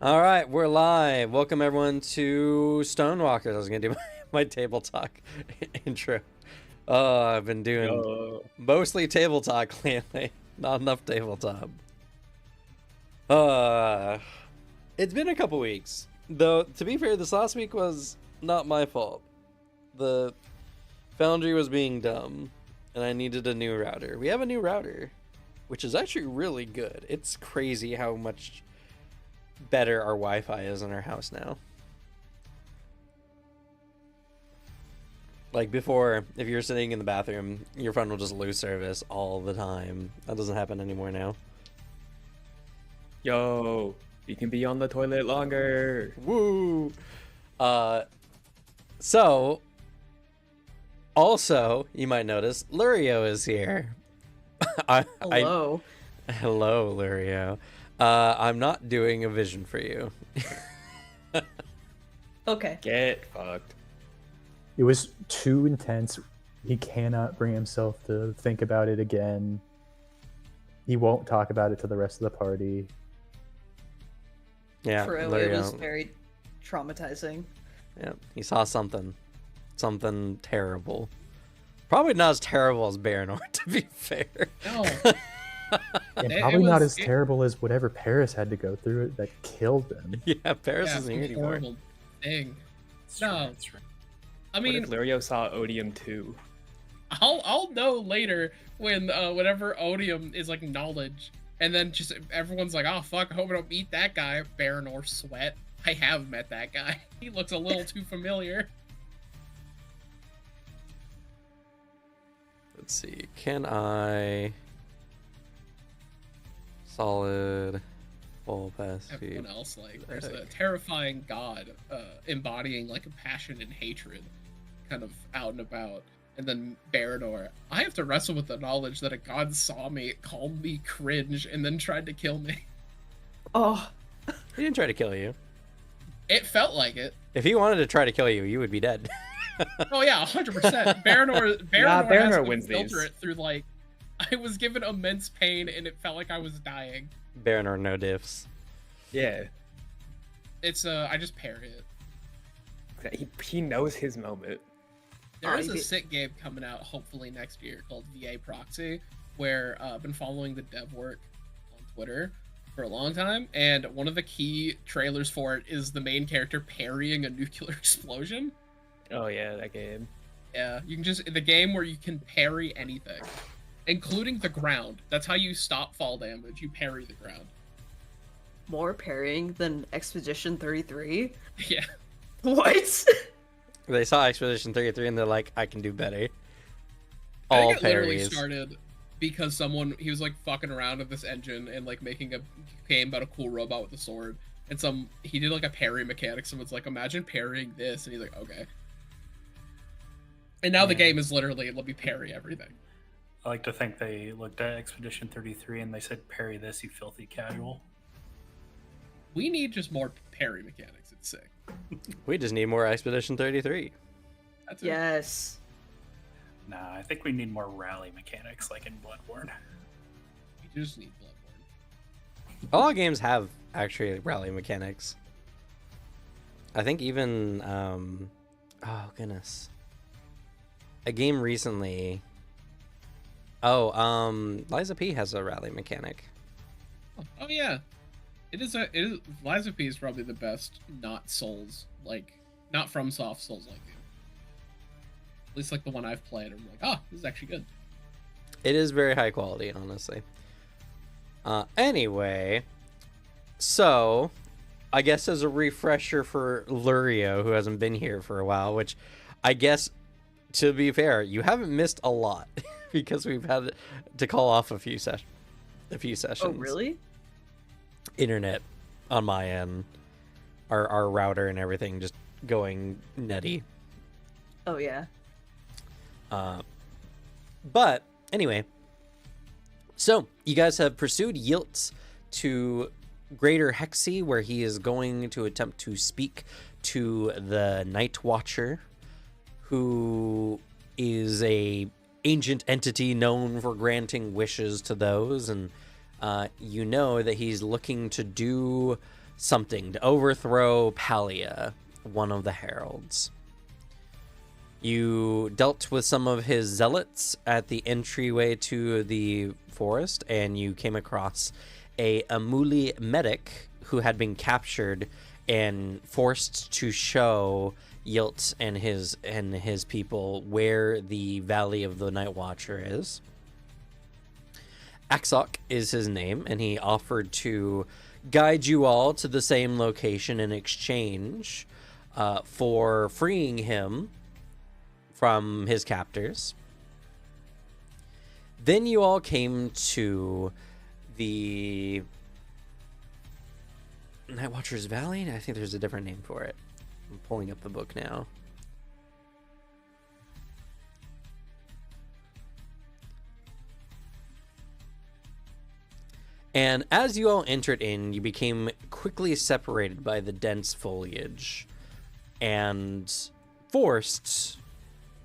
All right, we're live. Welcome everyone to Stonewalkers. I was gonna do my table talk intro. I've been doing mostly table talk lately. Not enough tabletop. It's been a couple weeks. Though, to be fair, this last week was not my fault. The Foundry was being dumb, and I needed a new router. We have a new router, which is actually really good. It's crazy how much better our Wi-Fi is in our house now. Like before, if you're sitting in the bathroom, your phone will just lose service all the time. That doesn't happen anymore now. Yo, you can be on the toilet longer. Woo! So, also, you might notice, Lurio is here. Hello. Hello, Lurio. I'm not doing a vision for you. Okay. Get fucked. It was too intense. He cannot bring himself to think about it again. He won't talk about it to the rest of the party. Yeah, True. Lurio. It was very traumatizing. Yeah, he saw something terrible. Probably not as terrible as Baranor, to be fair. No. And It probably not was- as terrible as whatever Paris had to go through that killed them. Yeah, Paris Yeah, isn't it's here a anymore. horrible thing. No. I What mean, if Lurio saw Odium too? I'll know later when whenever Odium is like knowledge, and then just everyone's like, oh fuck, I hope I don't meet that guy, Baranor Sweat. I have met that guy. He looks a little too familiar. Let's see. Can I solid full pass Everyone feed? else, like, there's a terrifying god embodying like a passion and hatred, kind of out and about. And then Baranor, I have to wrestle with the knowledge that a god saw me, called me cringe, and then tried to kill me. Oh, He didn't try to kill you. It felt like it. If he wanted to try to kill you, you would be dead. Oh yeah, 100%. Baranor Baranor has to wins filter these. it through like, I was given immense pain and it felt like I was dying. Baranor, no diffs. Yeah, It's I just parry it. he knows his moment. There is a Alright. sick game coming out hopefully next year called VA Proxy, where I've been following the dev work on Twitter for a long time, and one of the key trailers for it is the main character parrying a nuclear explosion. Oh yeah, that game. Yeah, you can just the game where you can parry anything, including the ground. That's how you stop fall damage. You parry the ground. more parrying than Expedition 33? Yeah. What? They saw Expedition 33 and they're like, I can do better. I All think it literally parries. started because he was like fucking around with this engine and like making a game about a cool robot with a sword. And he did like a parry mechanic. Someone's like, imagine parrying this. And he's like, okay. And now the Yeah. game is literally, let me parry everything. I like to think they looked at Expedition 33 and they said, parry this, you filthy casual. We need just more parry mechanics. It's sick. We just need more Expedition 33. That's it. Yes. Nah, I think we need more rally mechanics like in Bloodborne. We just need Bloodborne. All games have actually rally mechanics. I think even oh goodness. A game recently. Liza P has a rally mechanic. Oh yeah. It is Lies of P is probably the best not Souls, like, not from soft Souls like game. At least like the one I've played, I'm like, oh, this is actually good. It is very high quality, honestly. Anyway, so I guess as a refresher for Lurio, who hasn't been here for a while, which I guess, to be fair, you haven't missed a lot because we've had to call off a few sessions. Oh, really? Internet on my end, our router and everything just going nutty. Oh, yeah. But anyway, so you guys have pursued Yiltz to Greater Hexy, where he is going to attempt to speak to the Night Watcher, who is a ancient entity known for granting wishes to those, and you know that he's looking to do something to overthrow Palia, one of the heralds. You dealt with some of his zealots at the entryway to the forest, and you came across a Amuli medic who had been captured and forced to show Yilt and his people where the Valley of the Night Watcher is. Axok is his name, and he offered to guide you all to the same location in exchange for freeing him from his captors. Then you all came to the Night Watcher's Valley? I think there's a different name for it. I'm pulling up the book now. And as you all entered in, you became quickly separated by the dense foliage and forced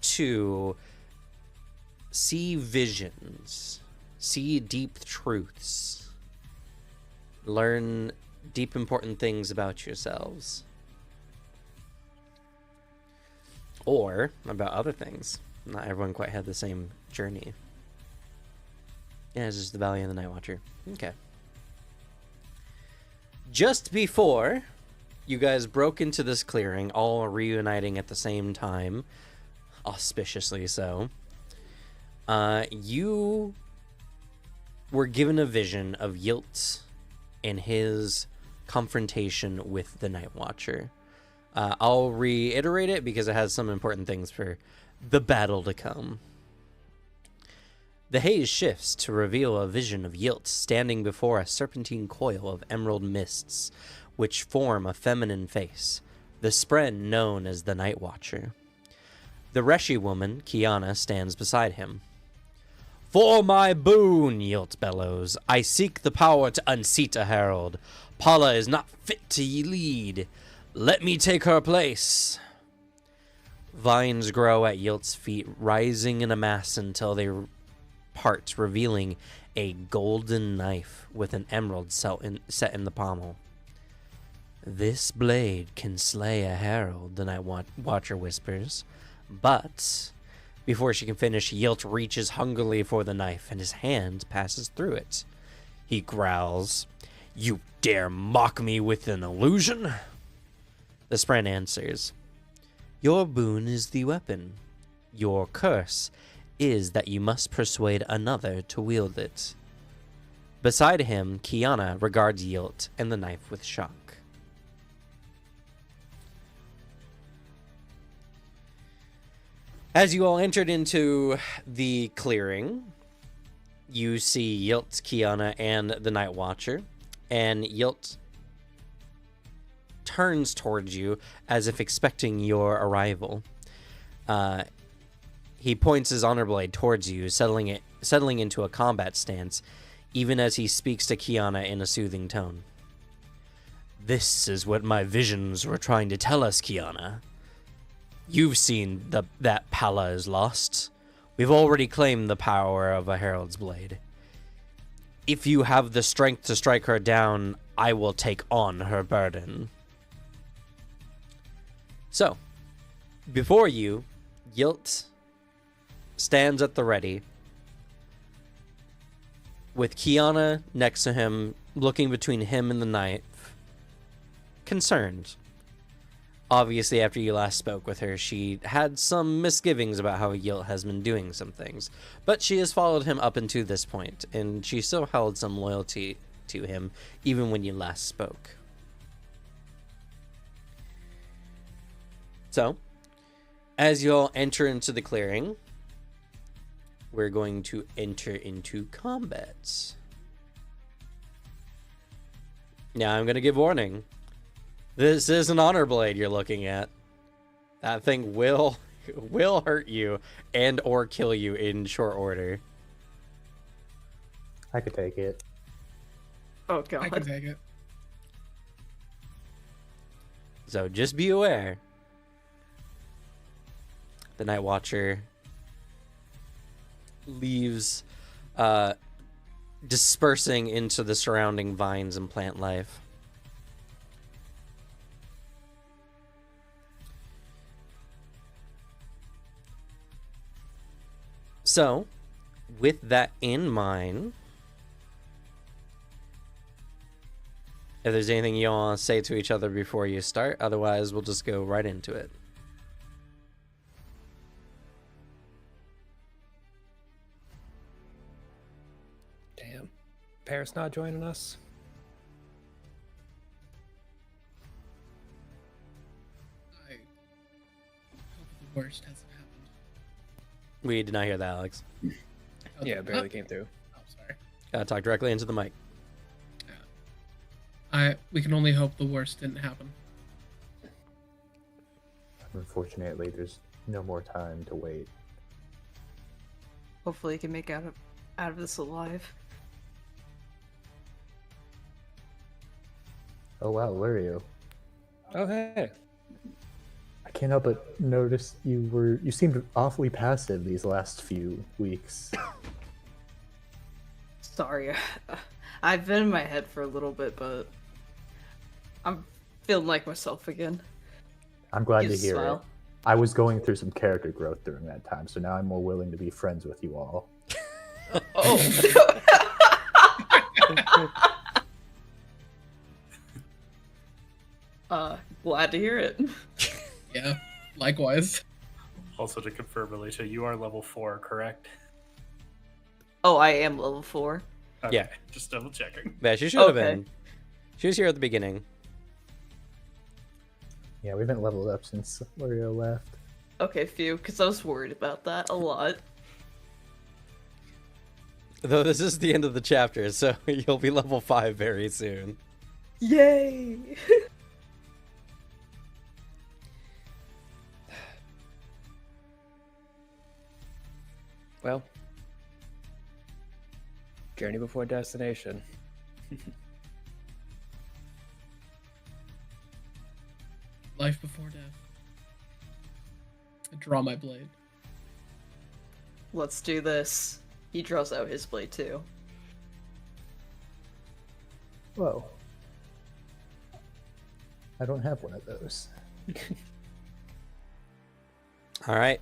to see visions, see deep truths, learn deep important things about yourselves, or about other things. Not everyone quite had the same journey. Yeah, it's just the Valley of the Night Watcher. Okay. Just before you guys broke into this clearing, all reuniting at the same time, auspiciously so, you were given a vision of Yilt and his confrontation with the Night Watcher. I'll reiterate it because it has some important things for the battle to come. The haze shifts to reveal a vision of Yilt standing before a serpentine coil of emerald mists, which form a feminine face, the spren known as the Night Watcher. The Reshi woman, Kiana, stands beside him. For my boon, Yilt bellows, I seek the power to unseat a herald. Paula is not fit to lead. Let me take her place. Vines grow at Yilt's feet, rising in a mass until they part, revealing a golden knife with an emerald set in the pommel. This blade can slay a herald, the Night Watcher whispers. But before she can finish, Yilt reaches hungrily for the knife, and his hand passes through it. He growls, "You dare mock me with an illusion?" The spren answers, "Your boon is the weapon. Your curse is that you must persuade another to wield it." Beside him, Kiana regards Yilt and the knife with shock. As you all entered into the clearing, you see Yilt, Kiana, and the Night Watcher, and Yilt turns towards you as if expecting your arrival. He points his honor blade towards you, settling into a combat stance, even as he speaks to Kiana in a soothing tone. "This is what my visions were trying to tell us, Kiana. You've seen that Pala is lost. We've already claimed the power of a herald's blade. If you have the strength to strike her down, I will take on her burden." So, before you, Yilt stands at the ready, with Kiana next to him, looking between him and the knife, concerned. Obviously, after you last spoke with her, she had some misgivings about how Yilt has been doing some things, but she has followed him up until this point, and she still held some loyalty to him, even when you last spoke. So, as you all enter into the clearing, we're going to enter into combat. Now, I'm going to give warning. This is an honor blade you're looking at. That thing will hurt you and or kill you in short order. I could take it. Oh I can god. take it. So just be aware. The Night Watcher leaves, dispersing into the surrounding vines and plant life. So, with that in mind, if there's anything you want to say to each other before you start, otherwise we'll just go right into it. Damn. Paris not joining us? I hope the worst hasn't happened. We did not hear that, Alex. Yeah, barely came through. Oh, sorry. Gotta talk directly into the mic. We can only hope the worst didn't happen. Unfortunately, there's no more time to wait. Hopefully, you can make out of this alive. Oh wow, Lurio. Oh, hey. I can't help but notice you seemed awfully passive these last few weeks. Sorry, I've been in my head for a little bit, but I'm feeling like myself again. I'm glad to Use a hear it. smile. I was going through some character growth during that time, so now I'm more willing to be friends with you all. Oh. Glad to hear it. Yeah, likewise. Also, to confirm, Alicia, you are level 4, correct? Oh, I am level 4. Okay, Yeah. just double checking. Yeah, she should have Okay. been. She was here at the beginning. Yeah, we haven't leveled up since Lurio left. Okay, phew, because I was worried about that a lot. Though this is the end of the chapter, so you'll be level 5 very soon. Yay! Well, journey before destination. Life before death. I draw my blade. Let's do this. He draws out his blade too. Whoa. I don't have one of those. All right.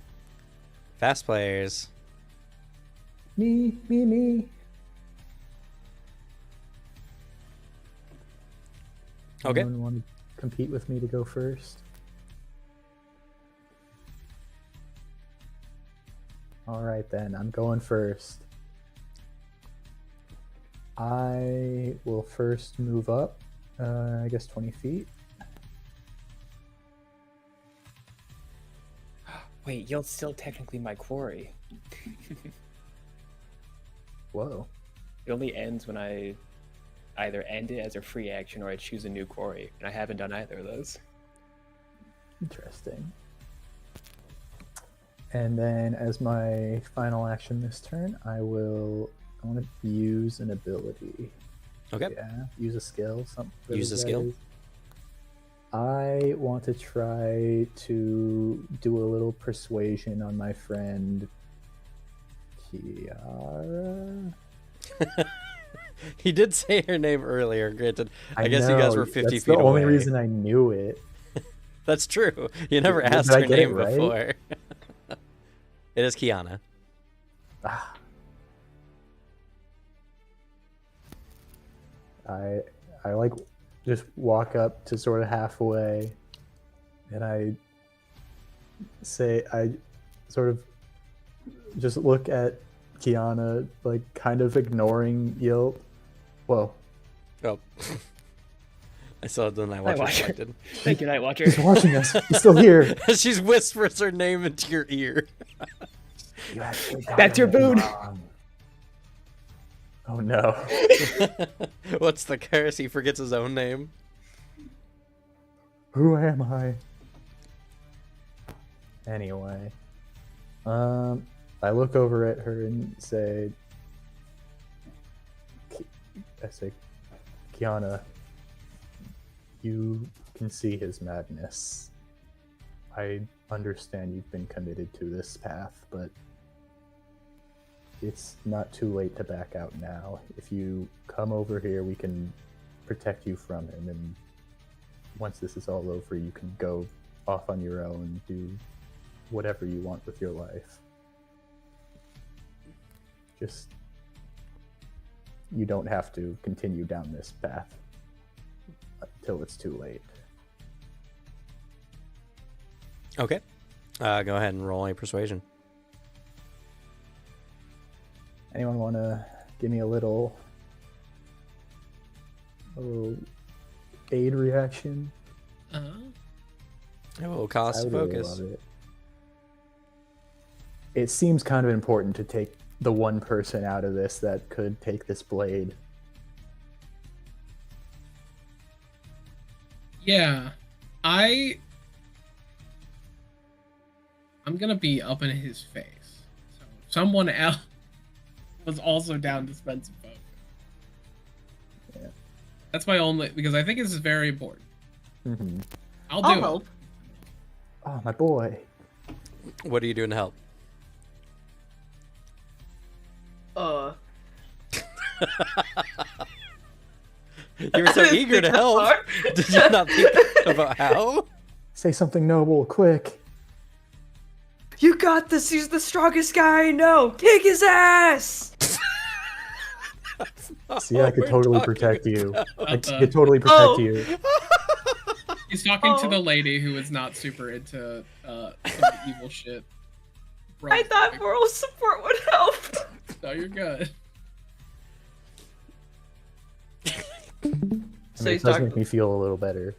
Fast players. Me. Okay. Anyone want to compete with me to go first? All right then, I'm going first. I will first move up, I guess 20 feet. Wait, you're still technically my quarry. Whoa. It only ends when I either end it as a free action or I choose a new quarry, and I haven't done either of those. Interesting. And then as my final action this turn, I want to use an ability. Okay. Yeah, use a skill. Something. Use a skill. I want to try to do a little persuasion on my friend Kiara. He did say her name earlier, granted. I guess know, you guys were 50 that's feet away. the only reason I knew it. That's true. You never Did asked I her get it name right? before. It is Kiana. Ah. I like just walk up to sort of halfway, and I sort of just look at Kiana, like kind of ignoring Yilt. Whoa. Oh. I saw the Night Watcher Watcher. selected. Thank you, Night Watcher. He's watching us. He's still here. She whispers her name into your ear. You actually got That's your it boon. wrong. Oh no. What's the curse? He forgets his own name. Who am I? Anyway. I look over at her and say, Kiana, you can see his madness. I understand you've been committed to this path, but it's not too late to back out now. If you come over here, we can protect you from him, and once this is all over, you can go off on your own, do whatever you want with your life. Just you don't have to continue down this path until it's too late. Okay. Go ahead and roll a persuasion. Anyone want to give me a little aid reaction? It will cost I would really focus. love it. It seems kind of important to take the one person out of this that could take this blade. Yeah, I'm gonna be up in his face. So someone else was also down to spend some focus. Yeah. That's my only, because I think this is very important. Mm-hmm. I'll do I'll it. help. Oh, my boy. What are you doing to help? You were so didn't eager think to that help. far. Did you not think about how? Say something noble, quick. You got this. He's the strongest guy I know. Kick his ass. See, I what could we're totally talking protect you. I about. could totally protect Oh. you. He's talking to Oh. the lady who is not super into some evil shit. Bro, I thought moral support would help. no, you're good. I mean, So it he's does talking. make me feel a little better.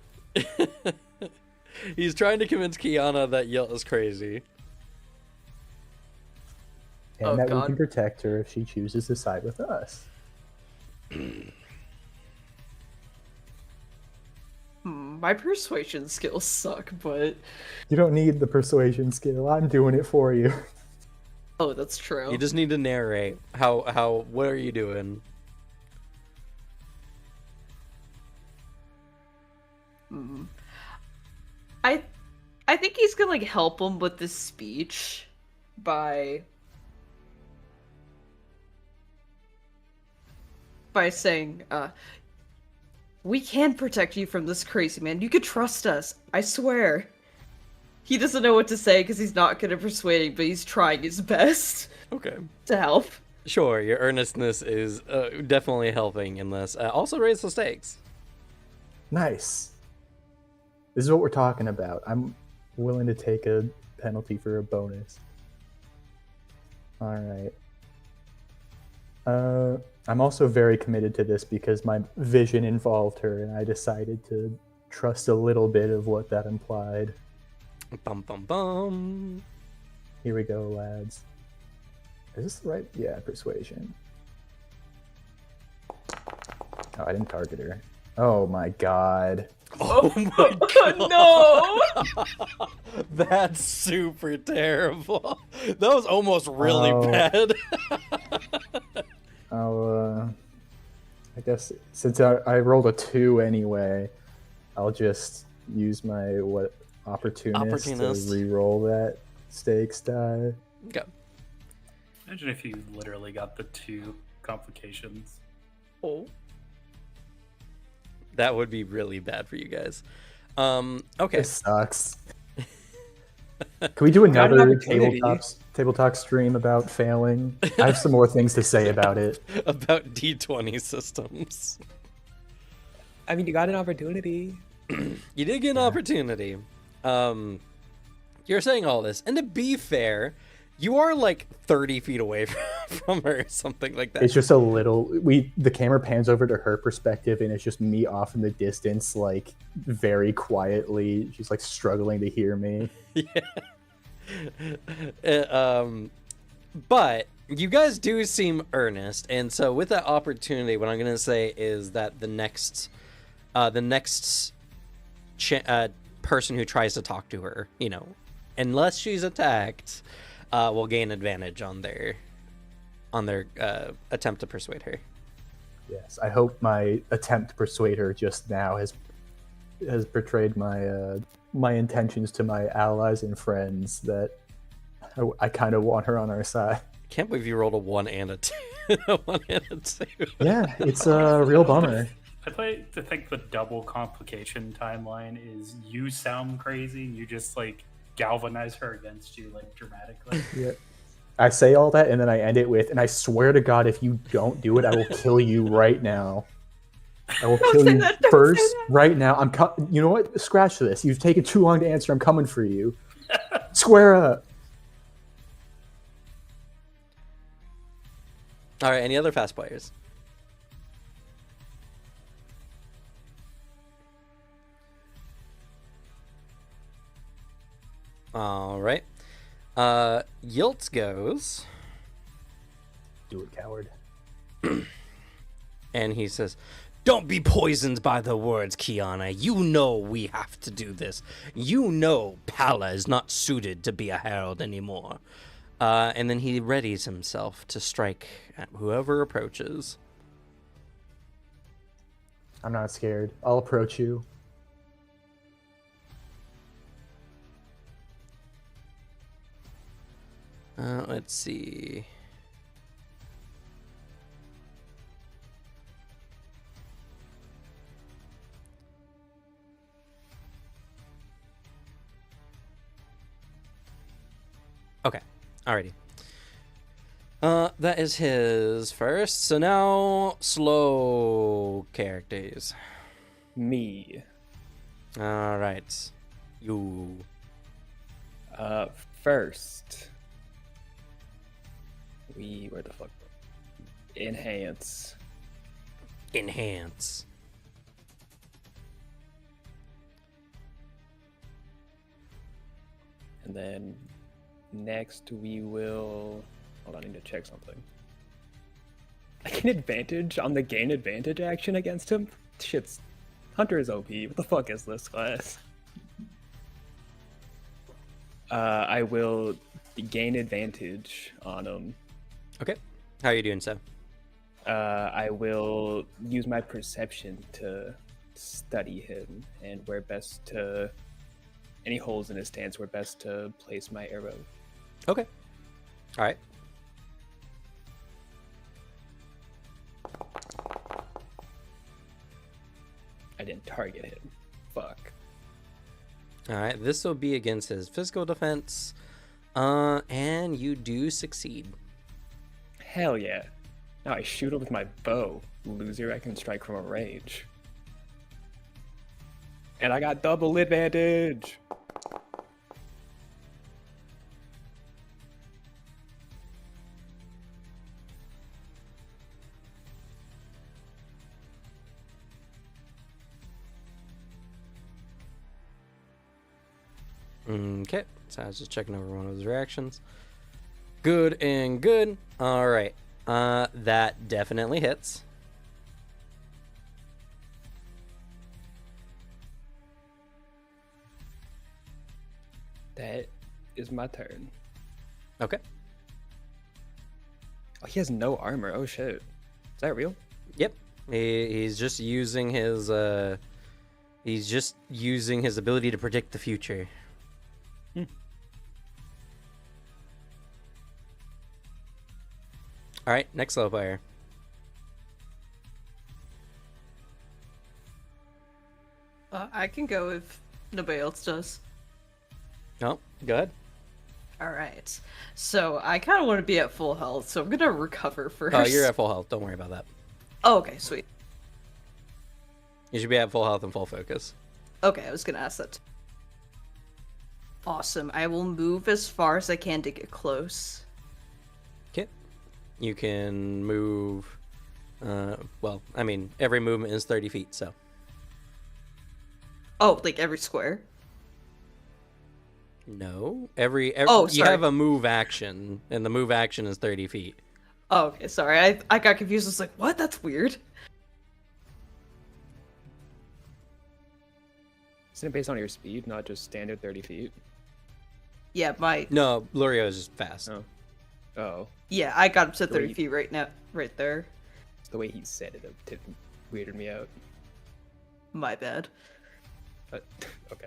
He's trying to convince Kiana that Yell is crazy. And Oh, that we God. can protect her if she chooses to side with us. My persuasion skills suck, but You don't need the persuasion skill. I'm doing it for you. oh, that's true. You just need to narrate what are you doing? I think he's gonna like help him with this speech by saying, we can protect you from this crazy man. You could trust us. I swear. He doesn't know what to say because he's not good at persuading, but he's trying his best Okay. to help. Sure, your earnestness is definitely helping in this. Also raise the stakes. Nice. This is what we're talking about. I'm willing to take a penalty for a bonus. All right. I'm also very committed to this because my vision involved her, and I decided to trust a little bit of what that implied. Bum bum bum. Here we go, lads. Is this the right? Yeah, persuasion. Oh, I didn't target her. Oh my god. Oh my No! That's super terrible. That was almost really Oh. bad. I guess since I rolled a 2 anyway, I'll just use my opportunist Opportunist. to re-roll that stakes die. Okay. Imagine if you literally got the 2 complications. Oh. That would be really bad for you guys. Okay. This sucks. Can we do Got an another opportunity. tabletop stream about failing? I have some more things to say about it. About D20 systems. I mean, you got an opportunity. You did get an opportunity. You're saying all this, and to be fair, you are like 30 feet away from her, something like that. It's just a little. The camera pans over to her perspective, and it's just me off in the distance, like very quietly. She's like struggling to hear me. But you guys do seem earnest, and so with that opportunity, what I'm gonna say is that the next person who tries to talk to her, unless she's attacked, will gain advantage on their attempt to persuade her. Yes, I hope my attempt to persuade her just now has betrayed my intentions to my allies and friends that I kind of want her on our side. Can't believe you rolled a 1 and a 2. A 1 and a 2. Yeah, it's a real bummer. I'd like to think the double complication timeline is you sound crazy, you just like galvanize her against you like dramatically. Yeah, I say all that, and then I end it with, and I swear to God, if you don't do it, I will kill you right now. I will Don't kill say you that, don't say first, that. right now. You know what? Scratch this. You've taken too long to answer. I'm coming for you. Square up. All right, any other fast players? All right. Yiltz goes, Do it, coward. and he says, "Don't be poisoned by the words, Kiana. You know we have to do this. You know Pala is not suited to be a herald anymore." And then he readies himself to strike at whoever approaches. I'm not scared. I'll approach you. Let's see. Okay, alrighty. That is his first. So now, slow characters. Me. All right, you. First. Where the fuck? Enhance. Enhance. And then next we will. Hold on, I need to check something. I get advantage on the gain advantage action against him? Shit's. Hunter is OP. What the fuck is this class? I will gain advantage on him. Okay, how are you doing, so? I will use my perception to study him and where best to. Any holes in his stance, where best to place my arrow. Okay. All right. I didn't target him. Fuck. All right. This will be against his physical defense, and you do succeed. Hell yeah. Now I shoot him with my bow. Loser, I can strike from a range. And I got double advantage. Okay, so I was just checking over one of his reactions. Good and good. All right, that definitely hits. That is my turn. Okay. Oh, he has no armor. Oh shit. Is that real? Yep. He's just using his ability to predict the future. All right, next slow player. I can go if nobody else does. Oh, go ahead. All right. So I kind of want to be at full health, so I'm gonna recover first. Oh, you're at full health. Don't worry about that. Oh, okay, sweet. You should be at full health and full focus. Okay, I was gonna ask that. Awesome. I will move as far as I can to get close. Okay. You can move. Well, I mean, every movement is 30 feet, so. Oh, like every square? No. Every Oh, you sorry. have a move action, and the move action is 30 feet. Oh, okay, sorry. I got confused. I was like, what? That's weird. Isn't it based on your speed, not just standard 30 feet? Yeah, No, Lurio is just fast. Oh. Oh. Yeah, I got up to 30 Sweet. feet right now, right there. It's the way he said it weirded me out. My bad. But, okay.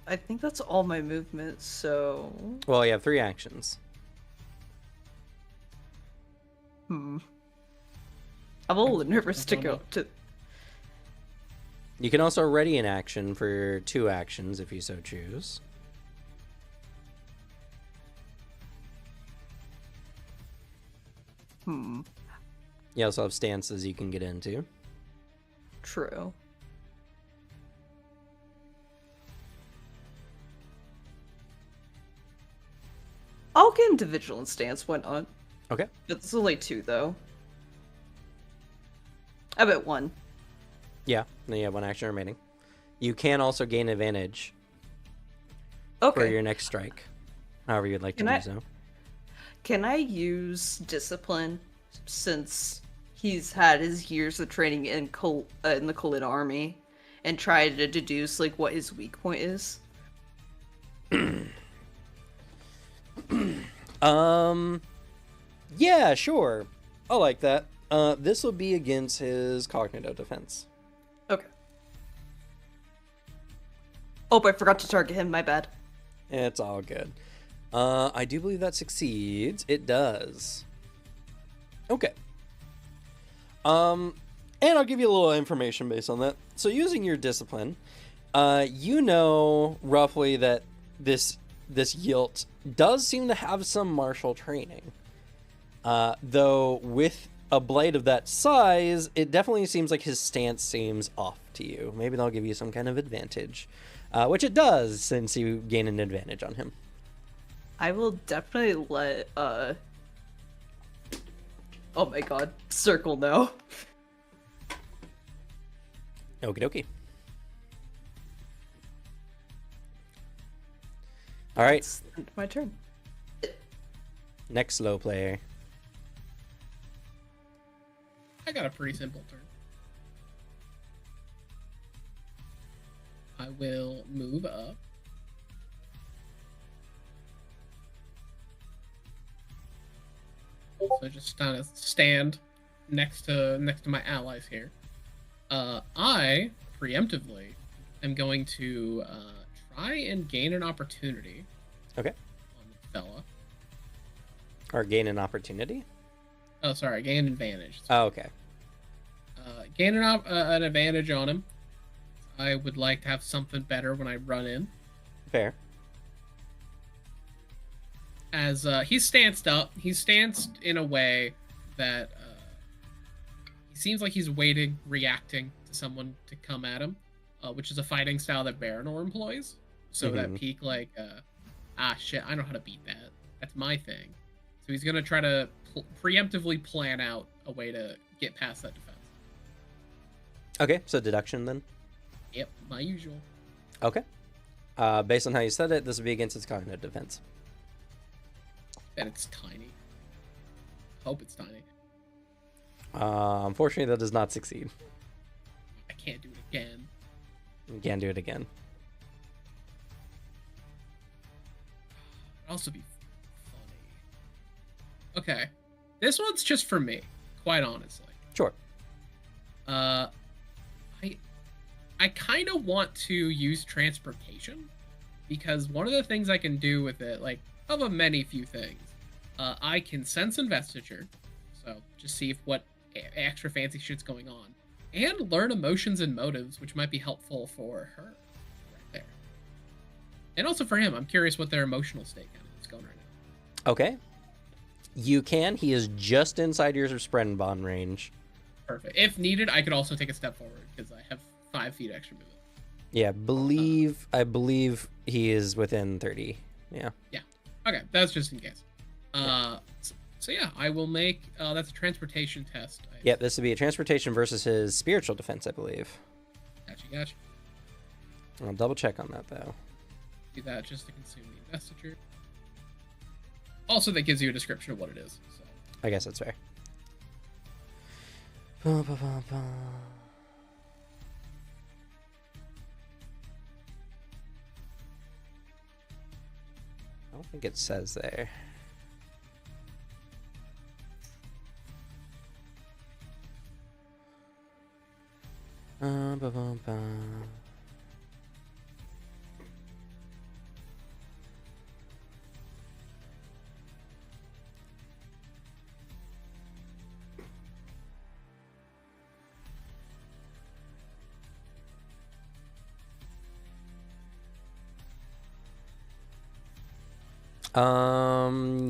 I think that's all my movements, so... Well, you have 3 actions. I'm a little nervous to go to... You can also ready an action for 2 actions if you so choose. Hmm. You also have stances you can get into. True. I'll get into Vigilance Stance, why not? Okay. It's only 2, though. I bet 1. Yeah, then you have 1 action remaining. You can also gain advantage Okay. for your next strike, however you'd like to Can do I- so. Can I use Discipline, since he's had his years of training in the Khalid army, and try to deduce, like, what his weak point is? Yeah, sure. I like that. This will be against his cognitive defense. Okay. Oh, I forgot to target him, my bad. It's all good. I do believe that succeeds. It does. Okay. And I'll give you a little information based on that. So using your discipline, you know roughly that this Yilt does seem to have some martial training. Though with a blade of that size, it definitely seems like his stance seems off to you. Maybe they'll give you some kind of advantage. Which it does, since you gain an advantage on him. I will definitely let, oh my god, Circle know. Okie dokie. Alright, It's my turn. next slow player. I got a pretty simple turn. I will move up. So just kind of stand next to my allies here. I preemptively am going to try and gain an opportunity Okay. on the fella. Or gain an opportunity? Oh, sorry, gain advantage. Oh, okay. Gain an advantage on him. I would like to have something better when I run in. Fair. As he's stanced up, he's stanced in a way that he seems like he's waiting, reacting to someone to come at him, which is a fighting style that Baranor employs. So that peak, like, shit, I know how to beat that. That's my thing. So he's gonna try to preemptively plan out a way to get past that defense. Okay, so deduction then. Yep, my usual. Okay. Based on how you said it, this would be against its cognitive defense. And it's tiny. Hope it's tiny. Unfortunately, that does not succeed. I can't do it again. You can't do it again. It'd also be funny. Okay. This one's just for me, quite honestly. Sure. I kind of want to use transportation, because one of the things I can do with it, like, of a many few things, I can sense investiture, so just see if what extra fancy shit's going on, and learn emotions and motives, which might be helpful for her right there. And also for him, I'm curious what their emotional state kind of is going right now. Okay. You can. He is just inside your Spreadenbond range. Perfect. If needed, I could also take a step forward, because I have 5 feet extra movement. Yeah, I believe he is within 30. Yeah. Yeah. Okay, that's just in case. So yeah, I will make that's a transportation test. Yeah, this would be a transportation versus his spiritual defense, I believe. Gotcha. I'll double check on that though. Do that just to consume the investiture. Also, that gives you a description of what it is. So. I guess that's fair. I don't think it says there.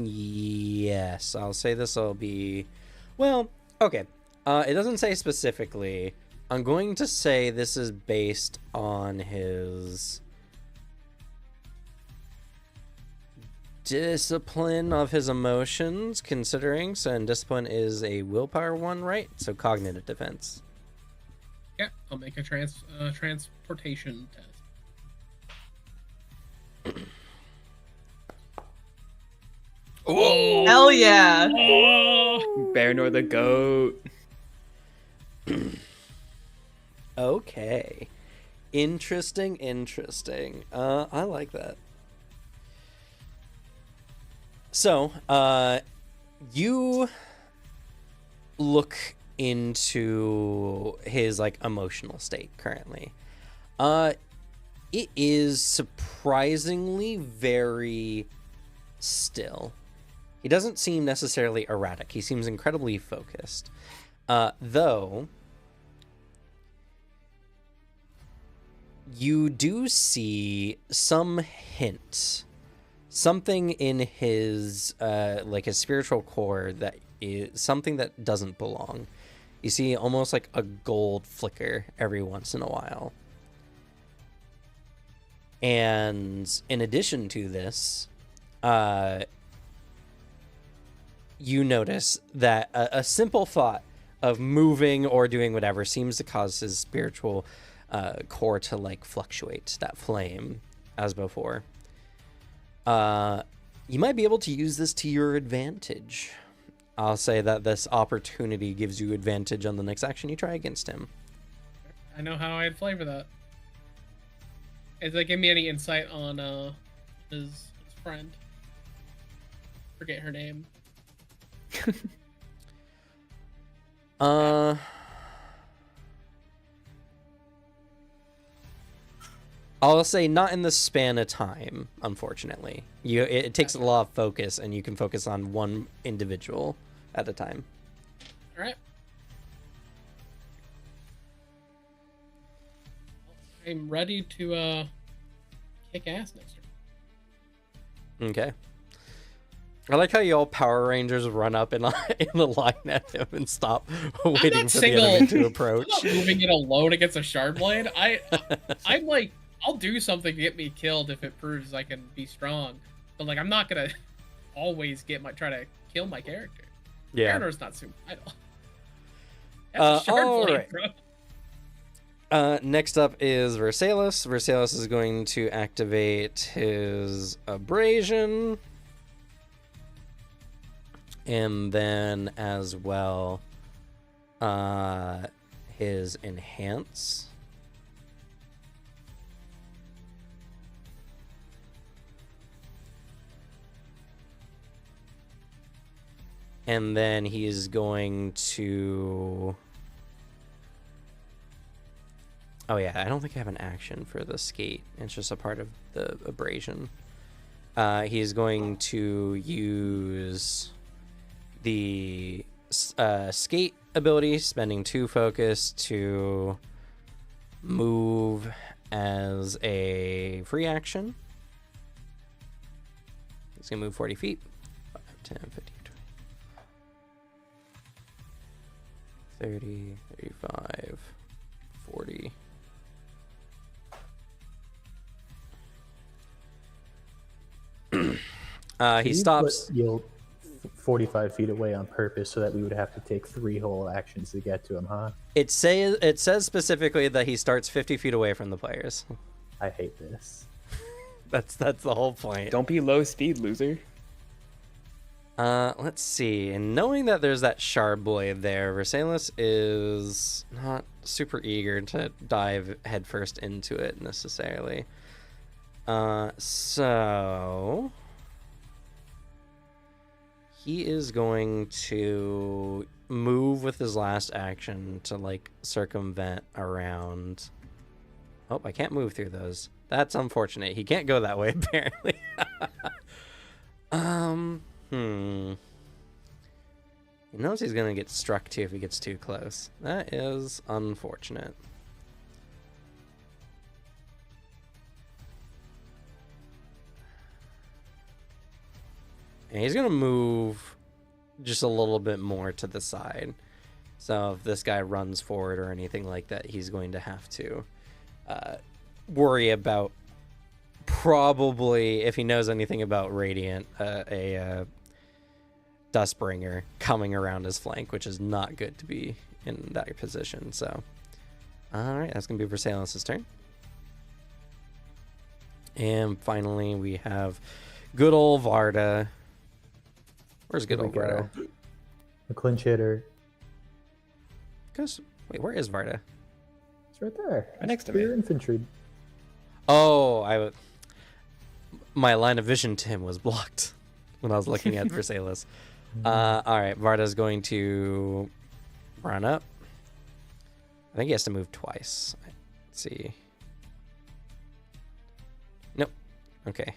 Yes, I'll say this will be, well, okay. It doesn't say specifically. I'm going to say this is based on his discipline of his emotions, considering, and discipline is a willpower one, right? So cognitive defense. Yeah, I'll make a transportation test. Oh, Hell yeah. Baranor the goat. okay. Interesting. I like that. So, you look into his like emotional state currently. It is surprisingly very still. He doesn't seem necessarily erratic. He seems incredibly focused. Though you do see some hint, something in his like his spiritual core that is something that doesn't belong. You see almost like a gold flicker every once in a while. And in addition to this, you notice that a simple thought of moving or doing whatever seems to cause his spiritual core to like fluctuate, that flame, as before. You might be able to use this to your advantage. I'll say that this opportunity gives you advantage on the next action you try against him. I know how I'd flavor that. Does that give me any insight on his friend? Forget her name. I'll say not in the span of time, unfortunately. It takes a lot of focus, and you can focus on one individual at a time. All right. I'm ready to kick ass next turn. Okay. I like how you all Power Rangers run up in the line at him and stop waiting for the enemy to approach. I'm not moving it alone against a Shard Blade. I'm like, I'll do something to get me killed if it proves I can be strong. But like, I'm not gonna always try to kill my character. Yeah. Baranor's not suicidal. That's a Shard Blade, right. bro. Next up is Versailles. Versailles is going to activate his Abrasion. And then as well, his Enhance. And then he's going to... Oh yeah, I don't think I have an action for the skate. It's just a part of the Abrasion. He's going to use the skate ability, spending 2 focus to move as a free action. He's going to move 40 feet. 5, 10, 15, 20, 30, 35, 40. He stops. You'll 45 feet away on purpose so that we would have to take 3 whole actions to get to him, huh? It says specifically that he starts 50 feet away from the players. I hate this. That's the whole point. Don't be low speed, loser. Let's see. And knowing that there's that Shard Blade there, Versailles is not super eager to dive headfirst into it necessarily. So he is going to move with his last action to like circumvent around. Oh, I can't move through those. That's unfortunate. He can't go that way apparently. He knows he's gonna get struck too if he gets too close. That is unfortunate. And he's gonna move just a little bit more to the side. So if this guy runs forward or anything like that, he's going to have to worry about, probably, if he knows anything about Radiant, a Dustbringer coming around his flank, which is not good to be in that position. So, all right, that's going to be Versailles' turn. And finally, we have good old Varda. Where's good old Varda? A clinch hitter. Wait, where is Varda? It's right there. Right next to Spear me. infantry. Oh, my line of vision to him was blocked when I was looking at Versailles. All right, Varda's going to run up. I think he has to move twice. Let's see. Nope. Okay.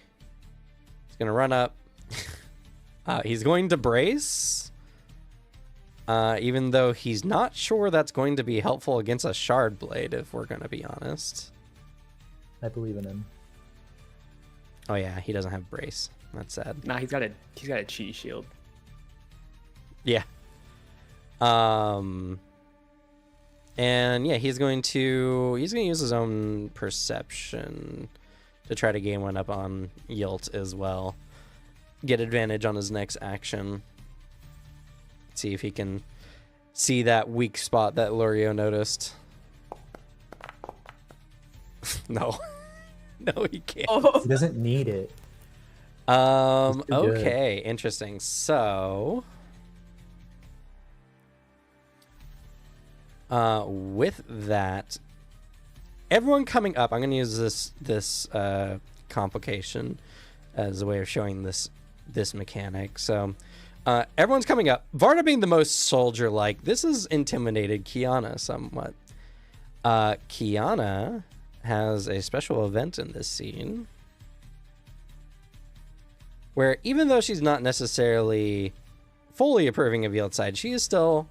He's going to run up. He's going to brace. Even though he's not sure that's going to be helpful against a shard blade, if we're going to be honest. I believe in him. Oh yeah, he doesn't have brace. That's sad. Nah, he's got a cheat shield. Yeah. And yeah, he's going to use his own perception to try to gain one up on Yilt as well. Get advantage on his next action. See if he can see that weak spot that Lurio noticed. No. No, he can't. Oh. He doesn't need it. He's too good. Okay, interesting. So with that, everyone coming up, I'm going to use this complication as a way of showing this mechanic. So everyone's coming up. Varda being the most soldier-like, this has intimidated Kiana somewhat. Kiana has a special event in this scene where, even though she's not necessarily fully approving of Yilt's side, she is still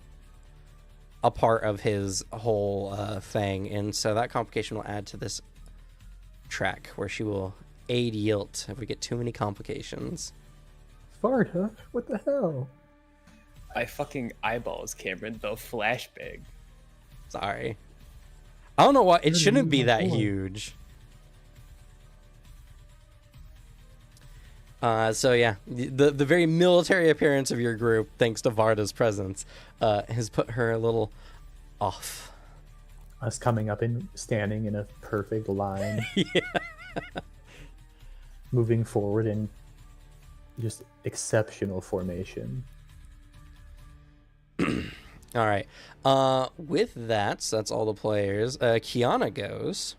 a part of his whole thing, and so that complication will add to this track where she will aid Yilt if we get too many complications. Varda? What the hell? My fucking eyeballs, Cameron. The flashbang. Sorry. I don't know why. It shouldn't be that huge. So yeah, the very military appearance of your group, thanks to Varda's presence, has put her a little off. Us coming up and standing in a perfect line. Yeah. Moving forward in just exceptional formation. All right. With that, so that's all the players. Kiana goes.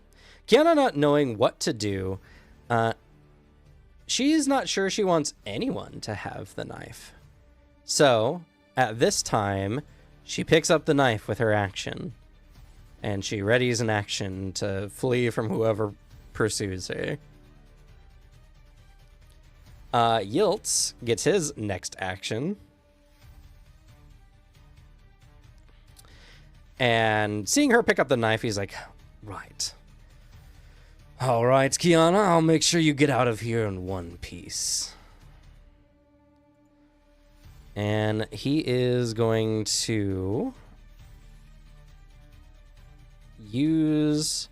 Kiana, not knowing what to do, she's not sure she wants anyone to have the knife. So, at this time, she picks up the knife with her action, and she readies an action to flee from whoever pursues her. Yilt gets his next action. And seeing her pick up the knife, he's like, right. All right, Kiana, I'll make sure you get out of here in one piece. And he is going to use...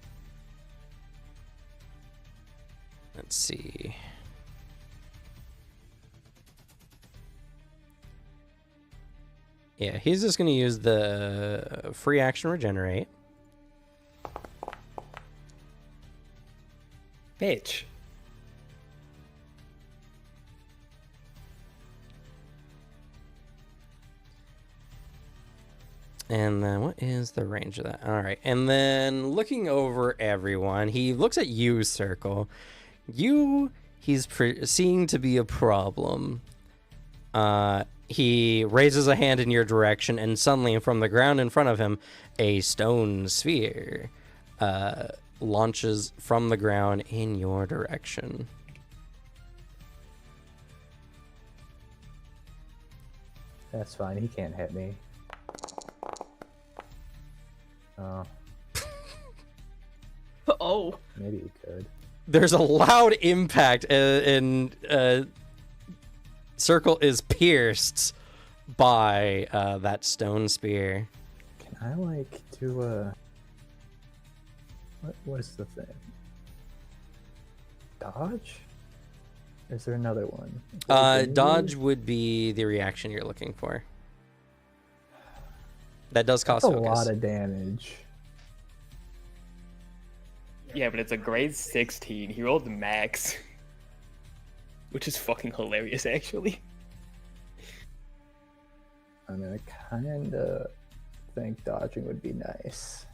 Let's see... Yeah, he's just going to use the free action regenerate. Bitch. And then what is the range of that? All right. And then looking over everyone, he looks at you, Circle. He's seeing to be a problem. He raises a hand in your direction, and suddenly from the ground in front of him, a stone sphere launches from the ground in your direction. That's fine. He can't hit me. Oh, Oh. maybe he could. There's a loud impact, and circle is pierced by that stone spear. Can I like do a? What is the thing? Dodge? Is there another one? Dodge would be the reaction you're looking for. That does cost That's a focus. lot of damage. Yeah, but it's a grade 16. He rolled max. Which is fucking hilarious, actually. I mean, I kind of think dodging would be nice.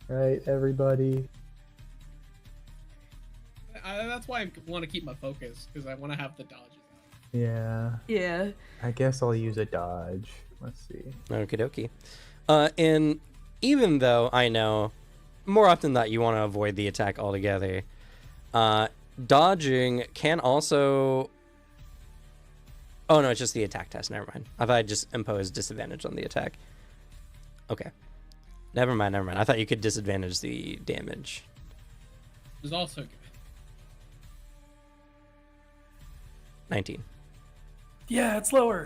Right, everybody? That's why I want to keep my focus, because I want to have the dodges. Yeah. Yeah. I guess I'll use a dodge. Let's see. Okie dokie. And even though I know more often that you want to avoid the attack altogether, dodging can also... Oh, no, it's just the attack test. Never mind. I thought I just imposed disadvantage on the attack. Okay. Never mind. I thought you could disadvantage the damage. It was also good. 19. Yeah, it's lower.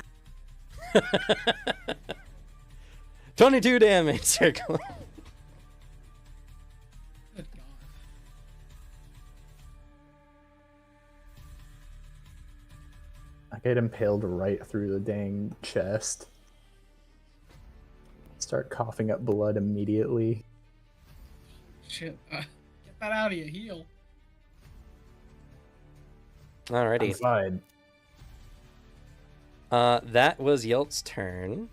22 damage, circle. Good God. I get impaled right through the dang chest. Start coughing up blood immediately. Shit. Get that out of you. Heal. Alrighty. I'm fine. That was Yelt's turn.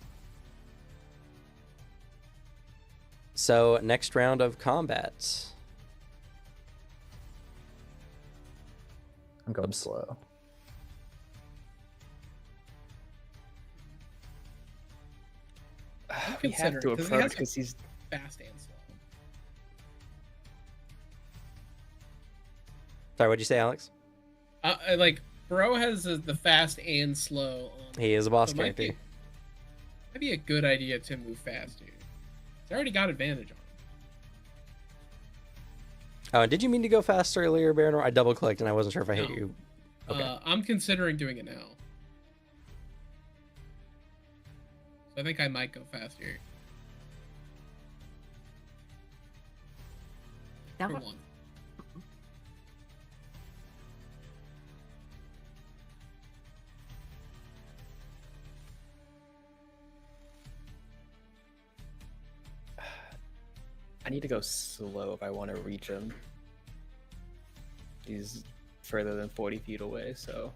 So, next round of combat. I'm going slow. We have to Considering, 'cause he approach has, because he's... Fast and slow. Sorry, what'd you say, Alex? Like, Bro has the fast and slow. He is a boss so it might character. might be a good idea to move faster. He's already got advantage on him. Oh, and did you mean to go fast earlier, Baron? I double clicked and I wasn't sure if I hit No. you. Okay. I'm considering doing it now. So I think I might go faster. Now For what? one. I need to go slow if I want to reach him. He's further than 40 feet away, so...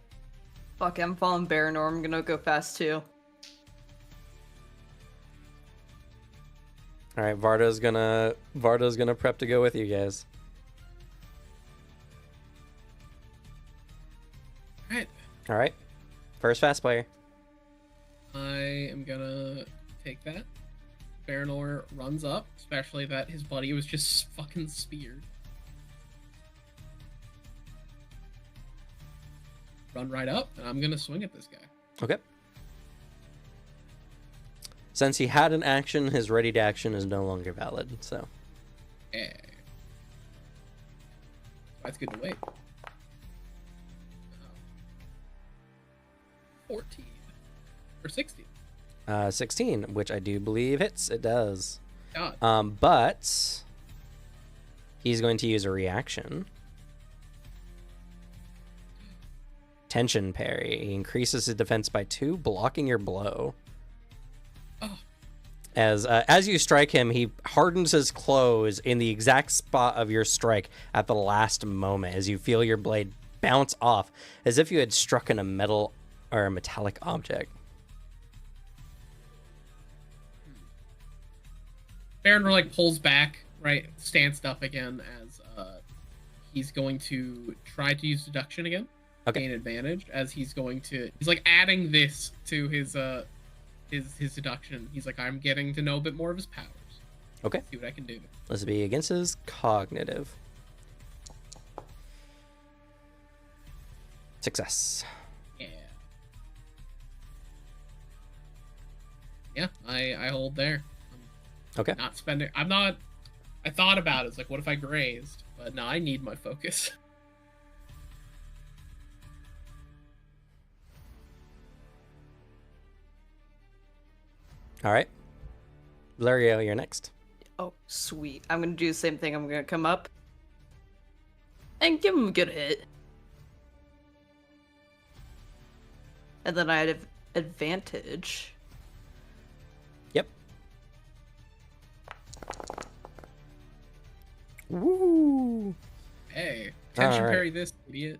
Fuck, I'm following Baranor. I'm gonna go fast too. All right, Varda's gonna prep to go with you guys. Alright. All right, first fast player. I am gonna take that. Baranor runs up, especially that his buddy was just fucking speared. Run right up, and I'm gonna swing at this guy. Okay. Since he had an action, his ready to action is no longer valid. So Yeah. That's good to wait. 14. Or 16. 16, which I do believe hits. It does. God. But he's going to use a reaction. Tension parry. He increases his defense by 2, blocking your blow. Oh. As you strike him, he hardens his clothes in the exact spot of your strike at the last moment as you feel your blade bounce off as if you had struck in a metal or a metallic object. Baron like pulls back, right, stanced up again as he's going to try to use deduction again. Okay. Gain advantage as he's like adding this to his deduction. He's like, I'm getting to know a bit more of his powers. Okay. See what I can do. This will be against his cognitive. Success. Yeah. Yeah, I hold there. Okay. Not spending. I'm not. I thought about it. It's like, what if I grazed? But no, I need my focus. All right. Valerio, you're next. Oh, sweet. I'm gonna do the same thing. I'm gonna come up and give him a good hit. And then I had advantage. Yep. Woo! Hey, attention, All right. parry this, idiot.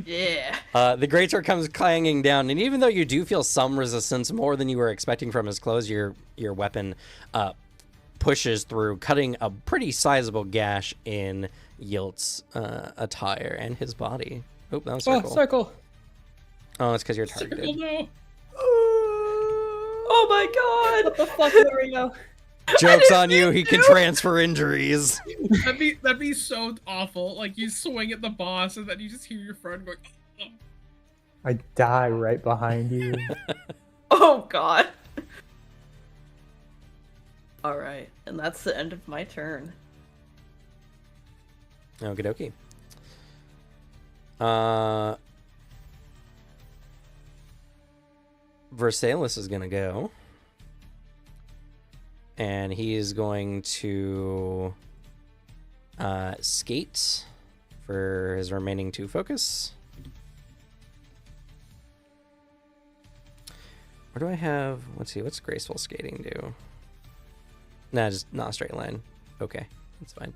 Yeah. The greatsword comes clanging down, and even though you do feel some resistance, more than you were expecting from his clothes, your weapon pushes through, cutting a pretty sizable gash in Yilt's attire and his body. Oh, that was circle. Circle. Oh, it's because you're Circle, targeted. no. Oh my god! What the fuck, Mario? Joke's on you. He can transfer injuries. That'd be so awful. Like you swing at the boss, and then you just hear your friend going. "Oh." I die right behind you. Oh god. Alright, and that's the end of my turn. Okie dokie. Versailles is gonna go. And he is going to skate for his remaining 2 focus. Where do I have... Let's see, what's graceful skating do? Nah, just not a straight line. Okay, that's fine.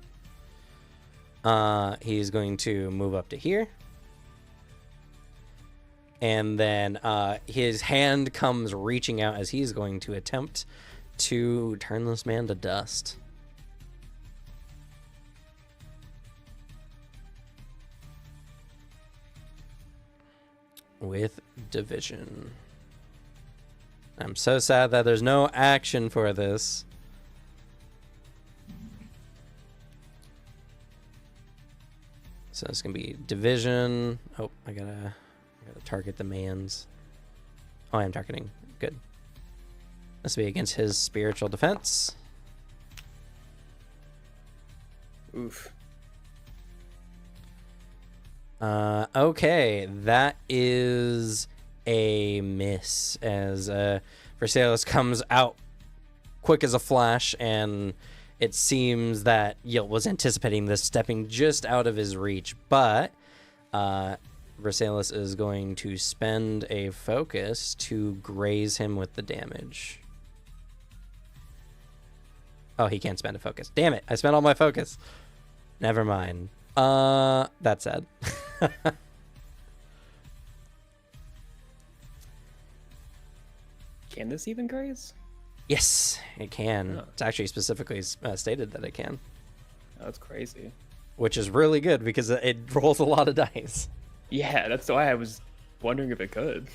He's going to move up to here. And then his hand comes reaching out as he's going to attempt to turn this man to dust. With division. I'm so sad that there's no action for this. So it's gonna be division. Oh, I gotta target the man's. Oh, I am targeting. Good. This will be against his spiritual defense. Oof. Okay, that is a miss as Versailles comes out quick as a flash, and it seems that Yilt was anticipating this, stepping just out of his reach, but Versailles is going to spend a focus to graze him with the damage. Oh, he can't spend a focus. Damn it, I spent all my focus. Never mind. That's sad. Can this even graze? Yes, it can. Oh. It's actually specifically stated that it can, Oh, that's crazy. which is really good because it rolls a lot of dice. Yeah, that's why I was wondering if it could.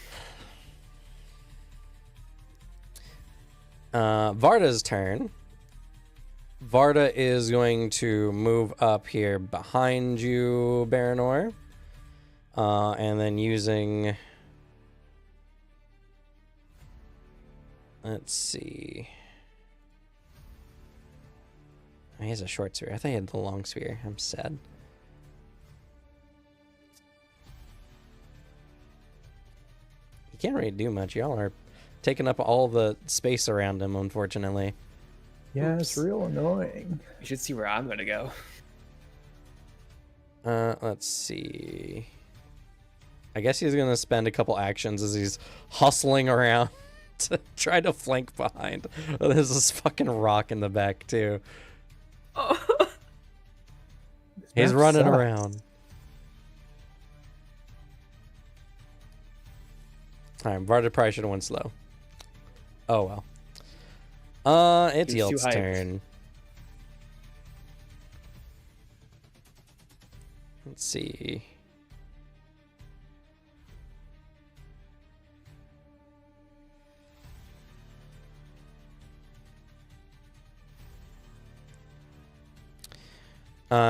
Varda's turn. Varda is going to move up here behind you, Baranor. And then using... Let's see. He has a short spear. I thought he had the long spear. I'm sad. He can't really do much. Y'all are taking up all the space around him, unfortunately. Yeah, it's real annoying. You should see where I'm gonna go. Let's see. I guess he's gonna spend a couple actions as he's hustling around to try to flank behind. Oh, there's this fucking rock in the back too. Oh. He's map running sucks. around. Alright, Varda probably should have went slow. Oh well. It's He was too Yilt's hyped. turn. Let's see.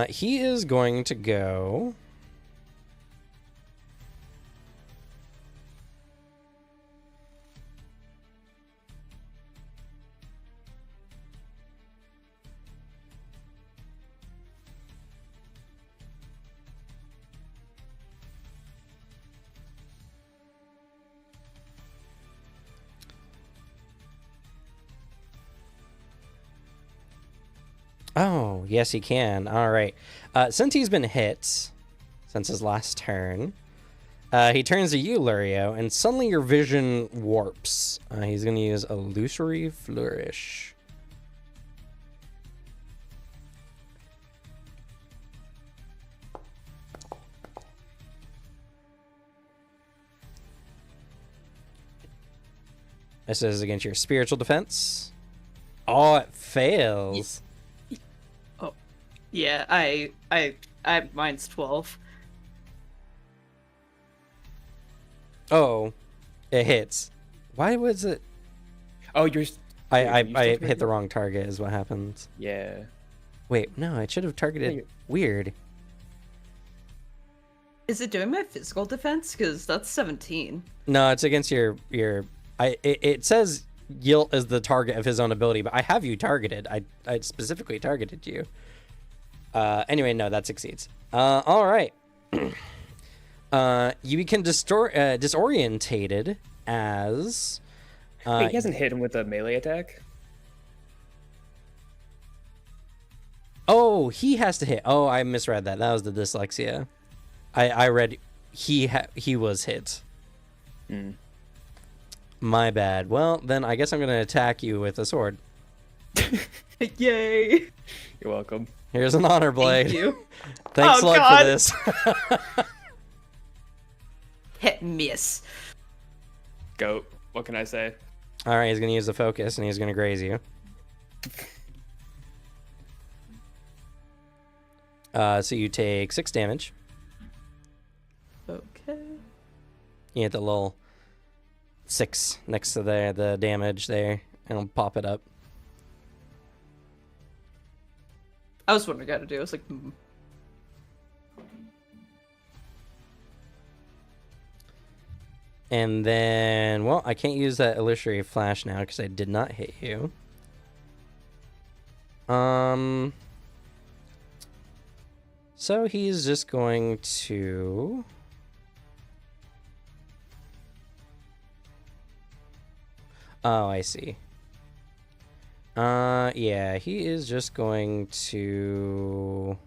He is going to go. Oh, yes, he can. All right. Since he's been hit since his last turn, he turns to you, Lurio, and suddenly your vision warps. He's going to use Illusory Flourish. This is against your spiritual defense. Oh, it fails. Oh, yeah. Mine's 12. Oh, it hits. Why was it? Oh, you're. I hit the wrong target is what happened. Yeah. Wait, no, I should have targeted weird. Is it doing my physical defense? Because that's 17. No, it's against your it says Yilt is the target of his own ability, but I have you targeted. I specifically targeted you. Anyway, no, that succeeds. All right. You become disorientated as. Wait, he hasn't hit him with a melee attack. Oh, he has to hit. Oh, I misread that. That was the dyslexia. I read he was hit. My bad. Well, then I guess I'm going to attack you with a sword. Yay! You're welcome. Here's an honor blade. Thank you. Thanks, Oh, Slug, God. for this. Hit miss. Goat. What can I say? All right, he's going to use the focus, and he's going to graze you. So you take 6 damage. Okay. You hit the little 6 next to the damage there, and I'll pop it up. I was wondering how to do. I was like, And then, well, I can't use that illusory flash now because I did not hit you. So he's just going to. Oh, I see. Yeah, he is just going to.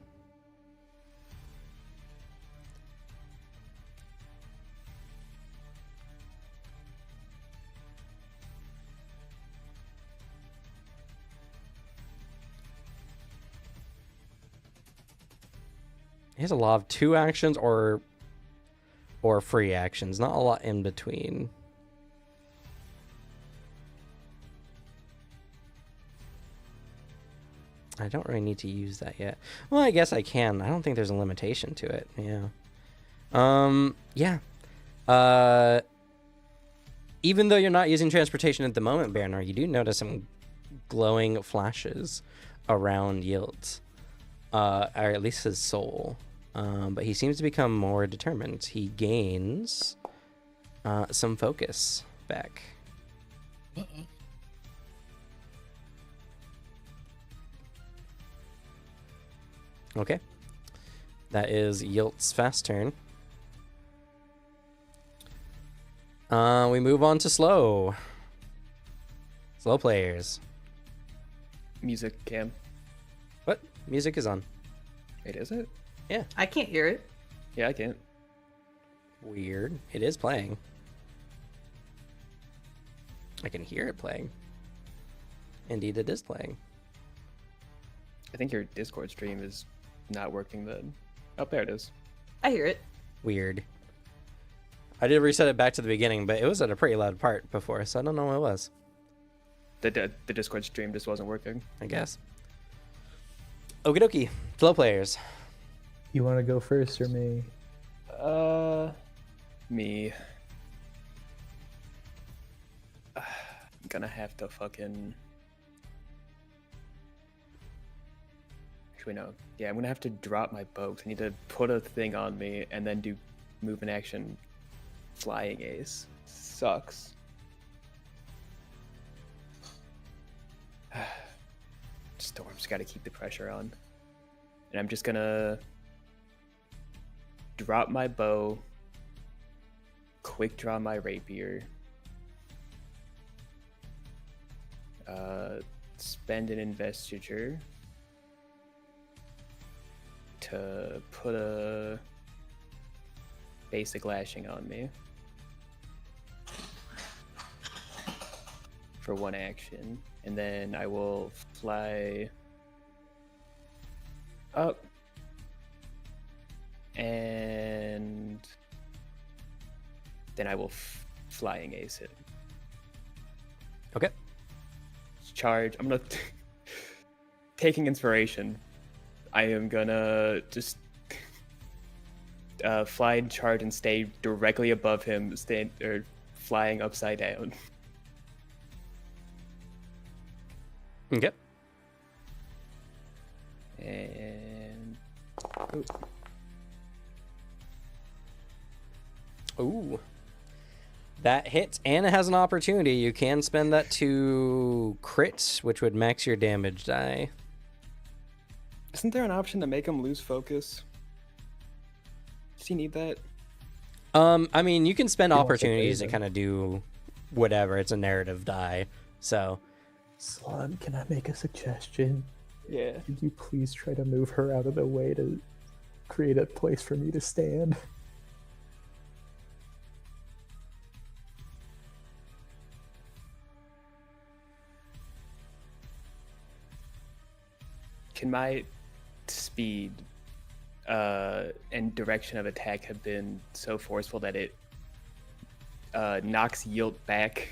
He has a lot of 2 actions or free actions, not a lot in between. I don't really need to use that yet. Well, I guess I can. I don't think there's a limitation to it. Yeah. Yeah. Even though you're not using transportation at the moment, Bernard, you do notice some glowing flashes around Yields. Or at least his soul. But he seems to become more determined. He gains some focus back. Uh-oh. Okay. That is Yilt's fast turn. We move on to slow. Slow players. Music cam. What? Music is on. Wait, is it? Yeah. I can't hear it. Yeah, I can't. Weird. It is playing. I can hear it playing. Indeed, it is playing. I think your Discord stream is not working then. Oh, there it is. I hear it. Weird. I did reset it back to the beginning, but it was at a pretty loud part before, so I don't know what it was. The Discord stream just wasn't working. I guess. Okie dokie. Slow players. You want to go first or me? Me. I'm gonna have to fucking. Actually, no. Yeah, I'm gonna have to drop my bow. 'Cause I need to put a thing on me and then do move in action flying ace. Sucks. Storm's gotta keep the pressure on. And I'm just gonna drop my bow, quick draw my rapier, spend an investiture, to put a basic lashing on me for 1 action, and then I will fly up and then I will flying ace it. Okay. Charge. I'm gonna taking inspiration. I am gonna just fly and charge and stay directly above him, flying upside down. Okay. And Ooh. That hits, and it has an opportunity. You can spend that to crit, which would max your damage die. isn't there an option to make him lose focus? Does he need that? I mean, you can spend He wants to opportunities to phase kind of do whatever. It's a narrative die. So, Slug, can I make a suggestion? Yeah. Could you please try to move her out of the way to create a place for me to stand? Can my speed and direction of attack have been so forceful that it knocks Yield back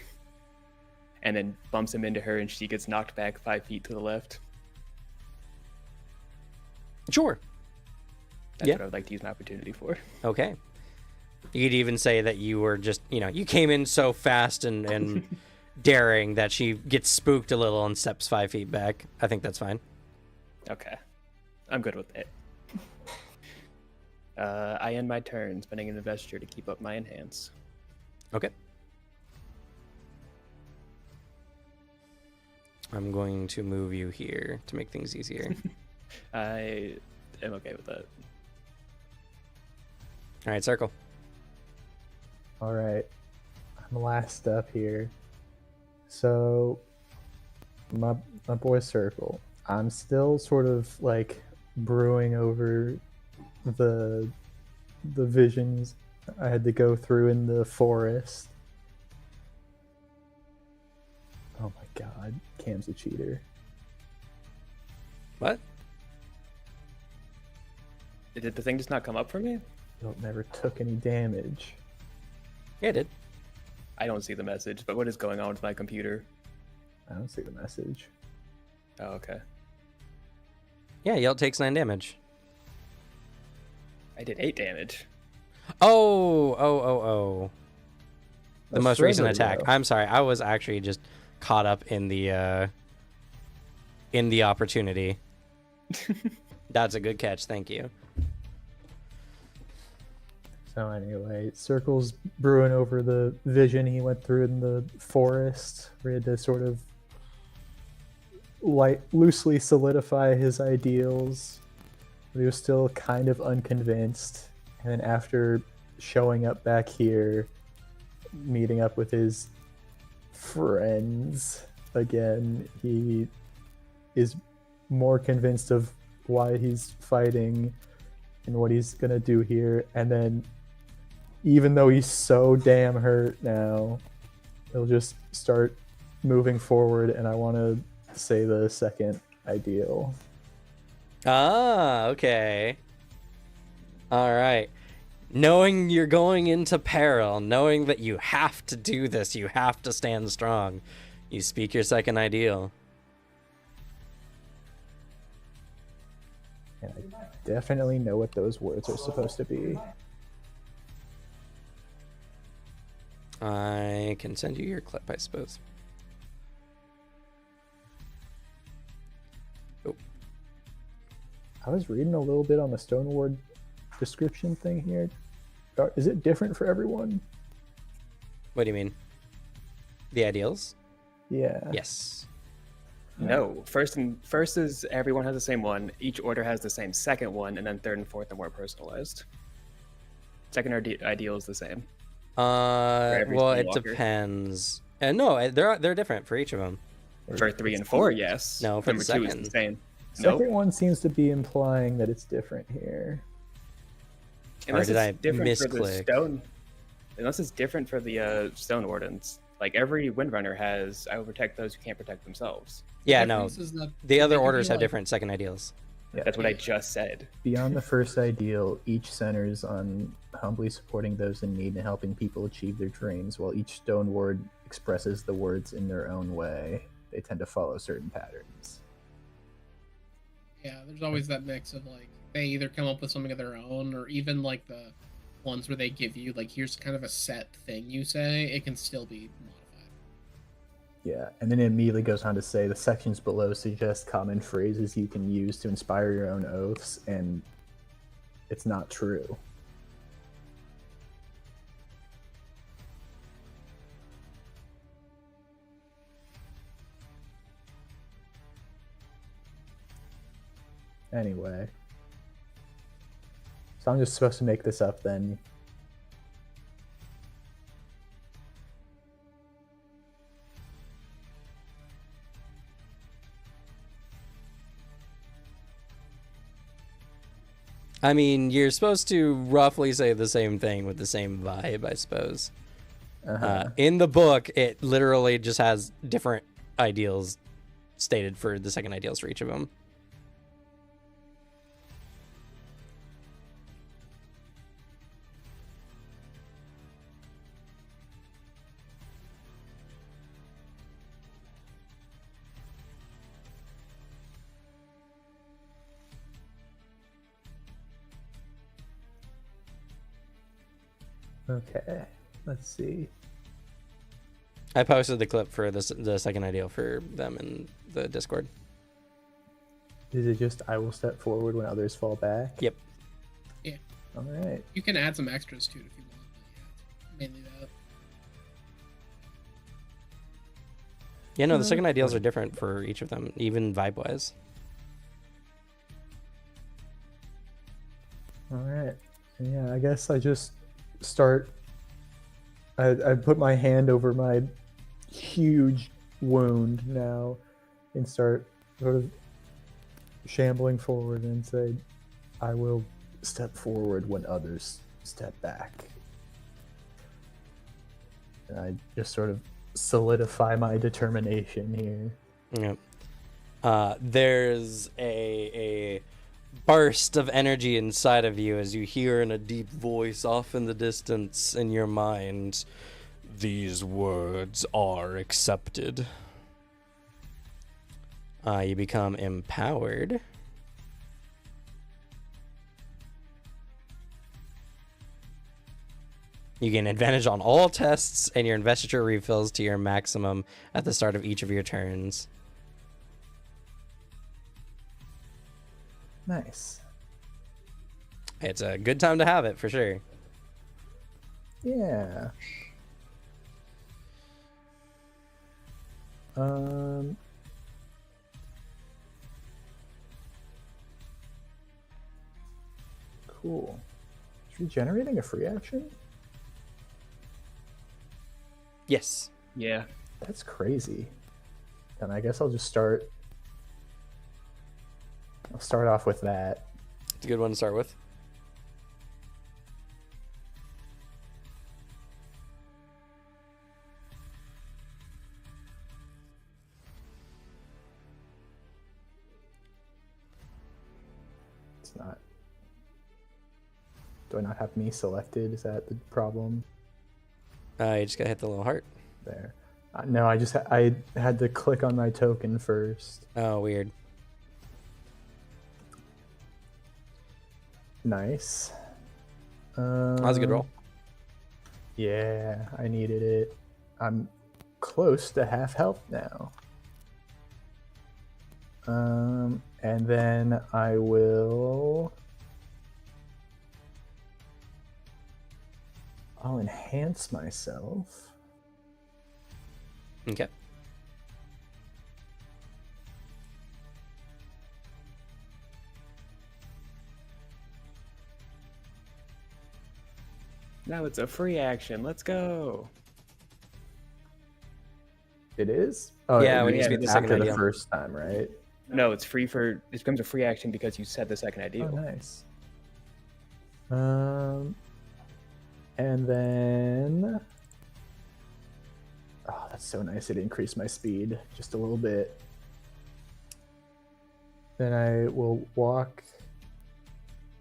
and then bumps him into her and she gets knocked back 5 feet to the left? sure. That's Yeah. what I would like to use an opportunity for. Okay. You could even say that you were just, you came in so fast and daring that she gets spooked a little and steps 5 feet back. I think that's fine. Okay. I'm good with it. I end my turn, spending an investure to keep up my enhance. Okay. I'm going to move you here to make things easier. I am okay with that. All right, circle. All right, I'm last up here. So, my boy Circle. I'm still sort of like brewing over the visions I had to go through in the forest. Oh my god, Cam's a cheater. What? Did the thing just not come up for me? Bill never took any damage. Yeah, it did. I don't see the message, but what is going on with my computer? I don't see the message. Oh, okay. Yeah, Yelt takes 9 damage. I did 8 damage. Oh. The That's most recent forever attack. ago. I'm sorry. I was actually just caught up in the opportunity. That's a good catch. Thank you. So anyway, Circle's brewing over the vision he went through in the forest, where he had to sort of loosely solidify his ideals, but he was still kind of unconvinced. And then after showing up back here, meeting up with his friends again, he is more convinced of why he's fighting and what he's gonna do here. And then, even though he's so damn hurt now, he'll just start moving forward, and I want to say the second ideal. Ah, okay. All right. Knowing you're going into peril, knowing that you have to do this, you have to stand strong, you speak your second ideal. And I definitely know what those words are supposed to be. I can send you your clip, I suppose. Oh, I was reading a little bit on the Stoneward description thing here. Is it different for everyone? what do you mean? The ideals? Yeah. Yes. No. First is everyone has the same one. Each order has the same second one, and then third and fourth are more personalized. Second ideal is the same. every Well, it Stonewalker. depends. No, they're different for each of them. For 3 and 4, yes. No, for the Number 2 is second. the same. Second one seems to be implying that it's different here. Unless did it's I different for the misclick? stone. Unless it's different for the stone wardens. Like every Windrunner has, I will protect those who can't protect themselves. Yeah, The no. difference is that The other they could orders be have like- different second ideals. That's what I just said. Beyond the first ideal, each centers on humbly supporting those in need and helping people achieve their dreams, while each stone ward expresses the words in their own way. They tend to follow certain patterns. Yeah, there's always that mix of like they either come up with something of their own, or even like the ones where they give you like here's kind of a set thing you say. It can still be modified. Yeah, and then it immediately goes on to say the sections below suggest common phrases you can use to inspire your own oaths, and it's not true. Anyway. So I'm just supposed to make this up then. I mean, you're supposed to roughly say the same thing with the same vibe, I suppose. In the book, it literally just has different ideals stated for the second ideals for each of them. Okay, let's see. I posted the clip for the second ideal for them in the Discord. Is it just I will step forward when others fall back? Yep. Yeah, All right. you can add some extras to it if you want, but yeah, it's mainly that. Yeah, no, the second ideals are different for each of them, even vibe-wise. All right. Yeah, I guess I just start. I put my hand over my huge wound now and start sort of shambling forward and say, I will step forward when others step back. And I just sort of solidify my determination here. Yep. There's a burst of energy inside of you as you hear in a deep voice off in the distance in your mind, these words are accepted. You become empowered. You gain advantage on all tests, and your investiture refills to your maximum at the start of each of your turns. Nice. It's a good time to have it, for sure. Yeah. Cool. Is regenerating a free action? Yes. Yeah. That's crazy. And I guess I'll just start. I'll start off with that. It's a good one to start with. It's not. Do I not have me selected? Is that the problem? You just gotta hit the little heart. There. No, I had to click on my token first. Oh, weird. Nice. That was a good roll. Yeah, I needed it. I'm close to half health now. And then I will. I'll enhance myself. Okay. Now it's a free action. Let's go. It is? Oh, Yeah, it when you was speak the after second the ideal. first time, right? No, it's free for. It becomes a free action because you said the second Oh, ideal. nice. And then. Oh, that's so nice. It increased my speed just a little bit. Then I will walk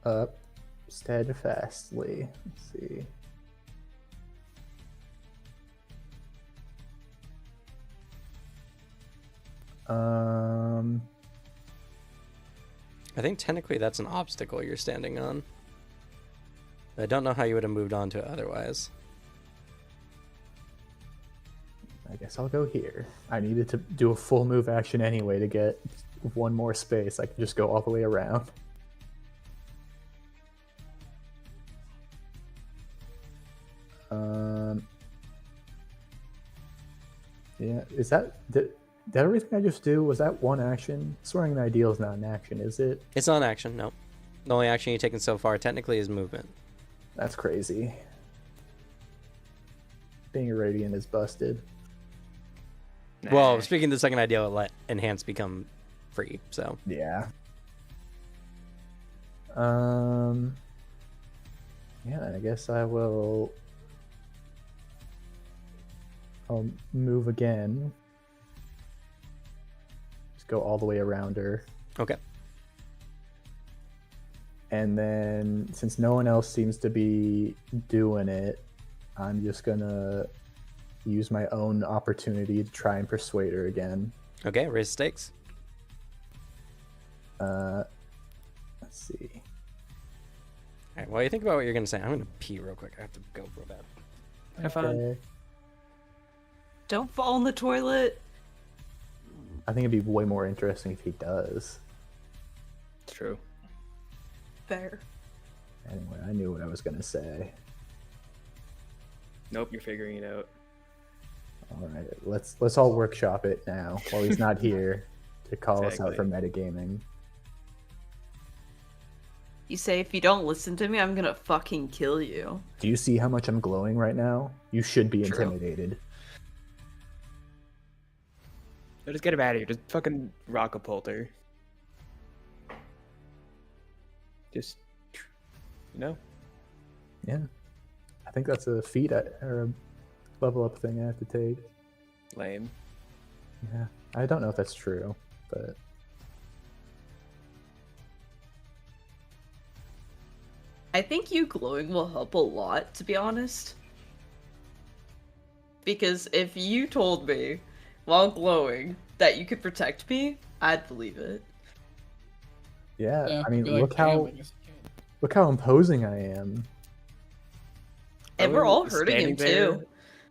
up steadfastly. Let's see. I think technically that's an obstacle you're standing on. I don't know how you would have moved on to it otherwise. I guess I'll go here. I needed to do a full move action anyway to get one more space. I can just go all the way around. Yeah, is that did everything I just do, was that one action? Soaring an ideal is not an action, is it? It's not an action, no. The only action you've taken so far technically is movement. That's crazy. Being a radiant is busted. Well, speaking of the second ideal, it let enhance become free, so. Yeah. Yeah, then I guess I'll move again. Just go all the way around her. Okay. And then, since no one else seems to be doing it, I'm just gonna use my own opportunity to try and persuade her again. Okay, raise stakes. Let's see. All right, while you think about what you're going to say, I'm going to pee real quick. I have to go real bad. Have fun. Okay. Don't fall in the toilet. I think it'd be way more interesting if he does. It's true. Fair. Anyway, I knew what I was gonna say. Nope, you're figuring it out. All right, let's all workshop it now while he's not here to call us out for Exactly. metagaming. You say, if you don't listen to me, I'm gonna fucking kill you. Do you see how much I'm glowing right now? You should be True. intimidated. No, just get him out of here. Just fucking rock a polter. Just, you know? Yeah, I think that's a feat or a level up thing I have to take. Lame. Yeah, I don't know if that's true, but I think you glowing will help a lot, to be honest. Because if you told me, while glowing, that you could protect me, I'd believe it. yeah, I mean, be like, look "Damn, how I guess I can." look how imposing I am. And Bro we're all is hurting him, standing there- too.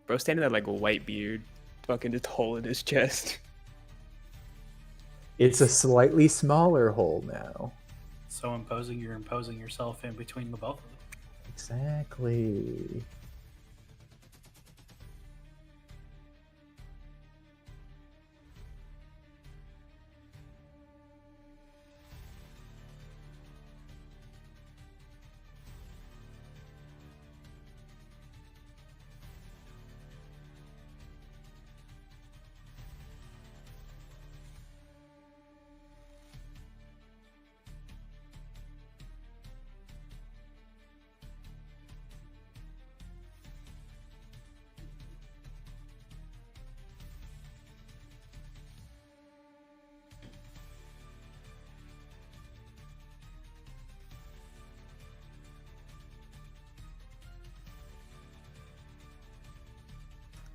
Bro standing there like a white beard. Fucking just hole in his chest. It's a slightly smaller hole now. So imposing, you're imposing yourself in between the both of them. Exactly.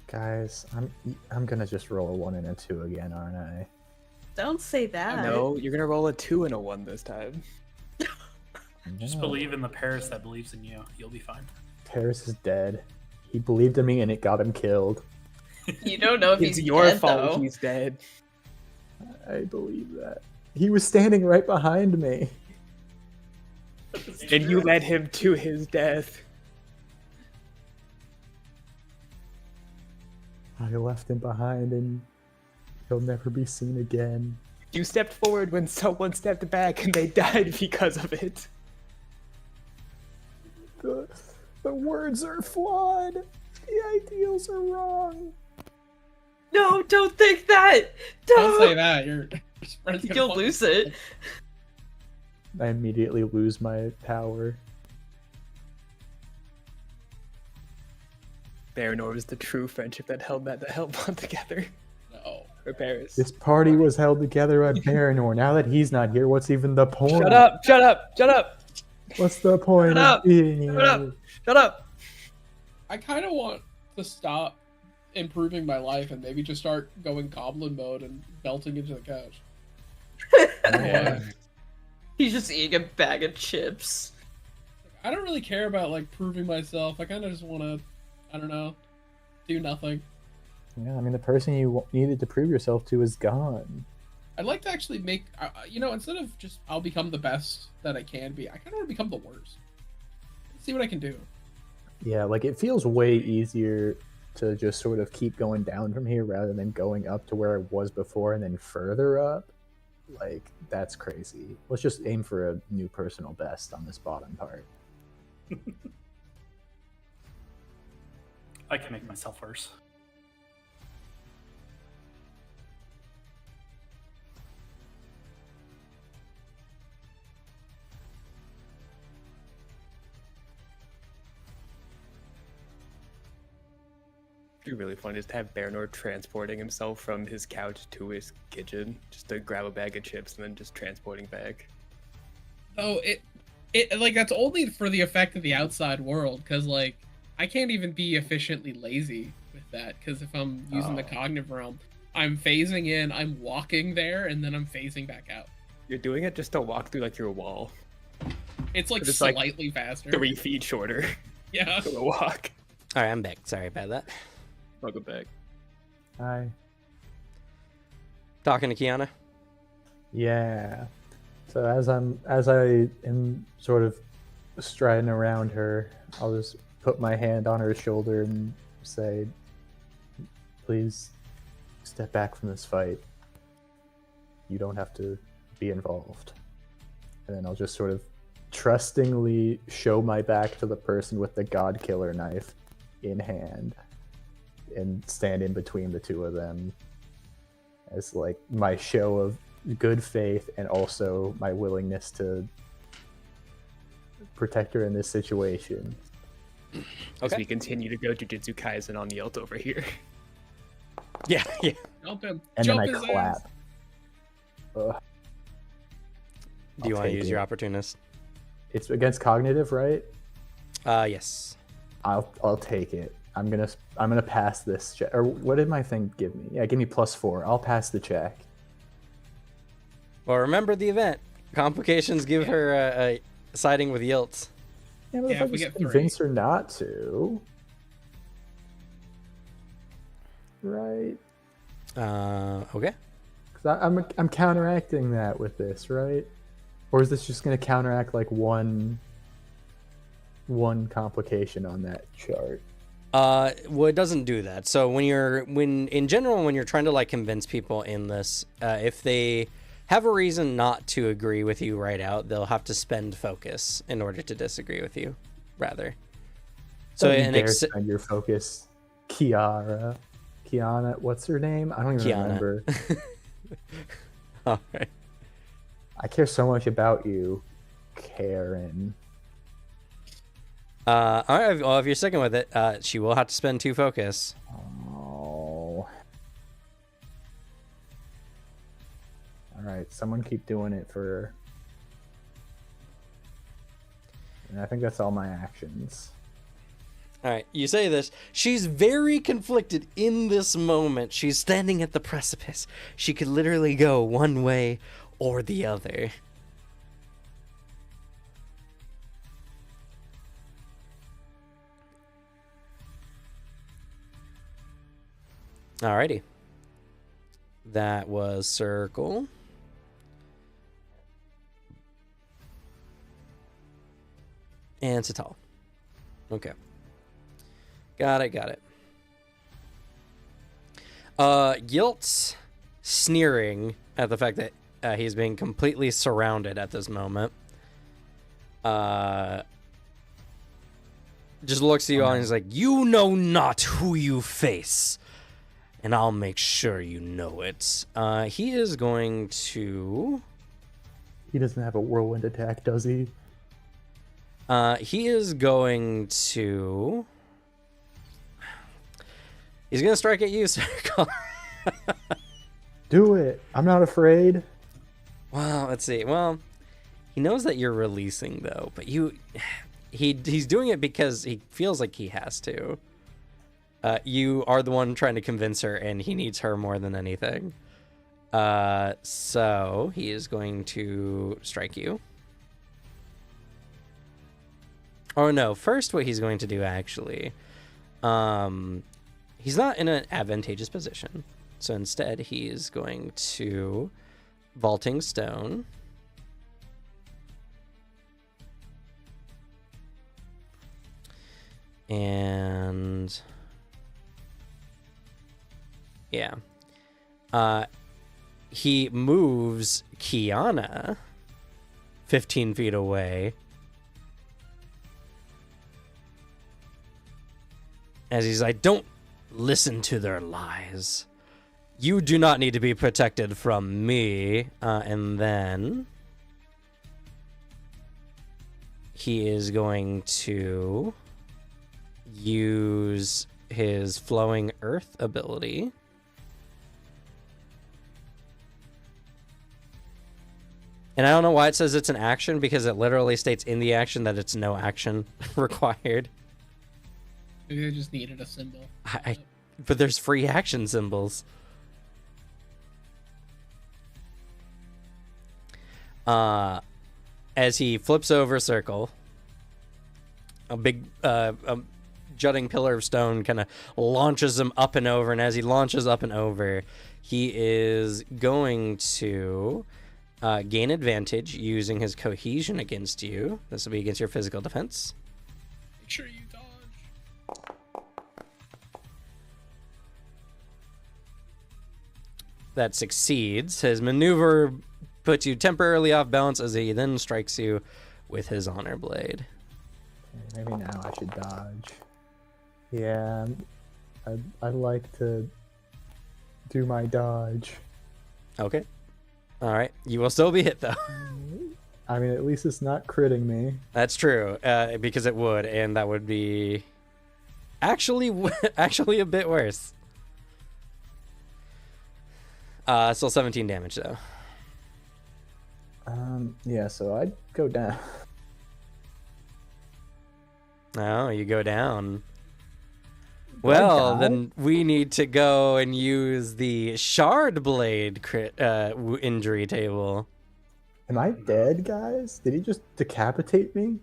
Guys, I'm gonna just roll a 1 and a 2 again, aren't I? Don't say that. No, you're gonna roll a 2 and a 1 this time. Just No. believe in the Paris that believes in you. You'll be fine. Paris is dead. He believed in me and it got him killed. You don't know if It's he's your dead, fault though. he's dead. I believe that. He was standing right behind me. And you led him to his death. I left him behind and he'll never be seen again. You stepped forward when someone stepped back and they died because of it. The words are flawed. The ideals are wrong. No, don't think that. Don't say that. You're Friend's gonna You'll fucking- lose it. I immediately lose my power. Baranor was the true friendship that held that bond together. No. For Paris. This party was held together at Baranor. Now that he's not here, what's even the point? Shut up! Shut up! Shut up! What's the point Shut of up! being Shut here? up! Shut up! I kind of want to stop improving my life and maybe just start going goblin mode and belting into the couch. Yeah. He's just eating a bag of chips. I don't really care about like proving myself. I kind of just want to, I don't know, do nothing. Yeah, I mean, the person you needed to prove yourself to is gone. I'd like to actually make, instead of just I'll become the best that I can be, I kind of want to become the worst. See what I can do. Yeah, like it feels way easier to just sort of keep going down from here rather than going up to where it was before and then further up. Like, that's crazy. Let's just aim for a new personal best on this bottom part. I can make myself worse. It'd be really fun just to have Baranor transporting himself from his couch to his kitchen, just to grab a bag of chips and then just transporting back. Oh, it like that's only for the effect of the outside world, because like I can't even be efficiently lazy with that, because if I'm using the cognitive realm, I'm phasing in, I'm walking there, and then I'm phasing back out. You're doing it just to walk through like your wall, It's like Just, like, slightly faster. 3 feet shorter Yeah. to walk. All right, I'm back. Sorry about that. Welcome back. Hi. Talking to Kiana. Yeah. So as I am sort of striding around her, I'll just put my hand on her shoulder and say, "Please step back from this fight. You don't have to be involved." And then I'll just sort of trustingly show my back to the person with the God Killer knife in hand and stand in between the two of them as like my show of good faith and also my willingness to protect her in this situation. As we continue to go Jujutsu Kaisen on Yelt over here. Yeah, yeah. Jump him. And Jump then I his ass. clap. Ugh. Do you I'll want to take use it. your opportunist? It's against cognitive, right? Yes. I'll take it. I'm gonna pass this check. Or what did my thing give me? Yeah, give me +4. I'll pass the check. Well, remember the event. Complications give her a siding with Yielts. Yeah, but Yeah, if I if we just get 3. convince her not to, right? Okay. Because I'm counteracting that with this, right? Or is this just gonna counteract like one complication on that chart? Well, it doesn't do that. So when in general, when you're trying to like convince people in this, if they have a reason not to agree with you right out, they'll have to spend focus in order to disagree with you, rather. So Don't you an dare spend your focus, Kiana, what's her name? I don't even Kiana. remember. All right. I care so much about you, Karen. All right. Well, if you're sticking with it, she will have to spend 2 focus. Oh. All right, someone keep doing it for her. And I think that's all my actions. All right, you say this. She's very conflicted in this moment. She's standing at the precipice. She could literally go one way or the other. Alrighty. That was circle. And Satal. Okay. Got it. Yilt's sneering at the fact that he's being completely surrounded at this moment. Just looks at you all and he's like, "You know not who you face." and I'll make sure you know it. He is going to. He doesn't have a whirlwind attack, does he? He is going to. He's gonna strike at you, Circle. Do it. I'm not afraid. Well, let's see. Well, he knows that you're releasing though, but he's doing it because he feels like he has to. You are the one trying to convince her, and he needs her more than anything. So he is going to strike you. Oh no! First, what he's going to do actually, he's not in an advantageous position, so instead he is going to vaulting stone. And yeah, he moves Kiana 15 feet away as he's like, don't listen to their lies. You do not need to be protected from me. And then he is going to use his flowing earth ability. And I don't know why it says it's an action, because it literally states in the action that it's no action required. Maybe they just needed a symbol. But there's free action symbols. As he flips over Circle, a big jutting pillar of stone kind of launches him up and over, and as he launches up and over, he is going to gain advantage using his cohesion against you. This will be against your physical defense. Make sure you dodge. That succeeds. His maneuver puts you temporarily off balance as he then strikes you with his honor blade. Maybe now I should dodge. Yeah, I'd like to do my dodge. Okay. All right. You will still be hit, though. I mean, at least it's not critting me. That's true, because it would, and that would be actually a bit worse. Still 17 damage, though. Yeah, so I'd go down. Oh, you go down. Well, then we need to go and use the shard blade injury table. Am I dead, guys? Did he just decapitate me?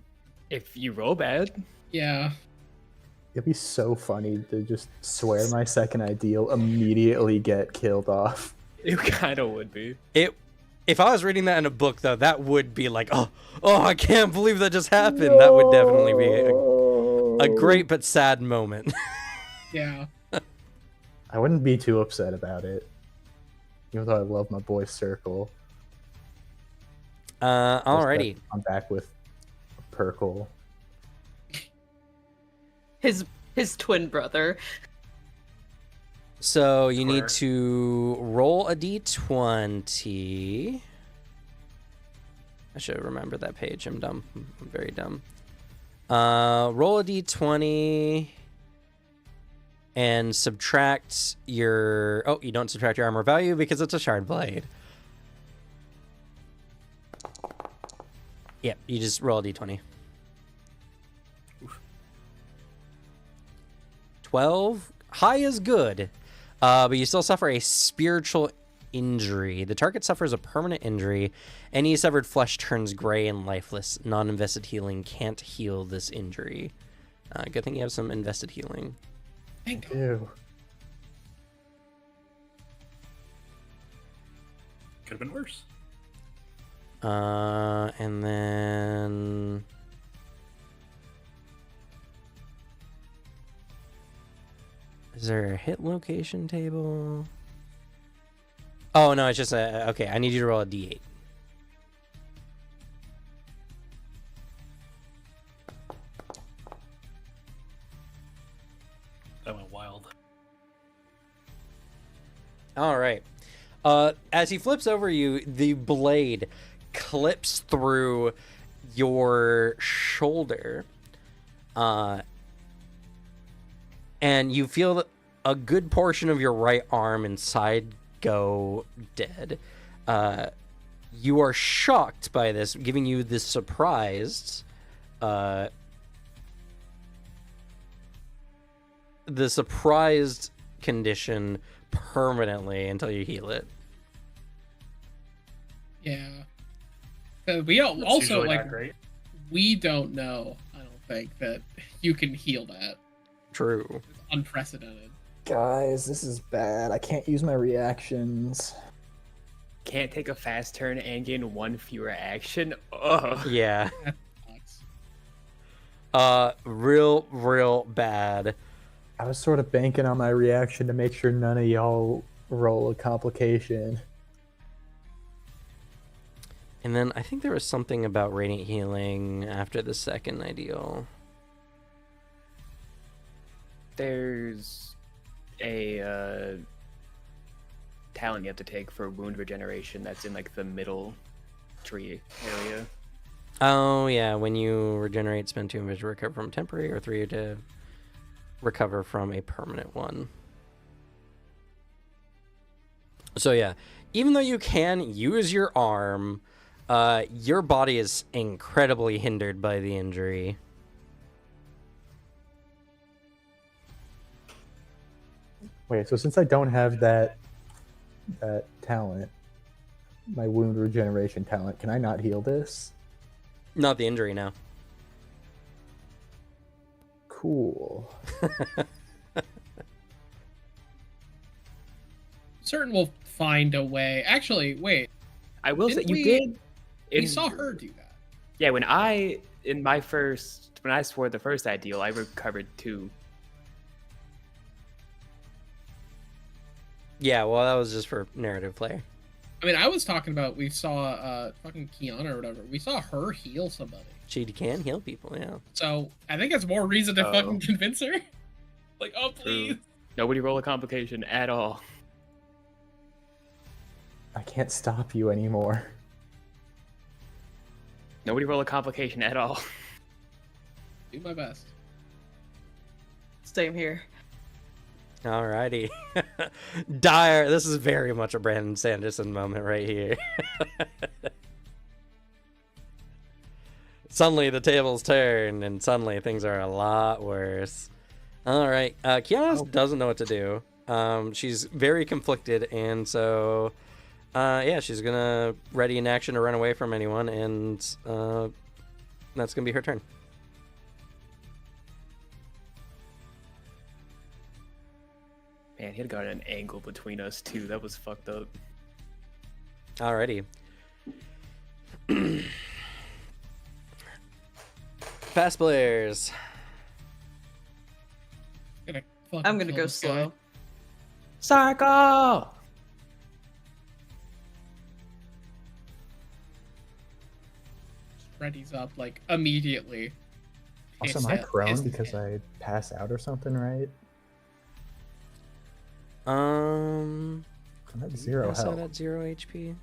If you roll bad, Yeah. It'd be so funny to just swear my second ideal, immediately get killed off. it kind of would be. If I was reading that in a book, though, that would be like, oh, I can't believe that just happened. No! That would definitely be a great but sad moment. Yeah. I wouldn't be too upset about it, even though I love my boy Circle. Alrighty. I'm back with Perkle. His twin brother. So you need to roll a d20. I should have remembered that page. I'm dumb. I'm very dumb. Roll a d20 and subtract your... Oh, you don't subtract your armor value because it's a shard blade. Yep, you just roll a d20. 12. High is good, but you still suffer a spiritual injury. The target suffers a permanent injury. Any severed flesh turns gray and lifeless. Non-invested healing can't heal this injury. Good thing you have some invested healing. Thank God. Ew. Could have been worse. And then... Is there a hit location table? Oh, no, it's just a... Okay, I need you to roll a d8. That went wild. All right. As he flips over you, the blade clips through your shoulder, and you feel a good portion of your right arm and side go dead. You are shocked by this, giving you this surprised, the surprised condition permanently until you heal it. Yeah. We It's also usually like not great. we don't know. I don't think that you can heal that. True. It's unprecedented. Guys, this is bad. I can't use my reactions. Can't take a fast turn and gain one fewer action. Ugh. Yeah. That sucks. Real bad. I was sort of banking on my reaction to make sure none of y'all roll a complication. And then I think there was something about radiant healing after the second ideal. There's a talent you have to take for wound regeneration that's in like the middle tree area. Oh yeah, when you regenerate, spend 2 inches to recover from temporary, or 3 to recover from a permanent one. So yeah, even though you can use your arm, your body is incredibly hindered by the injury. Wait, so since I don't have that talent, my wound regeneration talent, can I not heal this? Not the injury now. Cool. Certain will find a way. Actually, wait. I will say Didn't you we- did. We saw her do that. Yeah, when I swore the first ideal, I recovered 2. Yeah, well, that was just for narrative play. I mean, I was talking about we saw fucking Kiana or whatever. We saw her heal somebody. She can heal people, yeah. So I think that's more reason to Oh. fucking convince her. Like, oh please. Nobody roll a complication at all. I can't stop you anymore. Nobody roll a complication at all. Do my best. Same here. Alrighty. Dire, this is very much a Brandon Sanderson moment right here. Suddenly the tables turn, and suddenly things are a lot worse. Alright, Kiana doesn't know what to do. She's very conflicted, and so, yeah, she's gonna ready in action to run away from anyone, and that's gonna be her turn. Man, he had got an angle between us too. That was fucked up. Alrighty. Fast players. I'm gonna go slow. Circle! Ready's up like immediately. Also, Pissed am I at- prone pissed because at- I pass out or something, right? I'm at 0 pass out health. at 0 HP.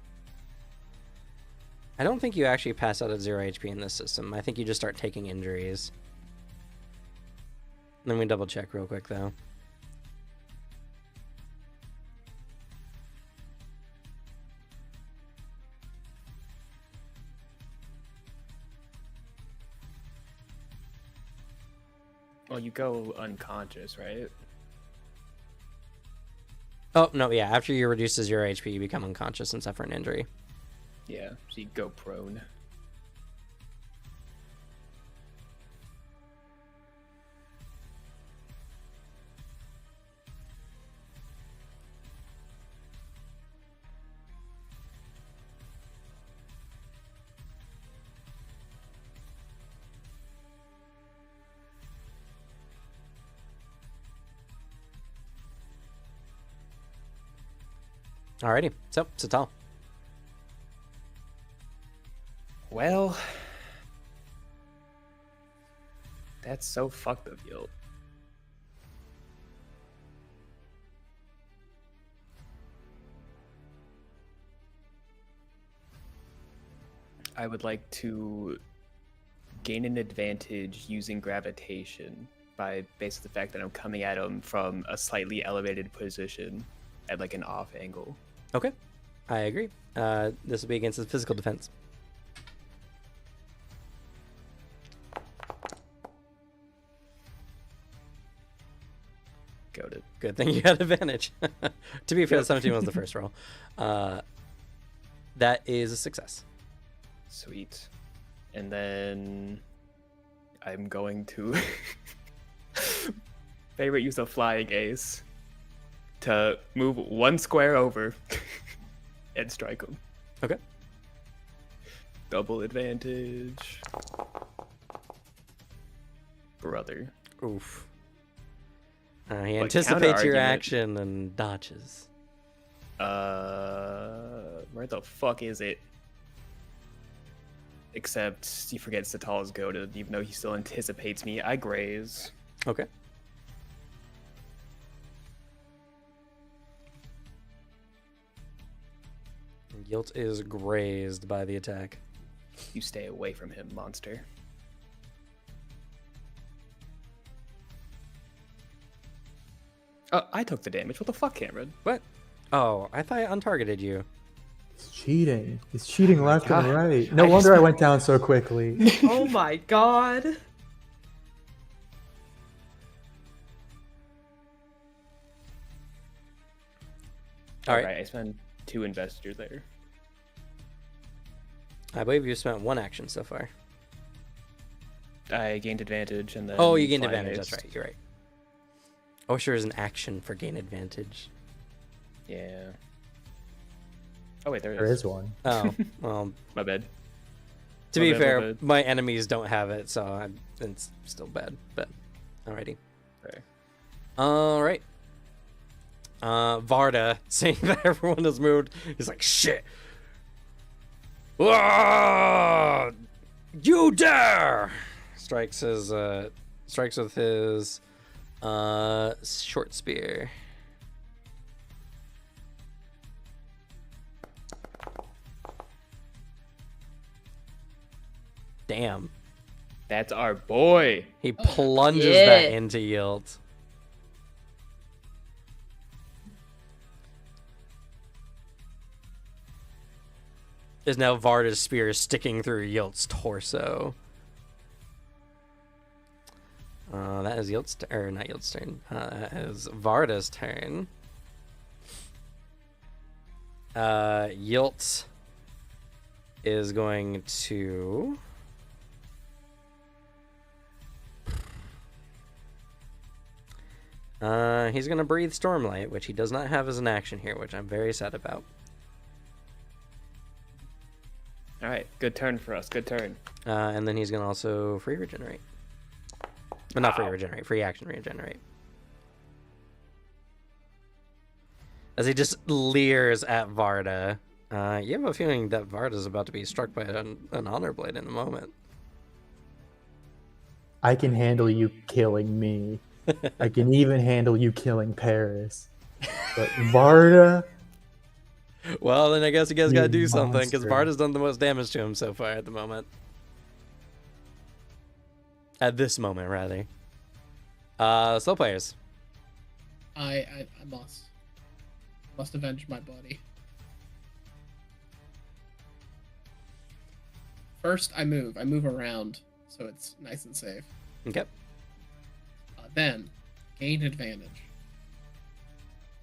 I don't think you actually pass out at 0 HP in this system. I think you just start taking injuries. Let me double check real quick though. Well, you go unconscious, right? Oh, no, yeah. After you reduce to 0 HP, you become unconscious and suffer an injury. Yeah, so you go prone. Alrighty. So, Satal. Well, that's so fucked of you. I would like to gain an advantage using gravitation by based on the fact that I'm coming at him from a slightly elevated position at like an off angle. Okay, I agree. This will be against his physical defense. Got it. Good thing you had advantage. To be fair, Yep. 17 was the first roll. That is a success. Sweet. And then I'm going to favorite use of flying ace to move one square over and strike him. Okay. Double advantage. Brother. Oof. He But anticipates your counter-argument- action and dodges. Where the fuck is it? Except he forgets the tallest goaded, even though he still anticipates me. I graze. Okay. Yilt is grazed by the attack. You stay away from him, monster. I took the damage. What the fuck, Cameron? What? Oh, I thought I untargeted you. He's cheating. He's cheating left and God. right. No I wonder just- I went down so quickly. Oh my god. All right. Alright, I spent 2 investitures there. I believe you spent one action so far. I gained advantage and then. Oh, you gained flying advantage. haste. That's right. You're right. Oh, sure is an action for gain advantage. Yeah. Oh wait, there There is one. Oh, well, My bad. to My be bad, my fair, bad. my enemies don't have it, so it's still bad. But alrighty. Okay. All right. Varda, seeing that everyone has moved, he's like, "Shit! Ah! You dare!" Strikes with his short spear. Damn. That's our boy. He plunges Yeah. that into Yield. Is now Varda's spear sticking through Yilt's torso. That is Yilt's or not Yilt's turn. That is Varda's turn. Yilt is going to he's gonna breathe Stormlight, which he does not have as an action here, which I'm very sad about. All right, good turn for us. Good turn. And then he's gonna also free regenerate. Well, not free Wow. regenerate, free action regenerate. As he just leers at Varda. You have a feeling that Varda's about to be struck by an honor blade in a moment. I can handle you killing me. I can even handle you killing Paris. But Varda, Well, then I guess you guys You gotta do something, because monster. Varda's done the most damage to him so far at the moment. At this moment, rather. Slow players. I must avenge my buddy. First, I move around, so it's nice and safe. Okay. Then, gain advantage.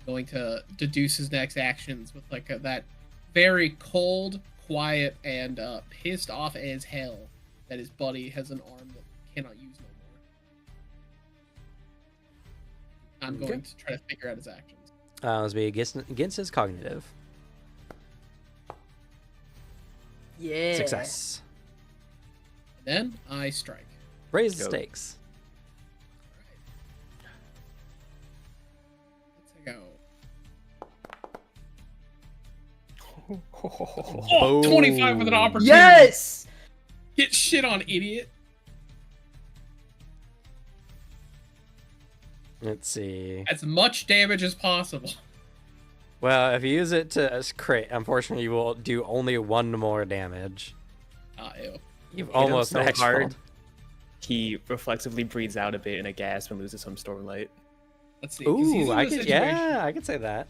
Going to deduce his next actions with like that very cold, quiet, and pissed off as hell that his buddy has an arm that cannot use no more. I'm going to try to figure out his actions. This will be against his cognitive. Yeah. Success. Then I strike. Raise the Go. stakes. Let's go. Boom. Oh, 25 with an opportunity. Yes. Get shit on, idiot. Let's see. As much damage as possible. Well, if you use it to crit, unfortunately, you will do only one more damage. Ew. You've Hit him almost so exhaled. hard. He reflexively breathes out a bit in a gasp and loses some stormlight. Let's see. 'cause he's Ooh, in I a could, situation- yeah, I could say that.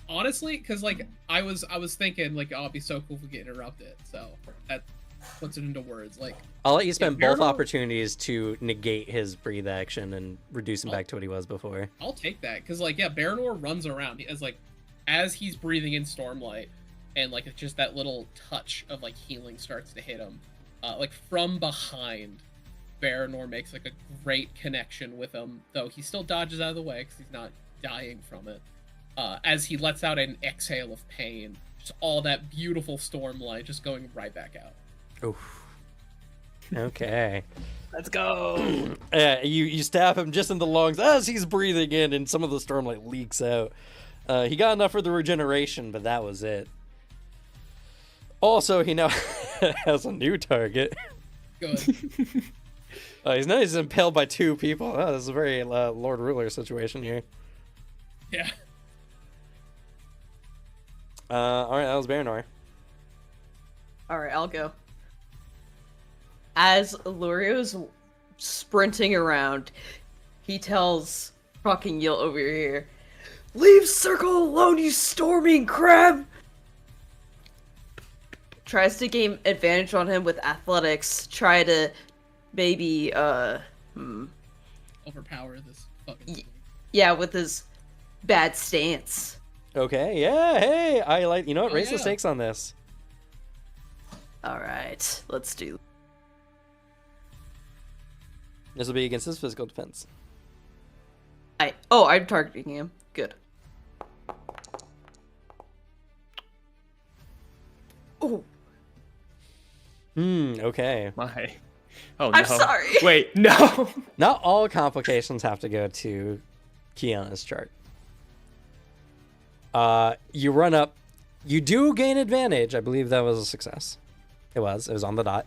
Honestly, because like I was thinking like, oh, it'd be so cool if we get interrupted. So that puts it into words. Like, I'll let you spend Yeah, both Baronor- opportunities to negate his breathe action and reduce him back to what he was before. I'll take that because like yeah, Baronor runs around as he's breathing in Stormlight, and like just that little touch of like healing starts to hit him. Like from behind, Baronor makes like a great connection with him, though he still dodges out of the way because he's not dying from it. As he lets out an exhale of pain, just all that beautiful Stormlight just going right back out. Oof. Okay. Let's go. You stab him just in the lungs as he's breathing in, and some of the stormlight leaks out. He got enough for the regeneration, but that was it. Also, he now has a new target. Good. He's impaled by 2 people. Oh, this is a very Lord Ruler situation here. Yeah. All right, that was Baranor. Alright, I'll go. As Lurio's sprinting around, he tells fucking Yilt over here, "Leave Circle alone, you storming crab!" Tries to gain advantage on him with athletics, try to maybe, Overpower this fucking thing. yeah, with his bad stance. Okay, yeah, hey, I like, you know what, Oh, raise the yeah. stakes on this. Alright, let's do. This will be against his physical defense. I'm targeting him. Good. Oh, Okay. My. Oh, I'm no. sorry. Wait, no. Not all complications have to go to Kiana's chart. You run up. You do gain advantage. I believe that was a success. It was on the dot.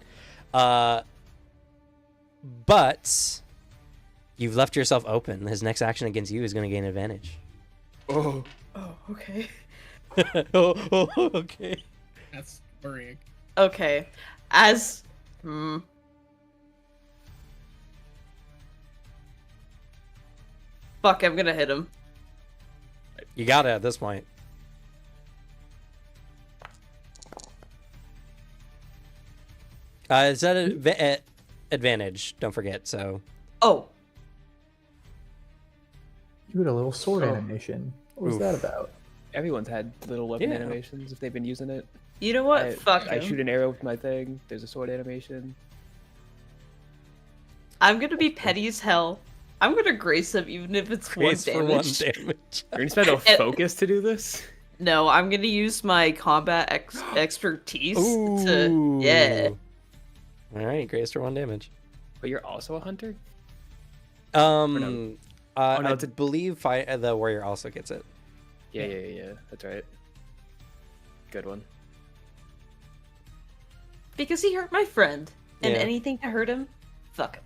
But you've left yourself open. His next action against you is going to gain advantage. Oh. Oh, okay. Okay. That's worrying. Okay. As. Fuck, I'm gonna hit him. You got it at this point. Is that advantage? Don't forget. So Oh, You had a little sword Oh. animation. What was Oof. that about? Everyone's had little weapon Yeah. animations if they've been using it. you know what? Fuck I him. shoot an arrow with my thing. There's a sword animation. I'm gonna be petty as hell. I'm gonna grace him even if it's grace for one one damage. damage. You're gonna spend a focus to do this? No, I'm gonna use my combat expertise to. Yeah. All right, grace for 1 damage. But you're also a hunter? No, I it's a- believe the warrior also gets it. Yeah. That's right. Good one. Because he hurt my friend. And Yeah. anything to hurt him, fuck him.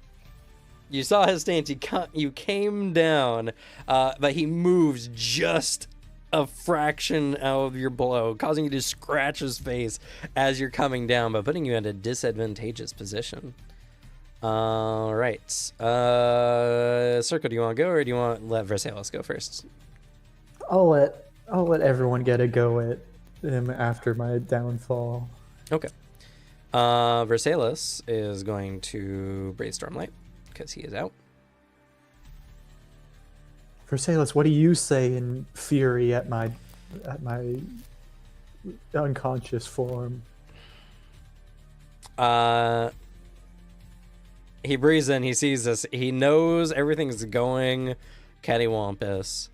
You saw his stance. You came down, but he moves just a fraction out of your blow, causing you to scratch his face as you're coming down, but putting you in a disadvantageous position. All right. Circle, do you want to go, or do you want to let Versailles go first? I'll let everyone get a go at him after my downfall. Okay. Versailles is going to Brave Stormlight because he is out. Versailles, what do you say in fury at my unconscious form? He breathes in, he sees this, he knows everything's going cattywampus,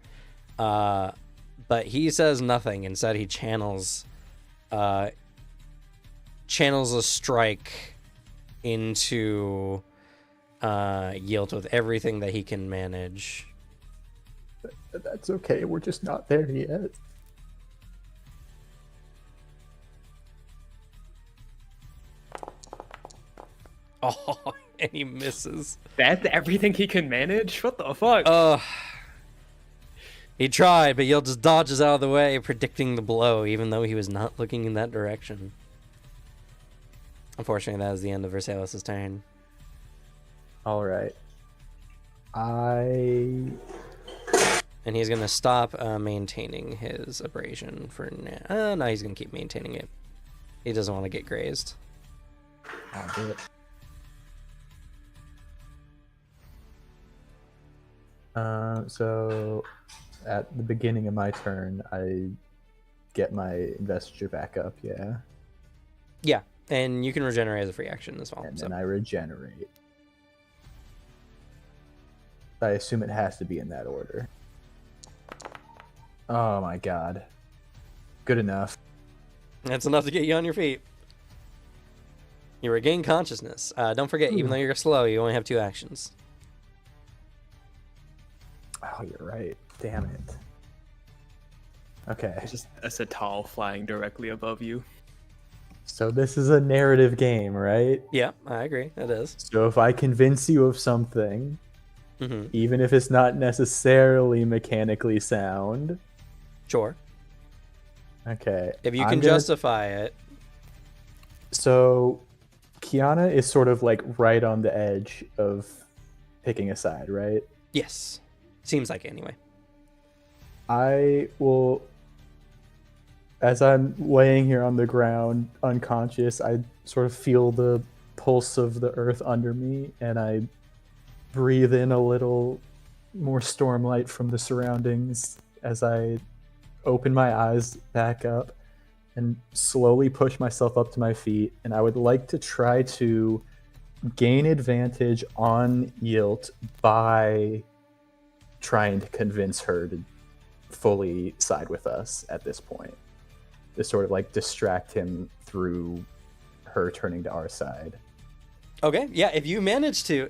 but he says nothing. Instead, he channels a strike into Yield with everything that he can manage. That's okay. We're just not there yet. Oh, and he misses. That's everything he can manage? What the fuck? He tried, but Yield just dodges out of the way, predicting the blow, even though he was not looking in that direction. Unfortunately, that is the end of Versailles' turn. All right. And he's going to stop maintaining his abrasion for now. No, he's going to keep maintaining it. He doesn't want to get grazed. I'll do it. So at the beginning of my turn, I get my investiture back up, yeah? Yeah, and you can regenerate as a free action as well. And So. then I regenerate. I assume it has to be in that order. Oh my god. Good enough. That's enough to get you on your feet. You regain consciousness. Don't forget, even though you're slow, you only have 2 actions. Oh, you're right. Damn it. Okay. It's just a Satal flying directly above you. So this is a narrative game, right? Yeah, I agree. It is. So if I convince you of something, Mm-hmm. even if it's not necessarily mechanically sound, Sure. okay. If you I'm can gonna- justify it. So Kiana is sort of like right on the edge of picking a side, right? Yes. Seems like it anyway. I will, as I'm laying here on the ground unconscious, I sort of feel the pulse of the earth under me, and I breathe in a little more stormlight from the surroundings as I open my eyes back up and slowly push myself up to my feet. And I would like to try to gain advantage on Yilt by trying to convince her to fully side with us at this point, to sort of like distract him through her turning to our side. Okay, yeah, if you manage to,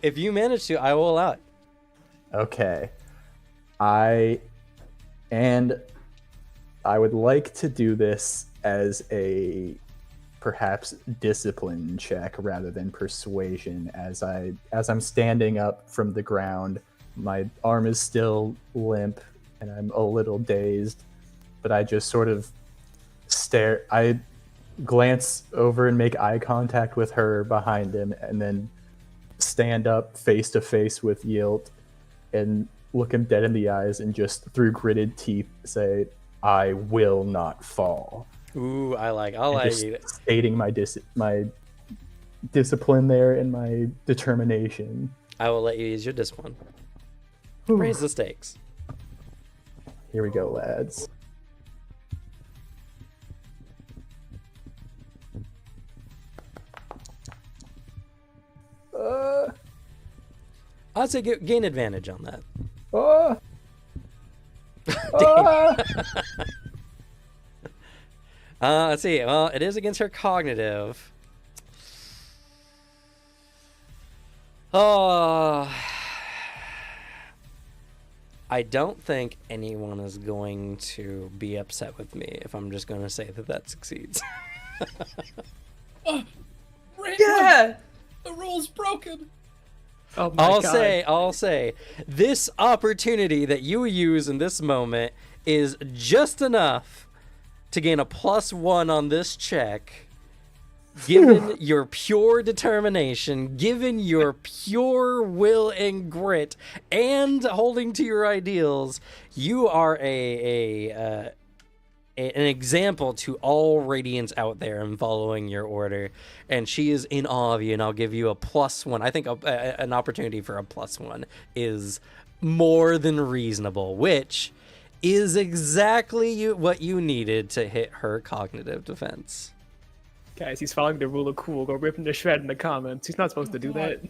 I will allow it. Okay. I would like to do this as a perhaps discipline check rather than persuasion. As I'm standing up from the ground, my arm is still limp and I'm a little dazed, but I just sort of stare. I glance over and make eye contact with her behind him, and then stand up face to face with Yield and look him dead in the eyes and just through gritted teeth say, "I will not fall." Ooh, I like Just it. stating my discipline there and my determination. I will let you use your discipline. Raise the stakes. Here we go, lads. I'd say gain advantage on that. Let's see. Well, it is against her cognitive. Oh, I don't think anyone is going to be upset with me if I'm just going to say that succeeds. Random, Yeah. the rule's broken. Oh my I'll god. say, this opportunity that you use in this moment is just enough to gain a +1 on this check. Given your pure determination, given your pure will and grit, and holding to your ideals, you are an example to all Radiants out there in following your order. And she is in awe of you, and I'll give you a +1. I think an opportunity for a +1 is more than reasonable, which is exactly what you needed to hit her cognitive defense. Guys, he's following the rule of cool. Go rip him to shred in the comments. He's not supposed to do that.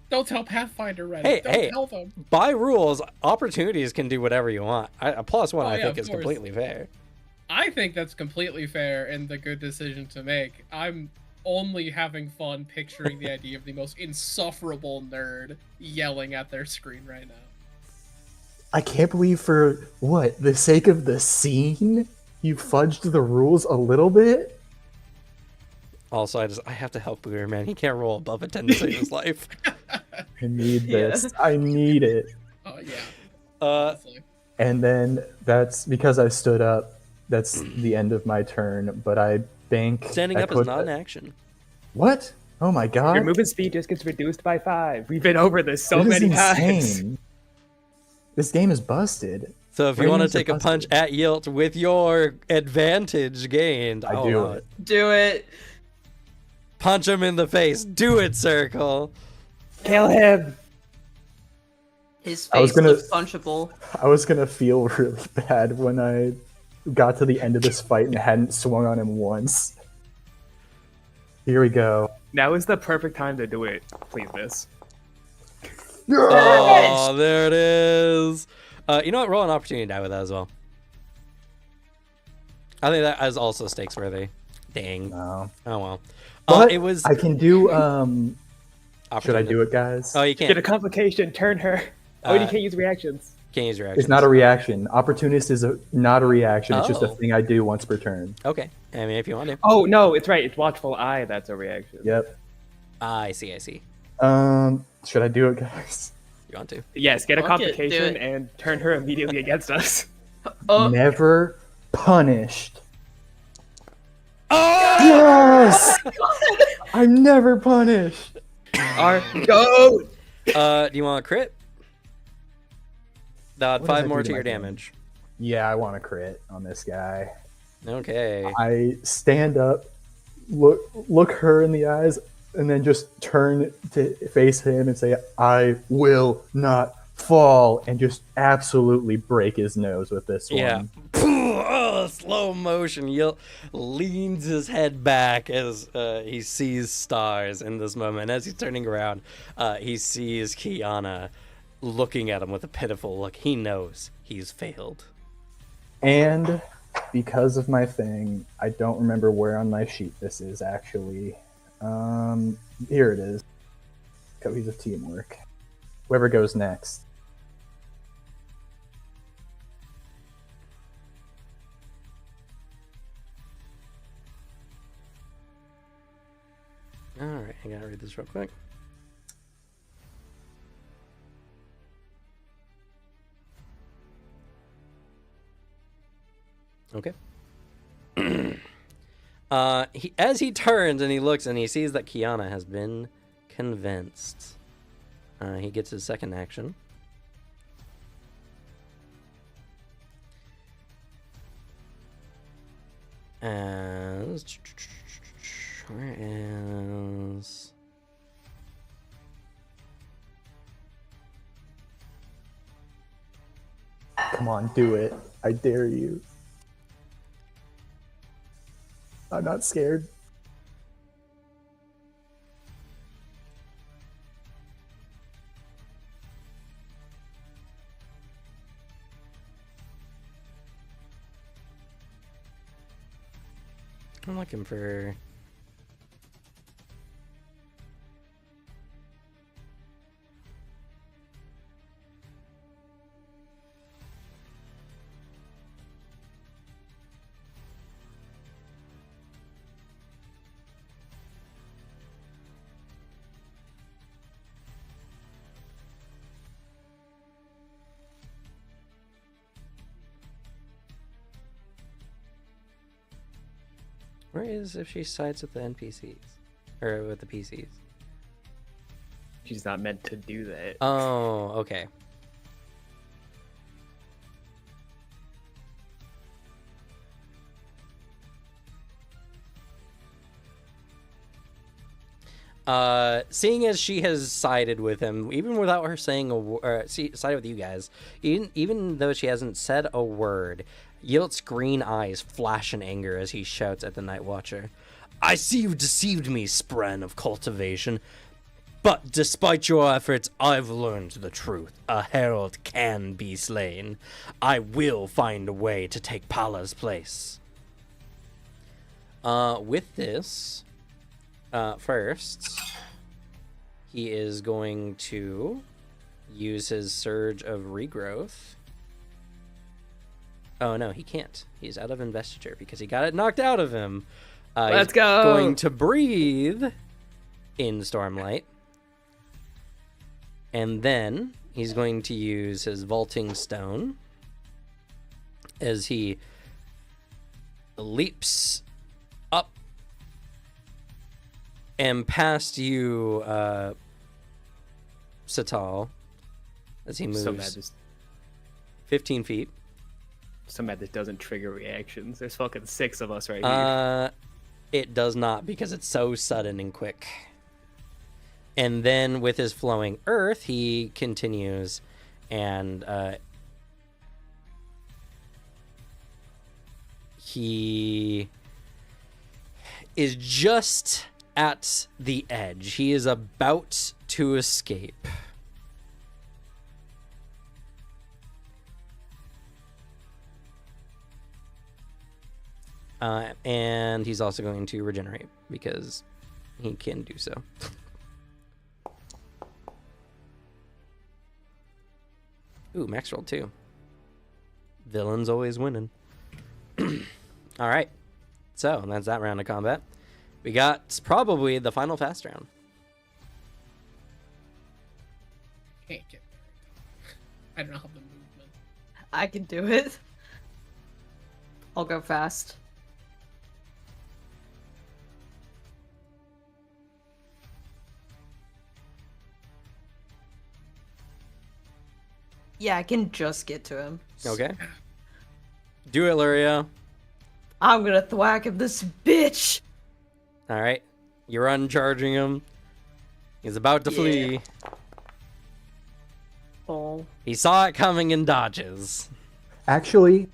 Don't tell Pathfinder Red. Hey, Don't tell them. by rules, opportunities can do whatever you want. A +1, I yeah, think, of is course. completely fair. I think that's completely fair and the good decision to make. I'm only having fun picturing the idea of the most insufferable nerd yelling at their screen right now. I can't believe for what, the sake of the scene, you fudged the rules a little bit? Also, I have to help Booter, man. He can't roll above a 10 to save his life. I need Yeah. this. I need it. Oh yeah. Uh, And then that's because I stood up. That's the end of my turn, but I bank. standing I up is put not an a- action. What? Oh my god. Your movement speed just gets reduced by 5. We've been over this so This is many times. insane. This game is busted. So if you want to Ratings are take a punch busted. at Yilt with your advantage gained, I I'll do allow it. Do it. Punch him in the face. Do it, Circle. Kill him! His I was face gonna- looks punchable. I was gonna feel really bad when I got to the end of this fight and hadn't swung on him once. Here we go. Now is the perfect time to do it. Please, miss. Oh, there it is. You know what? Roll an opportunity die with that as well. I think that is also stakes worthy. Dang. No. Oh well. But It was. I can do. Should I opportunity. do it, guys? Oh, you Get a can't. complication, turn her. Oh, and you Uh, can't use reactions. Can't use your actions. It's not a reaction. Opportunist is not a reaction. It's just a Oh. thing I do once per turn. Okay. I mean, if you want to. Oh, no, it's right. It's Watchful Eye that's a reaction. Yep. I see. I see. Should I do it, guys? You want to? Yes, get a Fuck it, do complication it. and turn her immediately against us. Oh, Never punished. Oh! Yes! I'm never punished. Our goat! Do you want a crit? That What does 5 that more do to to your my game? damage. Yeah, I want to crit on this guy. Okay. I stand up, look her in the eyes, and then just turn to face him and say, "I will not fall," and just absolutely break his nose with this one. Yeah. Oh, slow motion. Yilt leans his head back as he sees stars in this moment. As he's turning around, he sees Kiana looking at him with a pitiful look. He knows he's failed. And because of my thing, I don't remember where on my sheet this is actually. Here it is. Cohesive teamwork. Whoever goes next. All right, I gotta read this real quick. Okay. As he turns and he looks and he sees that Kiana has been convinced, he gets his second action. As where is Come on, do it. I dare you. I'm not scared. I'm looking for where is if she sides with the NPCs or with the PCs? She's not meant to do that. Oh, okay. Seeing as she has sided with him, even without her saying a word, sided with you guys, even though she hasn't said a word, Yilt's green eyes flash in anger as he shouts at the Night Watcher. I see you deceived me, Spren of cultivation. But despite your efforts, I've learned the truth. A herald can be slain. I will find a way to take Pala's place. With this, first, he is going to use his Surge of Regrowth. Oh, no, he can't. He's out of Investiture because he got it knocked out of him. Let's he's go! Going to breathe in Stormlight. And then he's going to use his Vaulting Stone as he leaps up and past you, Satal, as he moves So mad this 15 feet. doesn't trigger reactions. There's fucking 6 of us right here. It does not because it's so sudden and quick. And then with his flowing earth, he continues and he is just at the edge. He is about to escape. And he's also going to regenerate because he can do so. Ooh, max roll too. Villains always winning. All right. So that's that round of combat. We got probably the final fast round. Can't get there. I don't have the movement. I can do it. I'll go fast. Yeah, I can just get to him. Okay. Do it, Luria. I'm gonna thwack him, this bitch! All right. You're uncharging him. He's about to flee. Oh. He saw it coming and dodges. Actually,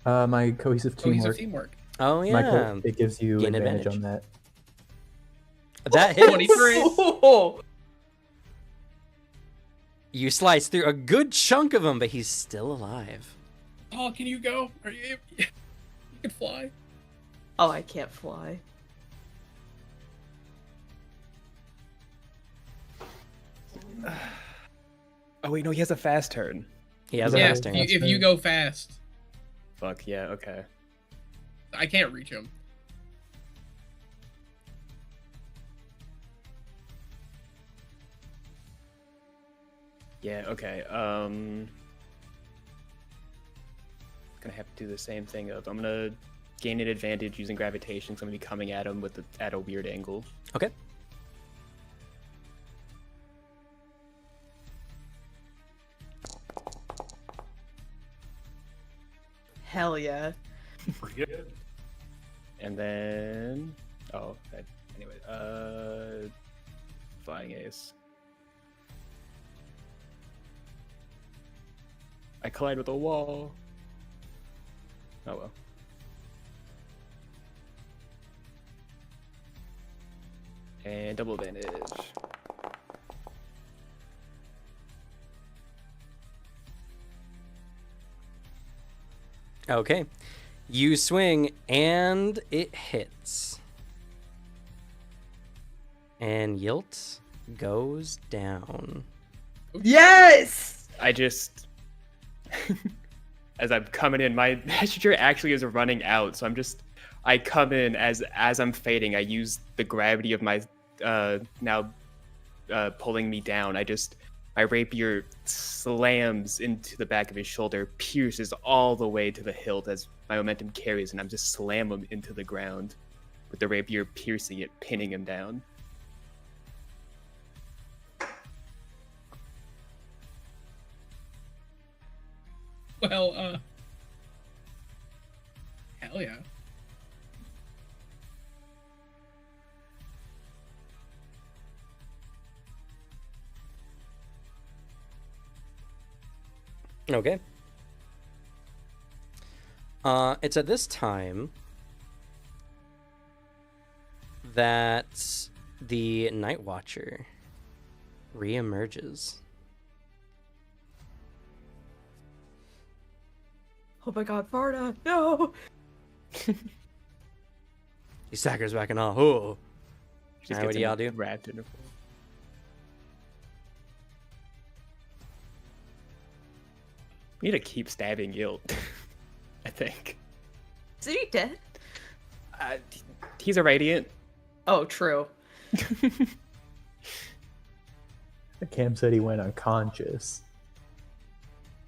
my cohesive Cohesive teamwork, teamwork. Oh, yeah. it gives you Gain advantage advantage. on that. That hits. 23. You slice through a good chunk of him, but he's still alive. Oh, can you go? Are you? You can fly. Oh, I can't fly. Oh wait, no, he has a fast turn. He has a Yeah, fast turn. if you go fast, Fuck yeah, okay. I can't reach him. Yeah, okay. Gonna have to do the same thing of I'm gonna gain an advantage using gravitation. So I'm gonna be coming at him at a weird angle. Okay. Hell yeah. Pretty good. And then anyway, flying ace. I collide with a wall. Oh well. And double advantage. Okay. You swing, and it hits. And Yilt goes down. Yes! I just, as I'm coming in, my messenger actually is running out, so I come in as I'm fading. I use the gravity of my now pulling me down. My rapier slams into the back of his shoulder, pierces all the way to the hilt as my momentum carries, and I'm just slam him into the ground with the rapier piercing it, pinning him down. Well, hell yeah. Okay. It's at this time that the Night Watcher reemerges. Oh my god, Varda, no! He staggers back and all. Oh. Just Alright, what do gets y'all do? wrapped in a fold. We need to keep stabbing Yilt, I think. Is he dead? He's a radiant. Oh, true. Cam said he went unconscious.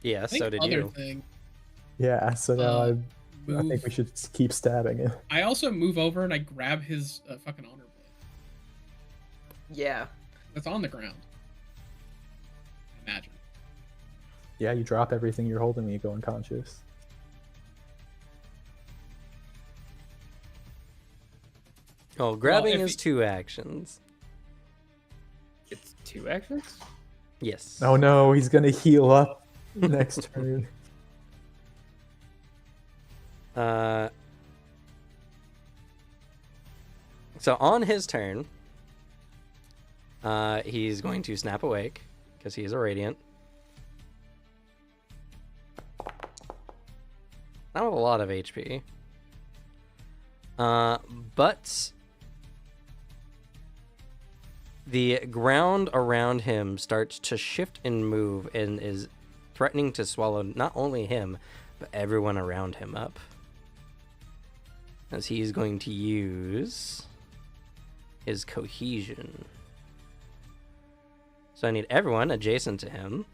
Yeah, I think so did other you. thing. Yeah, so now I Move. think we should keep stabbing him. I also move over and I grab his fucking honor blade. Yeah. That's on the ground. Imagine. Yeah, you drop everything you're holding when you go unconscious. Oh, grabbing if is 2 actions. It's 2 actions? Yes. Oh no, he's gonna heal up next turn. So on his turn, he's going to snap awake because he is a radiant. Not with a lot of HP. But the ground around him starts to shift and move and is threatening to swallow not only him, but everyone around him up. As he's going to use his cohesion. So I need everyone adjacent to him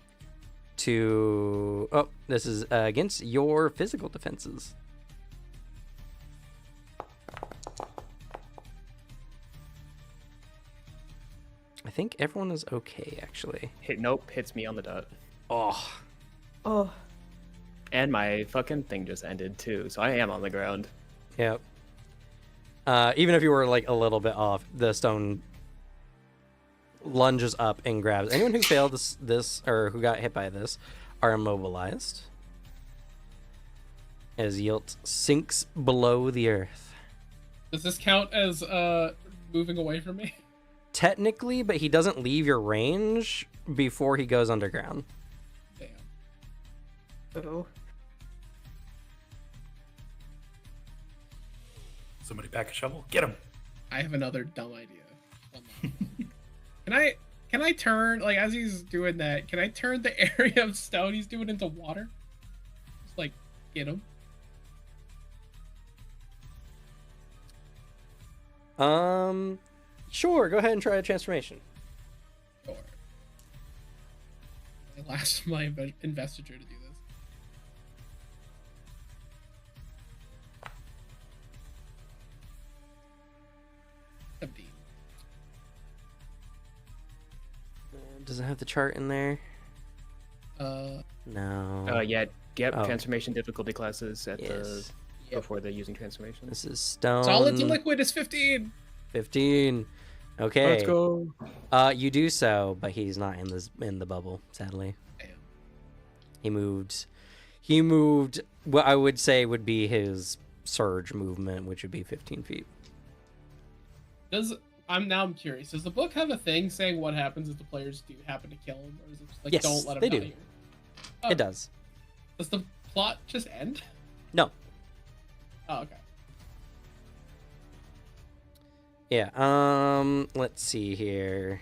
to... Oh, this is against your physical defenses. I think everyone is okay, actually. Nope, hits me on the dot. Oh, Oh. And my fucking thing just ended too, so I am on the ground. yep. Even if you were like a little bit off, the stone lunges up and grabs. Anyone who failed this or who got hit by this are immobilized. As Yilt sinks below the earth. Does this count as moving away from me? Technically, but he doesn't leave your range before he goes underground. Damn. Oh. Somebody pack a shovel. Get him. I have another dumb idea. Can I turn, like, as he's doing that, can I turn the area of stone he's doing into water? Just like get him. Sure, go ahead and try a transformation. Or I last my investiture to do this. Does it have the chart in there? Uh, No. Yeah, get Oh. transformation difficulty classes at Yes. before the using transformation. This is stone. solid to liquid is 15. 15. Okay. Let's go. You do so, but he's not in the bubble, sadly. Damn. He moved what I would say would be his surge movement, which would be 15 feet. I'm curious. Does the book have a thing saying what happens if the players do happen to kill him, or is it just like Yes, don't let him they die do. here? Oh, It does. Does the plot just end? No. Oh, okay. Yeah. Let's see here.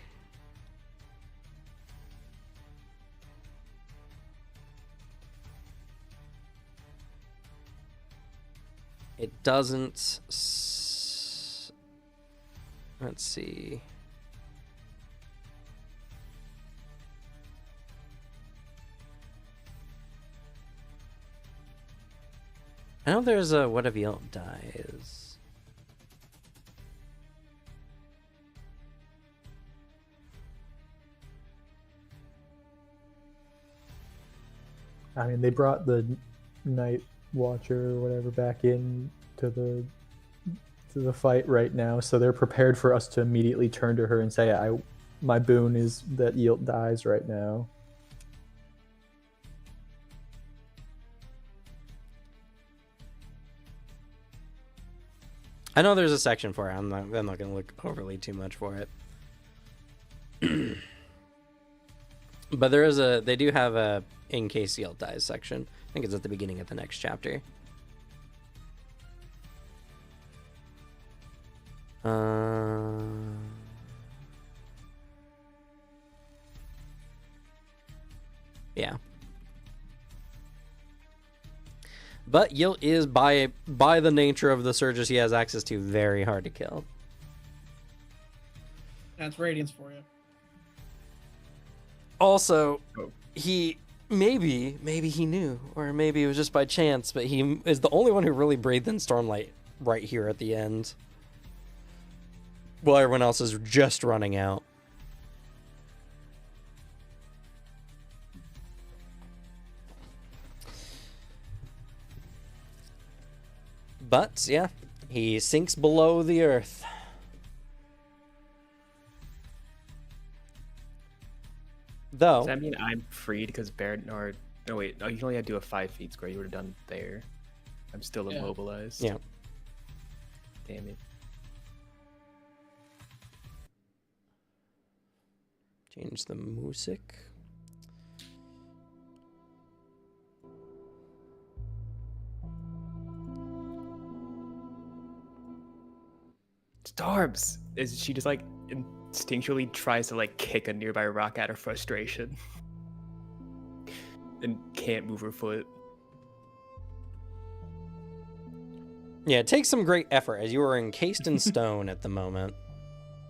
It doesn't. Let's see. I know there's a what if Yield dies. I mean, they brought the Night Watcher or whatever back in to the fight right now, so they're prepared for us to immediately turn to her and say, my boon is that Yield dies right now. I know there's a section for it. I'm not going to look overly too much for it. But they do have a in case Yield dies section. I think it's at the beginning of the next chapter. Yeah. But Yield is by the nature of the surges he has access to very hard to kill. That's radiance for you. Also, Oh. he maybe he knew, or maybe it was just by chance, but he is the only one who really breathed in Stormlight right here at the end. while everyone else is just running out. But, yeah, he sinks below the earth. Though, Does that mean I'm freed because Baron or no wait, no, you can only do a 5 feet square. You would have done there. I'm still Yeah. immobilized. yeah. Damn it. Change the music. Storms! Is she just like instinctually tries to like kick a nearby rock out of frustration? And can't move her foot. Yeah, it takes some great effort as you are encased in stone at the moment.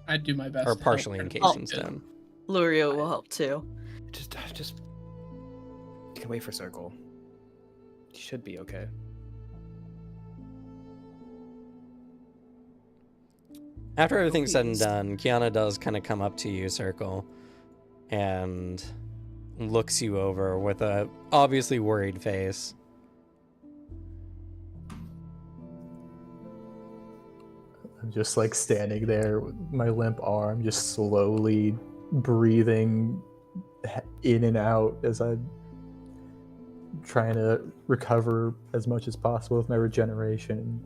I'd do my best. Or to help partially her. encased in stone. Lurio will help too. Just you can wait for Circle. She should be okay. After everything's said and please. done, Kiana does kind of come up to you, Circle, and looks you over with a obviously worried face. I'm just like standing there with my limp arm, just slowly breathing in and out as I'm trying to recover as much as possible with my regeneration.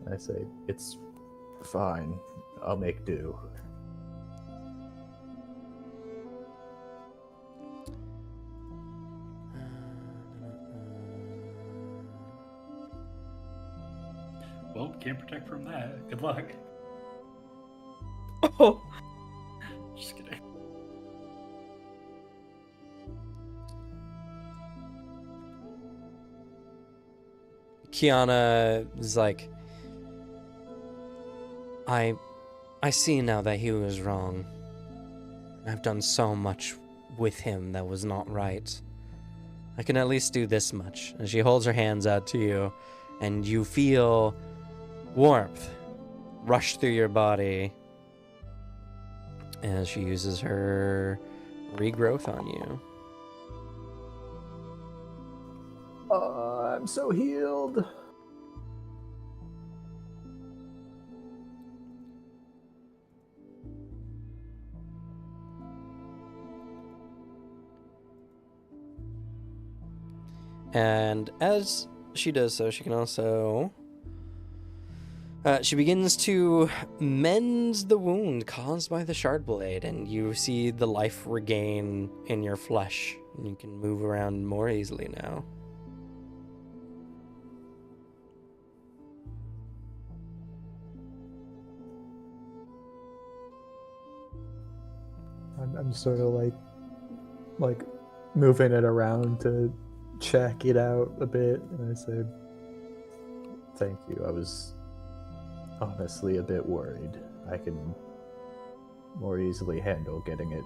And I say, it's fine. I'll make do. Well, can't protect from that. Good luck. Oh, Just kidding. Kiana is like, I see now that he was wrong. I've done so much with him that was not right. I can at least do this much. And she holds her hands out to you, and you feel warmth rush through your body as she uses her regrowth on you. I'm so healed. And as she does so, she can also... she begins to mend the wound caused by the shard blade, and you see the life regain in your flesh. And you can move around more easily now. I'm sort of like moving it around to check it out a bit, and I say, thank you. I was honestly a bit worried. I can more easily handle getting it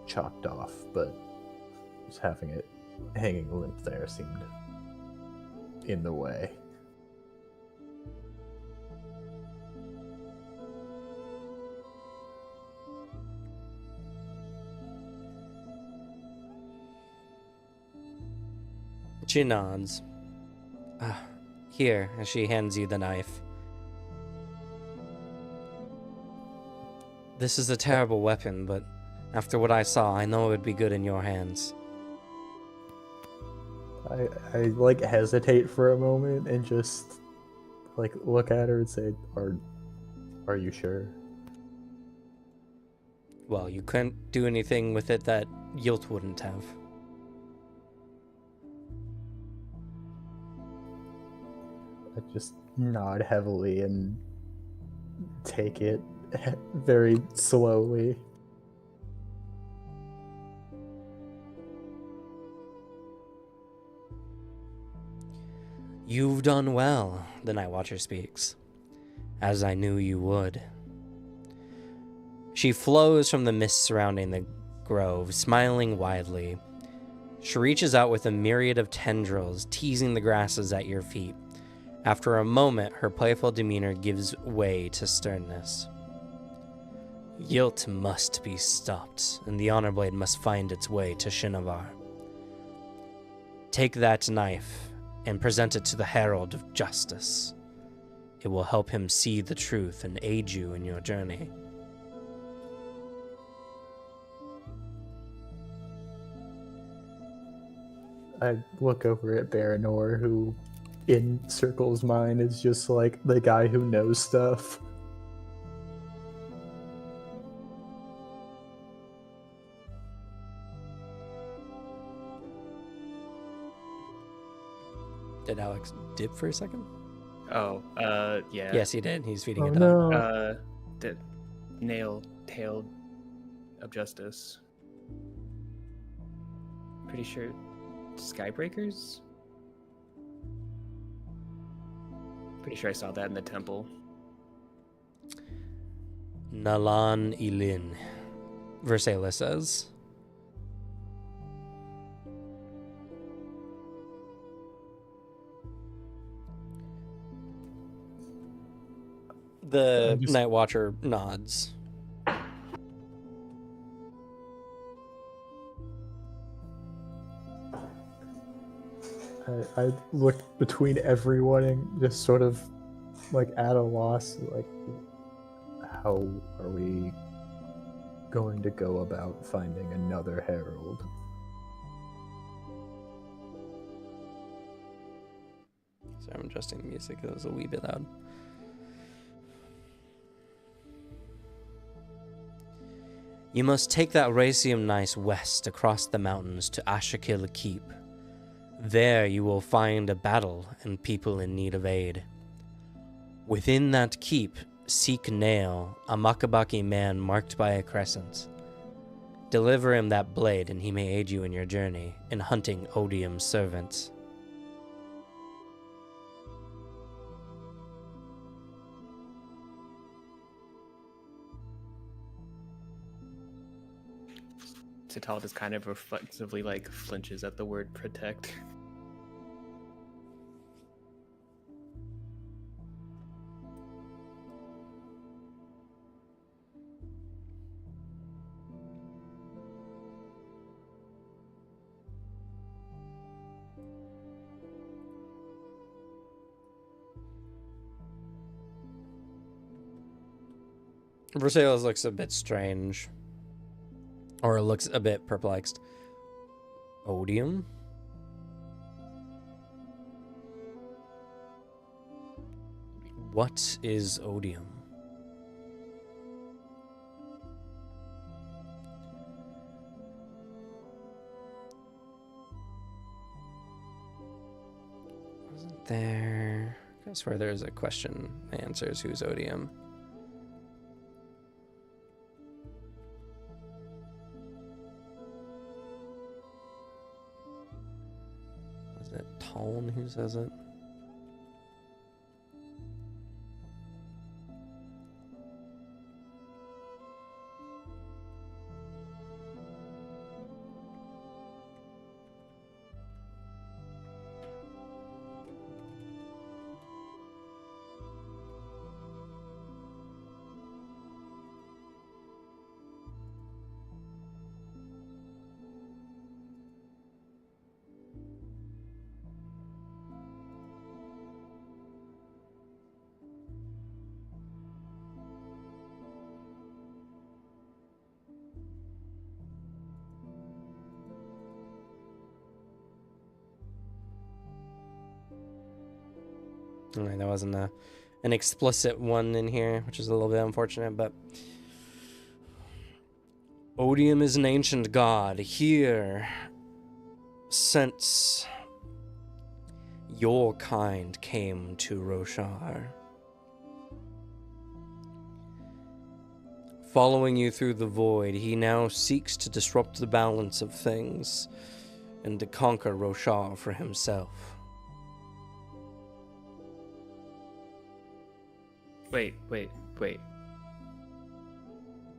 chopped off, but just having it hanging limp there seemed in the way. She nods. Here, as she hands you the knife. This is a terrible weapon, but after what I saw, I know it would be good in your hands. I like hesitate for a moment and just like look at her and say, are you sure? Well, you couldn't do anything with it that Yilt wouldn't have. I just nod heavily and take it very slowly. You've done well, the Night Watcher speaks, as I knew you would. She flows from the mist surrounding the grove, smiling widely. She reaches out with a myriad of tendrils, teasing the grasses at your feet. After a moment, her playful demeanor gives way to sternness. Yilt must be stopped, and the Honor Blade must find its way to Shinovar. Take that knife and present it to the Herald of Justice. It will help him see the truth and aid you in your journey. I look over at Baranor, who, in Circle's mind, is just like the guy who knows stuff. Did Alex dip for a second? Oh, yeah. Yes, he did. He's feeding Oh it up. no. The tailed of justice. Pretty sure Skybreakers? Pretty sure I saw that in the temple. Nalan Ilin, Versailles says. The Night Watcher nods. I looked between everyone and just sort of like at a loss, like, how are we going to go about finding another herald? Sorry, I'm adjusting the music. It was a wee bit loud. You must take that Racium Nice west across the mountains to Ashakil Keep. There you will find a battle and people in need of aid. Within that keep, seek Nail, a Makabaki man marked by a crescent. Deliver him that blade and he may aid you in your journey in hunting Odium's servants. Sital just kind of reflexively like flinches at the word protect. Versailles looks a bit strange. Or looks a bit perplexed. Odium? What is Odium? Wasn't there... I swear there's a question that answers who's Odium. Is it Tone who says it? Alright, there wasn't an explicit one in here, which is a little bit unfortunate, but... Odium is an ancient god. Here, since your kind came to Roshar. Following you through the void, he now seeks to disrupt the balance of things and to conquer Roshar for himself. Wait. What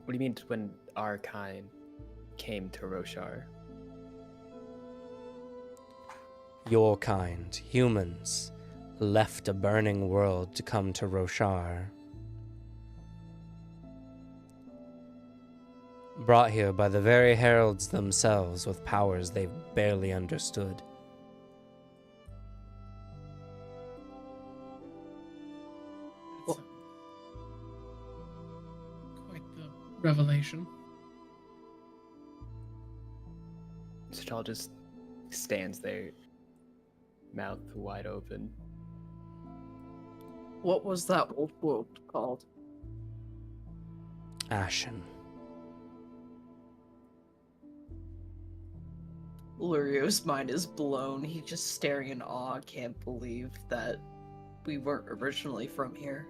do you mean when our kind came to Roshar? Your kind, humans, left a burning world to come to Roshar. brought here by the very heralds themselves with powers they've barely understood. That's quite the revelation. Sejal just stands there, mouth wide open. What was that old world called? Ashen. Lurio's mind is blown. He's just staring in awe. Can't believe that we weren't originally from here.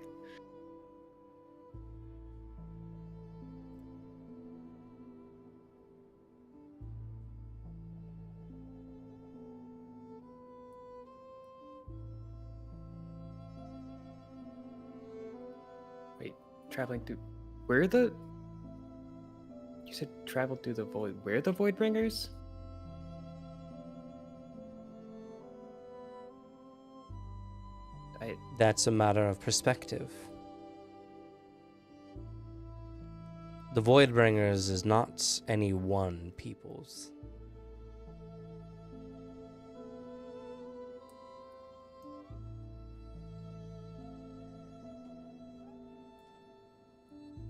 Wait, traveling through. Where the. You said travel through the void. Where the Voidbringers? That's a matter of perspective. The Voidbringers is not any one people's.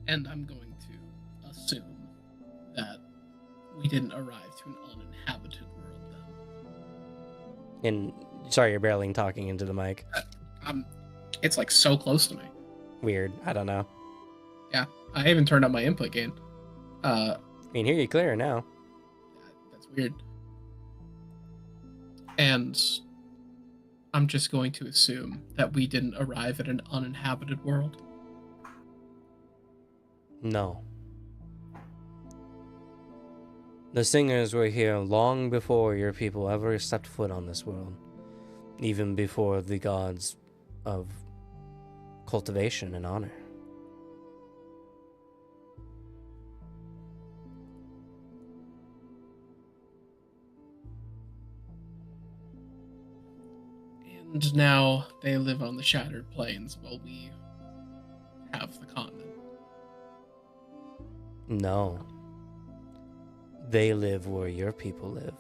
And I'm going to assume that we didn't arrive to an uninhabited world then. Sorry, you're barely talking into the mic. It's like so close to me. Weird. I don't know. Yeah, I even turned up my input gain. I can hear you clearer now. That's weird. And I'm just going to assume that we didn't arrive at an uninhabited world. No. The singers were here long before your people ever stepped foot on this world. Even before the gods of cultivation and honor. And now they live on the Shattered Plains while we have the continent. No. They live where your people live.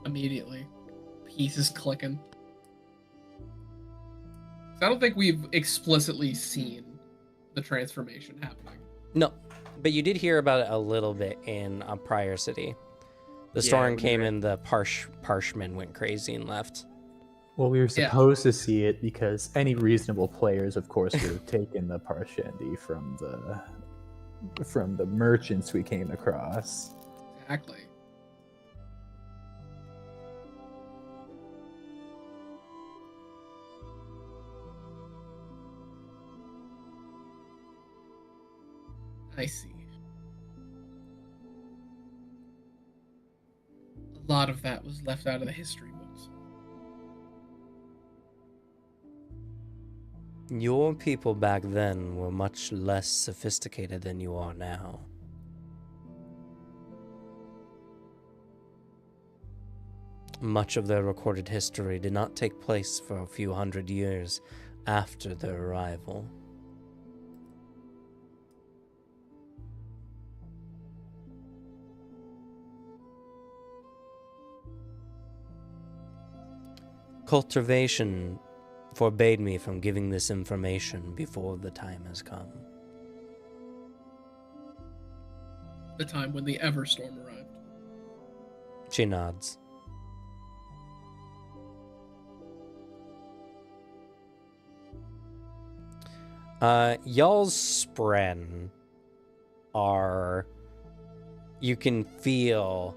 Immediately. Pieces clicking. I don't think we've explicitly seen the transformation happening. No, but you did hear about it a little bit in a prior city. The Yeah, storm when came you were- in, the Parshman went crazy and left. Well, we were Yeah. supposed to see it because any reasonable players, of course, would have taken the Parshendi from the merchants we came across. Exactly. I see. A lot of that was left out of the history books. Your people back then were much less sophisticated than you are now. Much of their recorded history did not take place for a few hundred years after their arrival. Cultivation forbade me from giving this information before the time has come. The time when the Everstorm arrived. She nods. Y'all's spren are... You can feel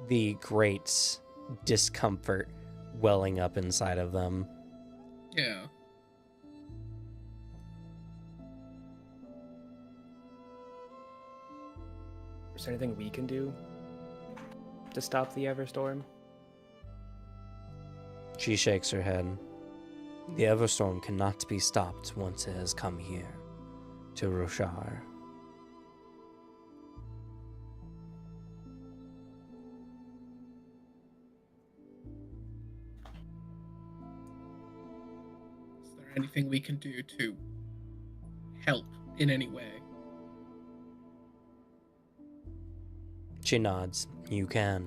the great discomfort welling up inside of them. Yeah. Is there anything we can do to stop the Everstorm? She shakes her head. The Everstorm cannot be stopped once it has come here, to Roshar. Is there there anything we can do to help in any way? She nods. You can.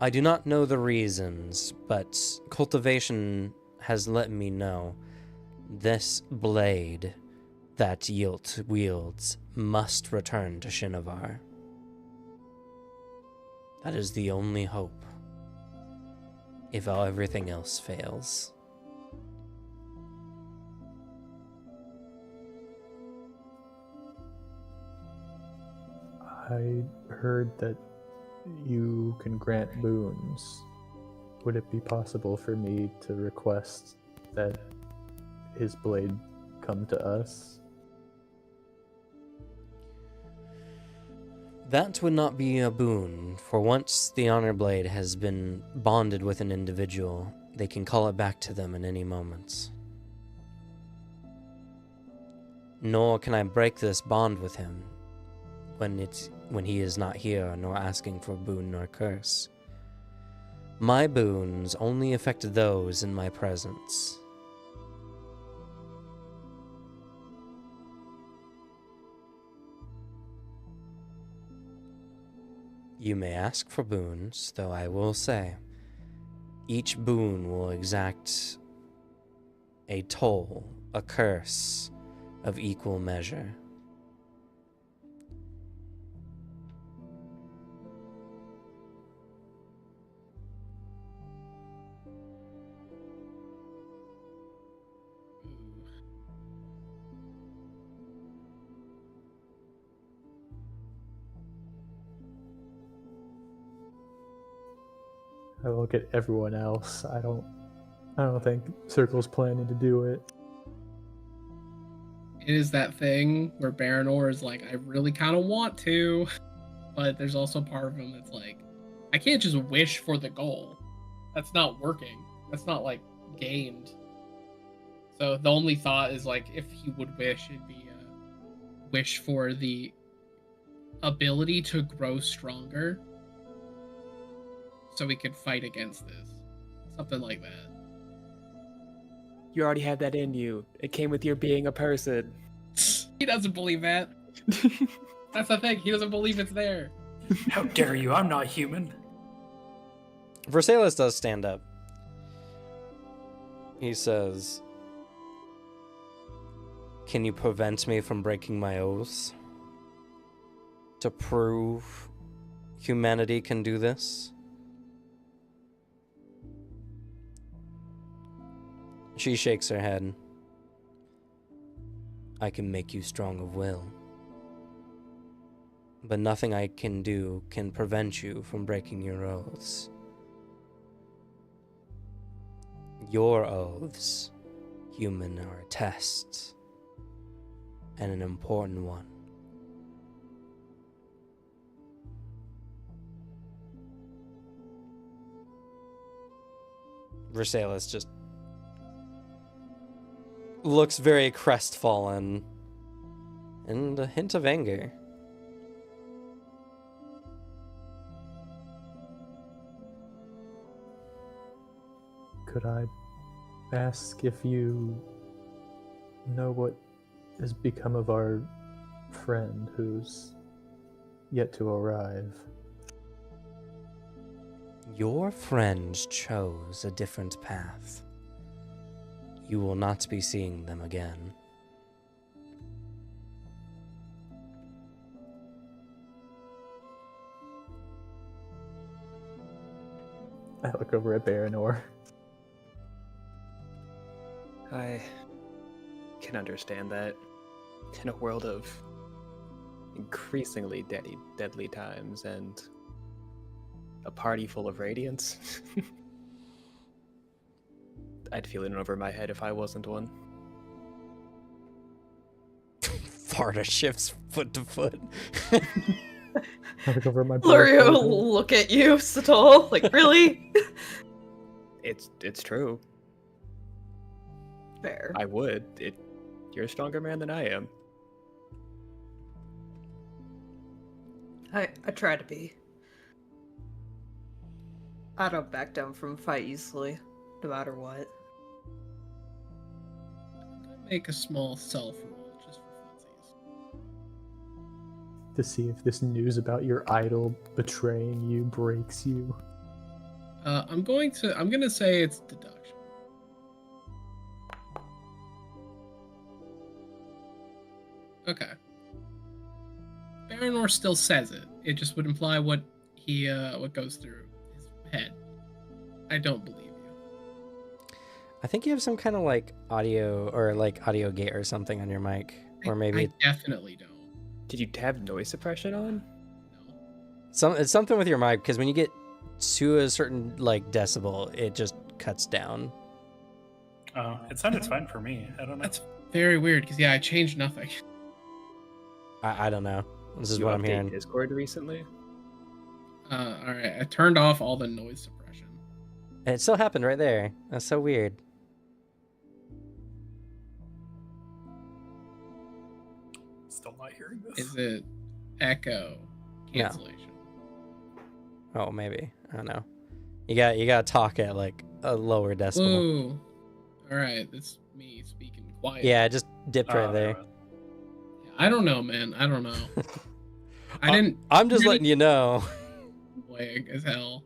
I do not know the reasons, but cultivation has let me know this blade that Yilt wields must return to Shinovar. That is the only hope, if everything else fails. I heard that you can grant boons. Would it be possible for me to request that his blade come to us? That would not be a boon, for once the Honor Blade has been bonded with an individual, they can call it back to them in any moment. Nor can I break this bond with him when he is not here, nor asking for boon nor curse. My boons only affect those in my presence. You may ask for boons, though I will say, each boon will exact a toll, a curse of equal measure. I look at everyone else. I don't think Circle's planning to do it. It is that thing where Baranor is like, I really kind of want to, but there's also part of him that's like, I can't just wish for the goal. That's not working. That's not like gained. So the only thought is like, if he would wish, it'd be a wish for the ability to grow stronger, so we could fight against this. Something like that. You already have that in you. It came with your being a person. He doesn't believe that. That's the thing. He doesn't believe it's there. How dare you? I'm not human. Versailles does stand up. He says, "Can you prevent me from breaking my oaths? To prove humanity can do this?" She shakes her head. "I can make you strong of will, but nothing I can do can prevent you from breaking your oaths. Your oaths, human, are a test, and an important one." Versailles just looks very crestfallen and a hint of anger. Could I ask if you know what has become of our friend who's yet to arrive? Your friend chose a different path. You will not be seeing them again. I look over at Baranor. I can understand that. In a world of increasingly deadly times and a party full of radiance, I'd feel it over my head if I wasn't one. Farta shifts foot to foot. I look over at my Lurio brother. will look at you, Satol, like, really? It's true. Fair. I would. You're a stronger man than I am. I try to be. I don't back down from a fight easily. no matter what. I'm gonna make a small self roll just for funsies. To see if this news about your idol betraying you breaks you. I'm gonna say it's deduction. Okay. Baranor still says it. It just would imply what what goes through his head. I don't believe you. I think you have some kind of like audio or like audio gate or something on your mic, or maybe I definitely don't. Did you have noise suppression on? No. it's something with your mic, because when you get to a certain like decibel, it just cuts down. Oh, it sounded fine for me. I don't know. That's very weird because I changed nothing. I don't know. This is Did you what I'm update hearing. Discord recently? All right, I turned off all the noise suppression. It still happened right there. That's so weird. Still not hearing this. Is it echo cancellation? Oh, maybe. I don't know. You got to talk at like a lower decibel. Ooh. All right, that's me speaking quiet. Yeah, it just dipped right there there. it was. I don't know, man. I don't know. I didn't. I'm just really letting you know. Lag as hell.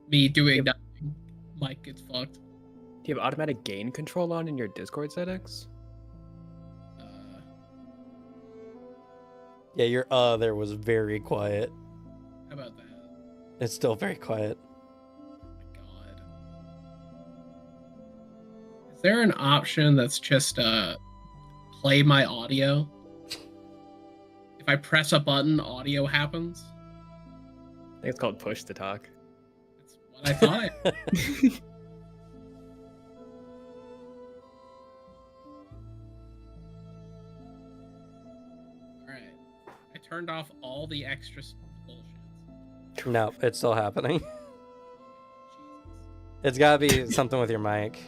Me doing nothing. Mike gets fucked. Do you have automatic gain control on in your Discord settings? Yeah, your there was very quiet. How about that? It's still very quiet. Oh my god. Is there an option that's just play my audio? If I press a button, audio happens? I think it's called push to talk. That's what I thought. Alright. I turned off all the extra bullshit. No, it's still happening. Jesus. It's gotta be something with your mic.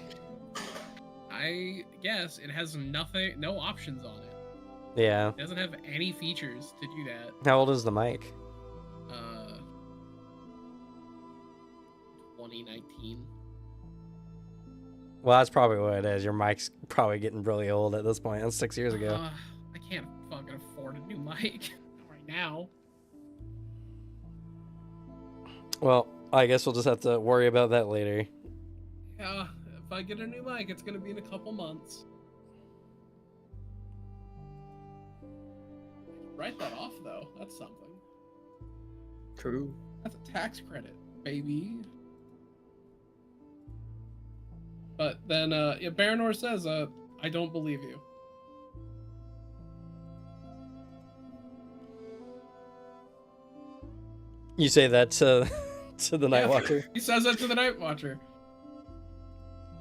I guess it has no options on it. Yeah. It doesn't have any features to do that. How old is the mic? 2019. Well, that's probably what it is. Your mic's probably getting really old at this point. That's 6 years ago. I can't fucking afford a new mic right now. Well, I guess we'll just have to worry about that later. Yeah, if I get a new mic, it's gonna be in a couple months. Write that off though. That's something. True. That's a tax credit, baby. But then, yeah, Baranor says, I don't believe you. You say that to the Night Yeah, Watcher. He says that to the Night Watcher.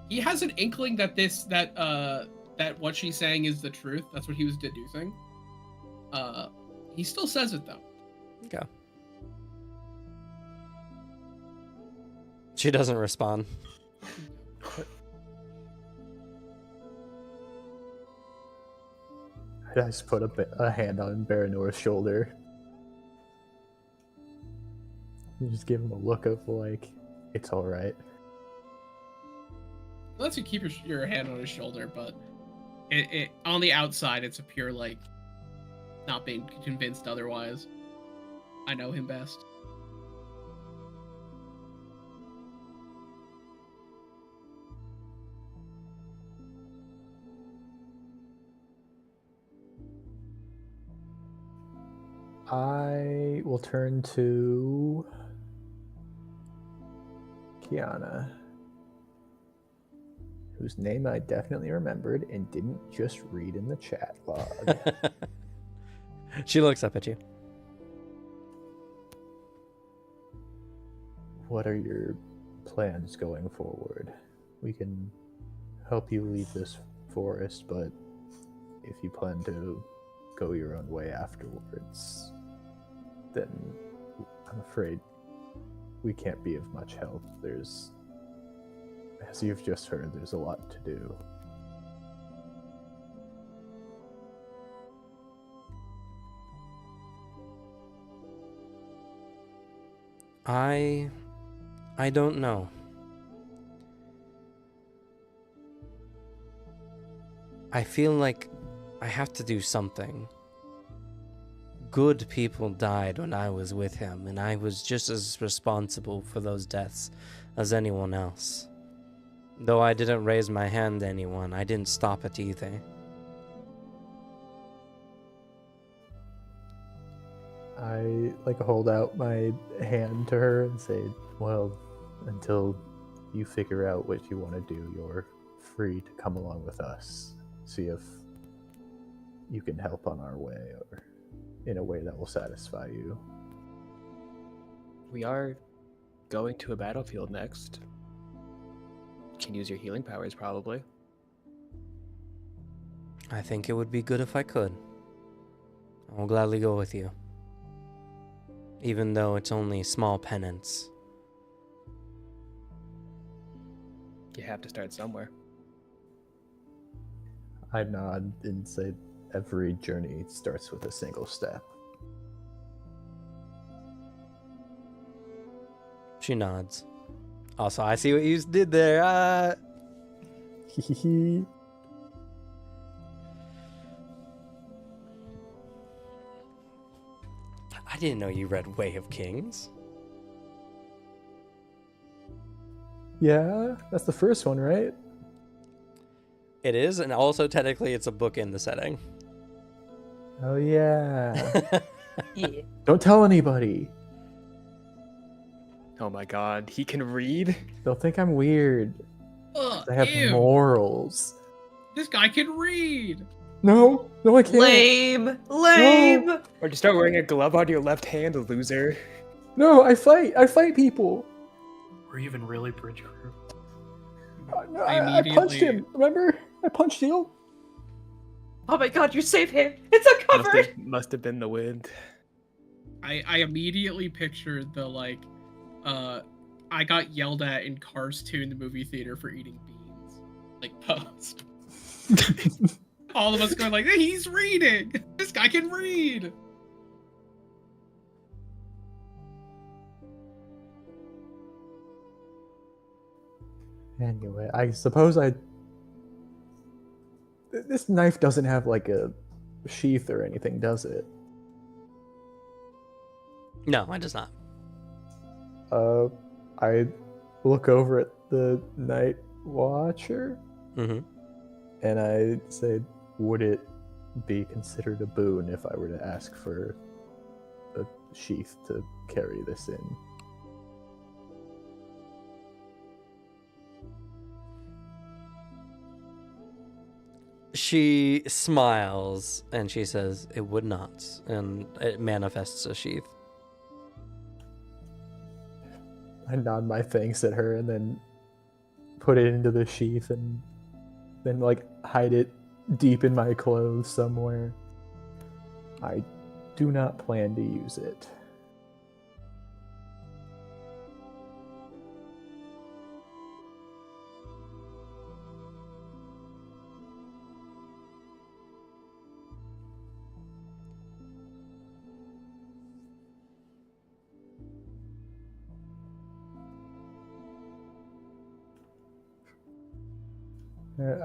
He has an inkling that that what she's saying is the truth. That's what he was deducing. He still says it though. Okay. She doesn't respond. I just put a hand on Baranor's shoulder. You just give him a look of like, it's all right. He lets you keep your hand on his shoulder, but it on the outside, it's a pure like, not being convinced otherwise. I know him best. I will turn to Kiana, whose name I definitely remembered and didn't just read in the chat log. She looks up at you. What are your plans going forward? We can help you leave this forest, but if you plan to go your own way afterwards, then I'm afraid we can't be of much help. There's, as you've just heard, there's a lot to do. I don't know. I feel like I have to do something. Good people died when I was with him, and I was just as responsible for those deaths as anyone else. Though I didn't raise my hand to anyone, I didn't stop it either. I hold out my hand to her and say, well, until you figure out what you want to do, you're free to come along with us. See if you can help on our way, or in a way that will satisfy you. We are going to a battlefield next. Can use your healing powers, probably. I think it would be good if I could. I'll gladly go with you. Even though it's only small penance. You have to start somewhere. I nod and say, every journey starts with a single step. She nods. Also, I see what you did there. I didn't know you read Way of Kings. Yeah, that's the first one, right? It is, and also technically it's a book in the setting. Oh yeah. Yeah. Don't tell anybody. Oh my god, he can read? They'll think I'm weird. Ugh, I have ew. morals. This guy can read. No, I can't. Lame. Or just start wearing a glove on your left hand, loser. No, I fight people. We're even really bridge crew. No, I I punched him. Remember? I punched you. Oh my god, you saved him. It's uncovered. Must have been the wind. I immediately pictured the I got yelled at in Cars 2 in the movie theater for eating beans. Post. All of us going like, he's reading! This guy can read! Anyway, I suppose this knife doesn't have a sheath or anything, does it? No, it does not. I look over at the Night Watcher, Mm-hmm. and I say, would it be considered a boon if I were to ask for a sheath to carry this in? She smiles and she says, it would not. And it manifests a sheath. I nod my thanks at her and then put it into the sheath and then hide it deep in my clothes somewhere. I do not plan to use it.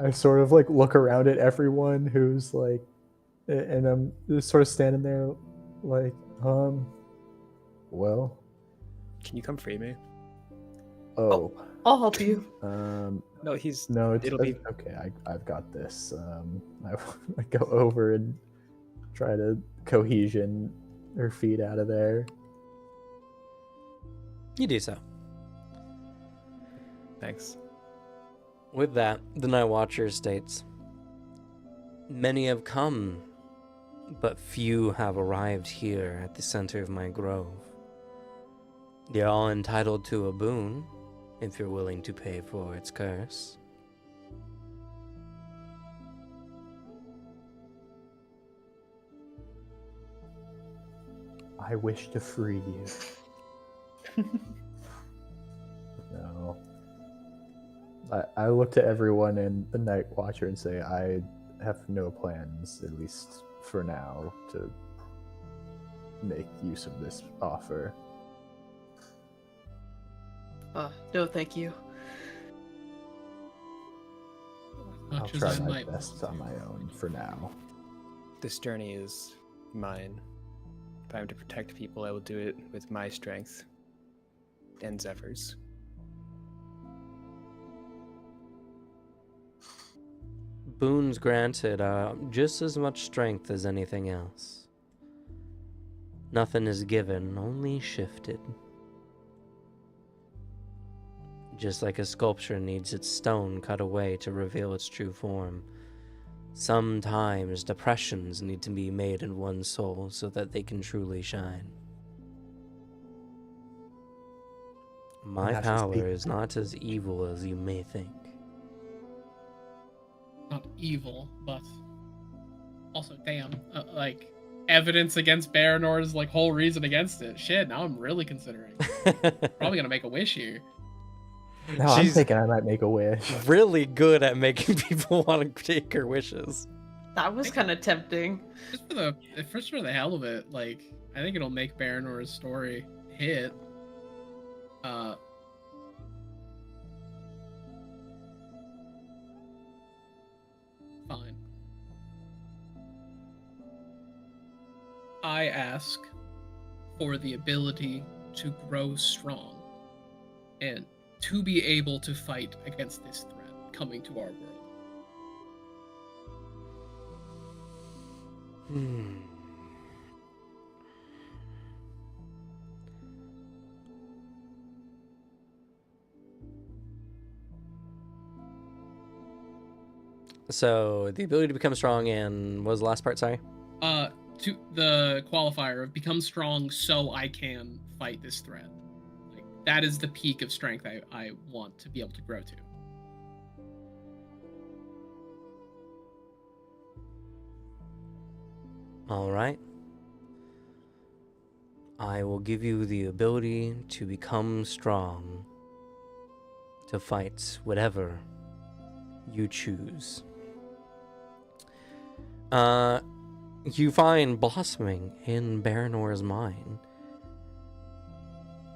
I sort of look around at everyone who's and I'm just sort of standing there well, Can you come free me? oh, I'll help you. No, he's... no, it'll be... okay. I've got this. I go over and try to cohesion her feet out of there. You do so. Thanks. With that, the Night Watcher states, many have come, but few have arrived here at the center of my grove. You're all entitled to a boon, if you're willing to pay for its curse. I wish to free you. No. I look to everyone in the Night Watcher and say, I have no plans, at least for now, to make use of this offer. No, thank you. I'll much as try I my might. best on my own for now. This journey is mine. If I am to protect people, I will do it with my strength and Zephyr's. Boons granted just as much strength as anything else. Nothing is given, only shifted. Just like a sculpture needs its stone cut away to reveal its true form, sometimes depressions need to be made in one's soul so that they can truly shine. My That's just power deep. is not as evil as you may think. Not evil, but also, damn, like evidence against Baranor's like whole reason against it. Shit, now I'm really considering. Probably gonna make a wish here. No, I'm She's- thinking I might make a wish. Really good at making people want to take her wishes. That was kind of tempting. Just for the hell of it, like I think it'll make Baranor's story hit. Fine. I ask for the ability to grow strong and to be able to fight against this threat coming to our world. So, the ability to become strong and what was the last part, sorry? To the qualifier of become strong so I can fight this threat. Like that is the peak of strength I want to be able to grow to. All right. I will give you the ability to become strong to fight whatever you choose. You find blossoming in Baranor's mind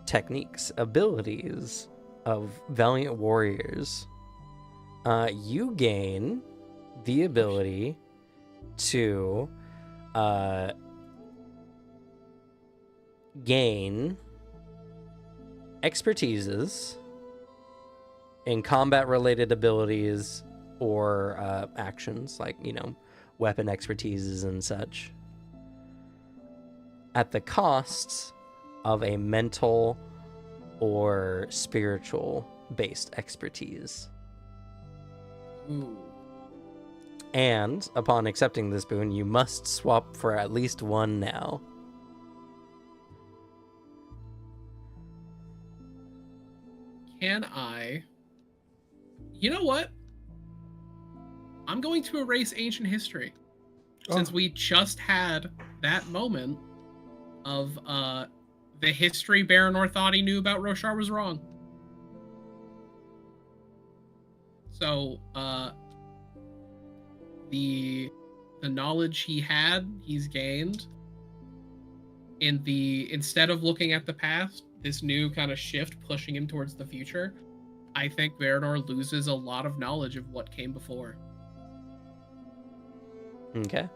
techniques, abilities of valiant warriors. You gain the ability to gain expertises in combat related abilities or actions like, weapon expertises and such at the cost of a mental or spiritual based expertise. Ooh. And upon accepting this boon, you must swap for at least one now. Can I? You know what? I'm going to erase ancient history. Since we just had that moment of the history Baranor thought he knew about Roshar was wrong. So the knowledge he's gained instead of looking at the past, this new kind of shift pushing him towards the future, I think Baranor loses a lot of knowledge of what came before. Okay.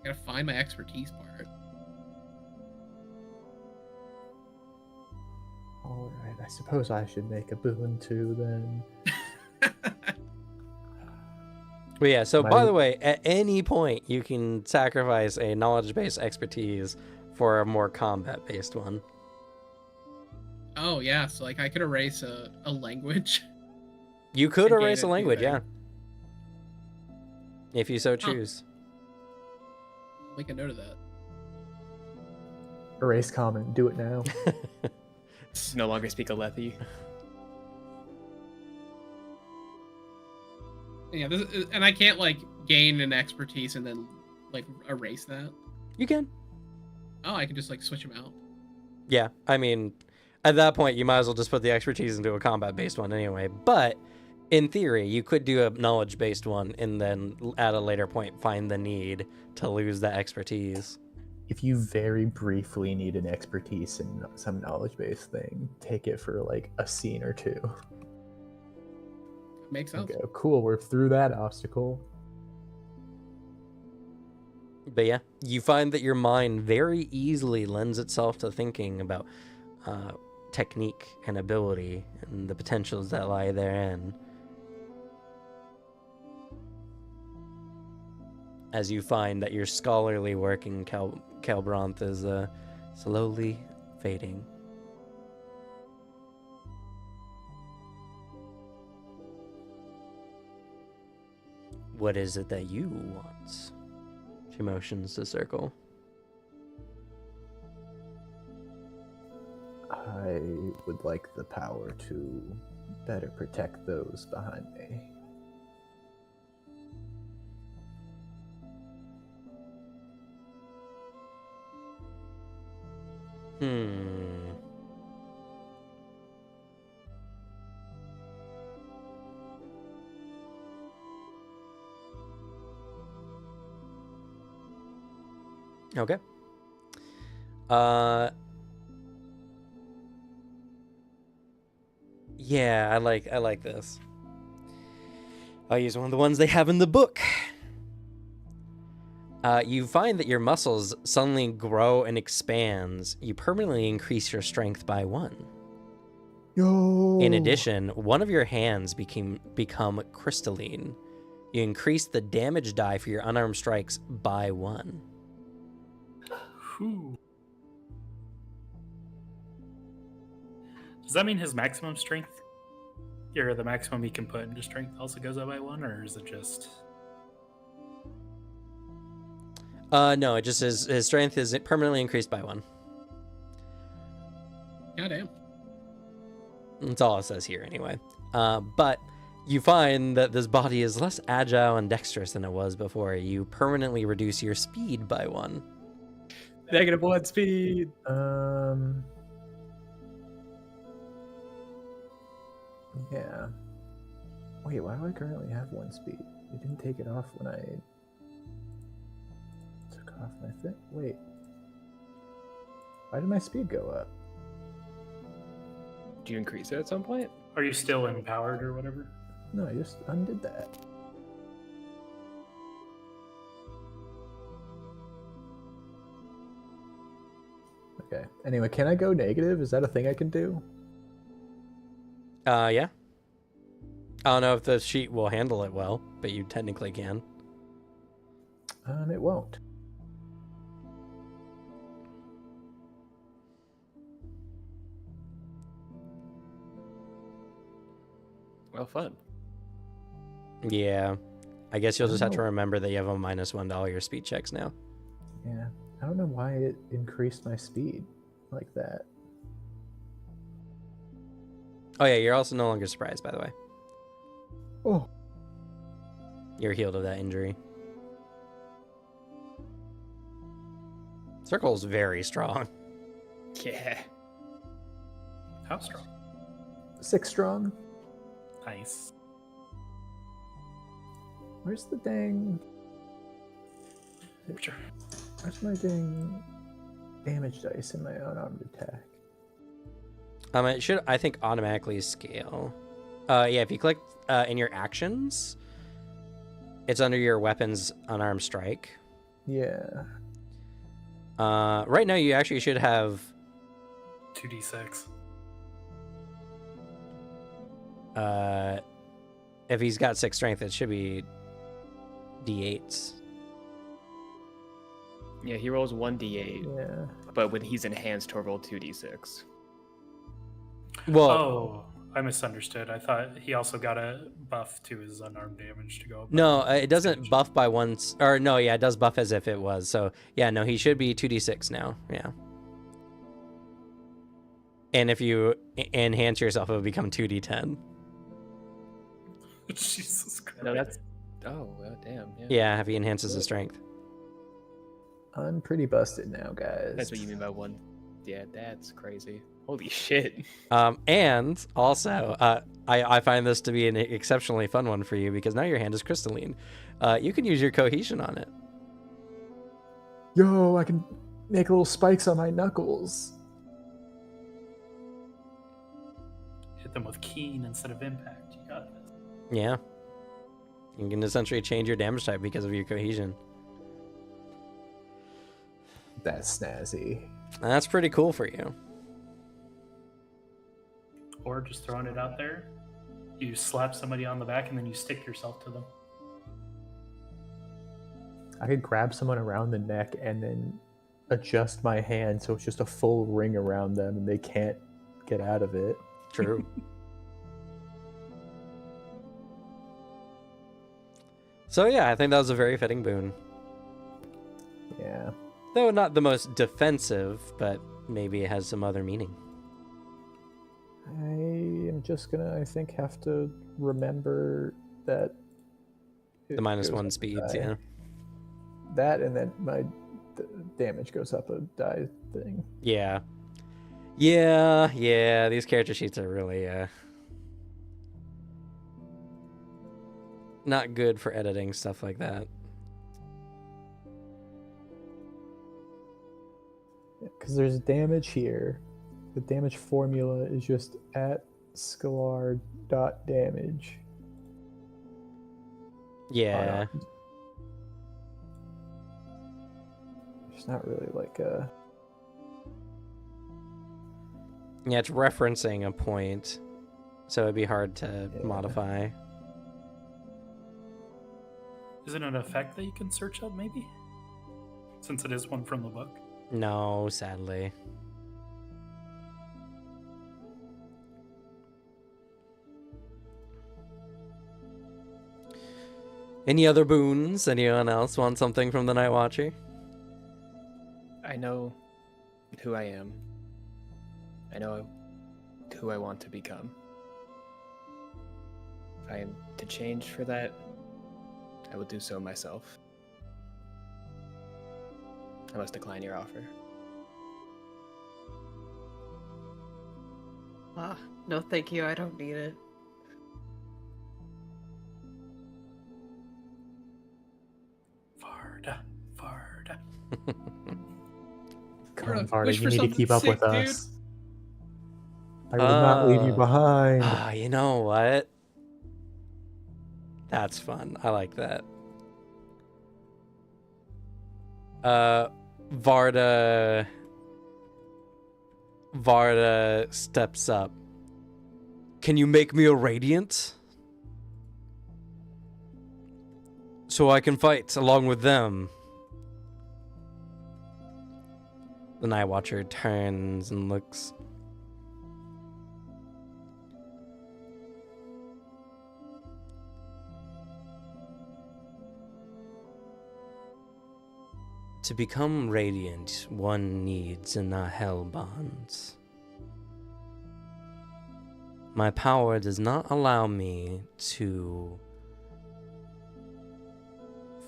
I gotta find my expertise part. All right, I suppose I should make a boon too then. Well, yeah, so My- by the way, at any point you can sacrifice a knowledge-based expertise for a more combat-based one. Oh yeah, so like I could erase a language. You could And gain erase a a new language, thing. yeah. If you so choose. Make a note of that. Erase common, do it now. No longer speak Alethi. Yeah, and I can't like gain an expertise and then like erase that. You can. Oh, I can just like switch them out. Yeah, I mean, at that point, you might as well just put the expertise into a combat-based one anyway. But in theory, you could do a knowledge-based one and then at a later point find the need to lose that expertise. if you very briefly need an expertise in some knowledge-based thing, take it for like a scene or two. Makes sense. Okay, cool. We're through that obstacle. But yeah, you find that your mind very easily lends itself to thinking about technique and ability and the potentials that lie therein. As you find that your scholarly work in Calbranth is slowly fading. What is it that you want? She motions to circle. I would like the power to better protect those behind me. Okay. Yeah, I like this. I'll use one of the ones they have in the book. You find that your muscles suddenly grow and expands. You permanently increase your strength by 1. Yo! In addition, one of your hands become crystalline. You increase the damage die for your unarmed strikes by 1. Whew. Does that mean his maximum strength, or the maximum he can put into strength, also goes up by 1, or is it just? No, it just is his strength is permanently increased by 1. Goddamn. That's all it says here, anyway. But you find that this body is less agile and dexterous than it was before. You permanently reduce your speed by 1. -1 speed. Yeah. Wait, why do I currently have 1 speed? It didn't take it off when I took off my thing. Wait. Why did my speed go up? Do you increase it at some point? Are you still empowered or whatever? No, I just undid that. Okay. Anyway, can I go negative? Is that a thing I can do? Yeah. I don't know if the sheet will handle it well, but you technically can. It won't. Well, fun. Yeah. I guess you'll just have to remember that you have a -1 to all your speed checks now. Yeah. I don't know why it increased my speed like that. Oh yeah, you're also no longer surprised, by the way. Oh. You're healed of that injury. Circle's very strong. Yeah. How strong? 6 strong. Nice. Where's the dang... Sure. Where's my dang damage dice in my unarmed attack? It should, I think, automatically scale. Yeah, if you click in your actions, it's under your weapons unarmed strike. Yeah. Right now, you actually should have 2d6. if he's got 6 strength, it should be d8s. Yeah, he rolls 1d8, Yeah. but when he's enhanced, he'll roll 2d6. Well, Oh, I misunderstood. I thought he also got a buff to his unarmed damage to go up. no, it doesn't buff by once. Or no, yeah, it does buff as if it was. So yeah, no, he should be 2d6 now. Yeah. And if you enhance yourself, it would become 2d10. Jesus Christ. No, that's... Oh, well, damn. Yeah. Yeah, if he enhances his strength. I'm pretty busted now, guys. That's what you mean by 1. Yeah, that's crazy. Holy shit. And also, I find this to be an exceptionally fun one for you because now your hand is crystalline. You can use your cohesion on it. Yo, I can... make little spikes on my knuckles. Hit them with keen instead of impact. You got this. Yeah. You can essentially change your damage type because of your cohesion. That's snazzy. That's pretty cool for you. Or just throwing it out there, you slap somebody on the back and then you stick yourself to them. I could grab someone around the neck and then adjust my hand so it's just a full ring around them and they can't get out of it. True. So yeah, I think that was a very fitting boon. Yeah. Though not the most defensive, but maybe it has some other meaning. I am just gonna, I think, have to remember that The it minus goes one up a speeds, die. yeah. That and then my damage goes up a die thing. Yeah. Yeah, these character sheets are really, not good for editing stuff like that. Because there's damage here. The damage formula is just at scalar dot damage. Yeah. It's not really like a... Yeah, it's referencing a point, so it'd be hard to Yeah. modify. Is it an effect that you can search up, maybe? Since it is one from the book. No, sadly. Any other boons? Anyone else want something from the Night Watcher? I know who I am. I know who I want to become. If I am to change for that, I will do so myself. I must decline your offer. No thank you, I don't need it. Varda. Come on, Varda, Varda, wish you for need to something keep up sick, with dude. us. I will not leave you behind. You know what? That's fun. I like that. Varda steps up. Can you make me a radiant? So I can fight along with them. The Night Watcher turns and looks. To become radiant, one needs in the hell bonds. My power does not allow me to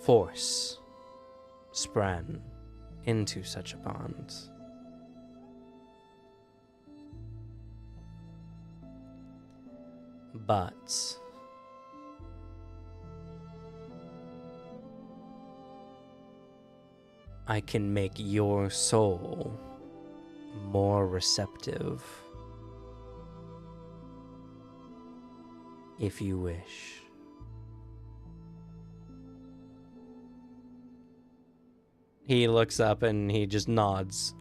force Spran into such a bond. But I can make your soul more receptive if you wish. He looks up and he just nods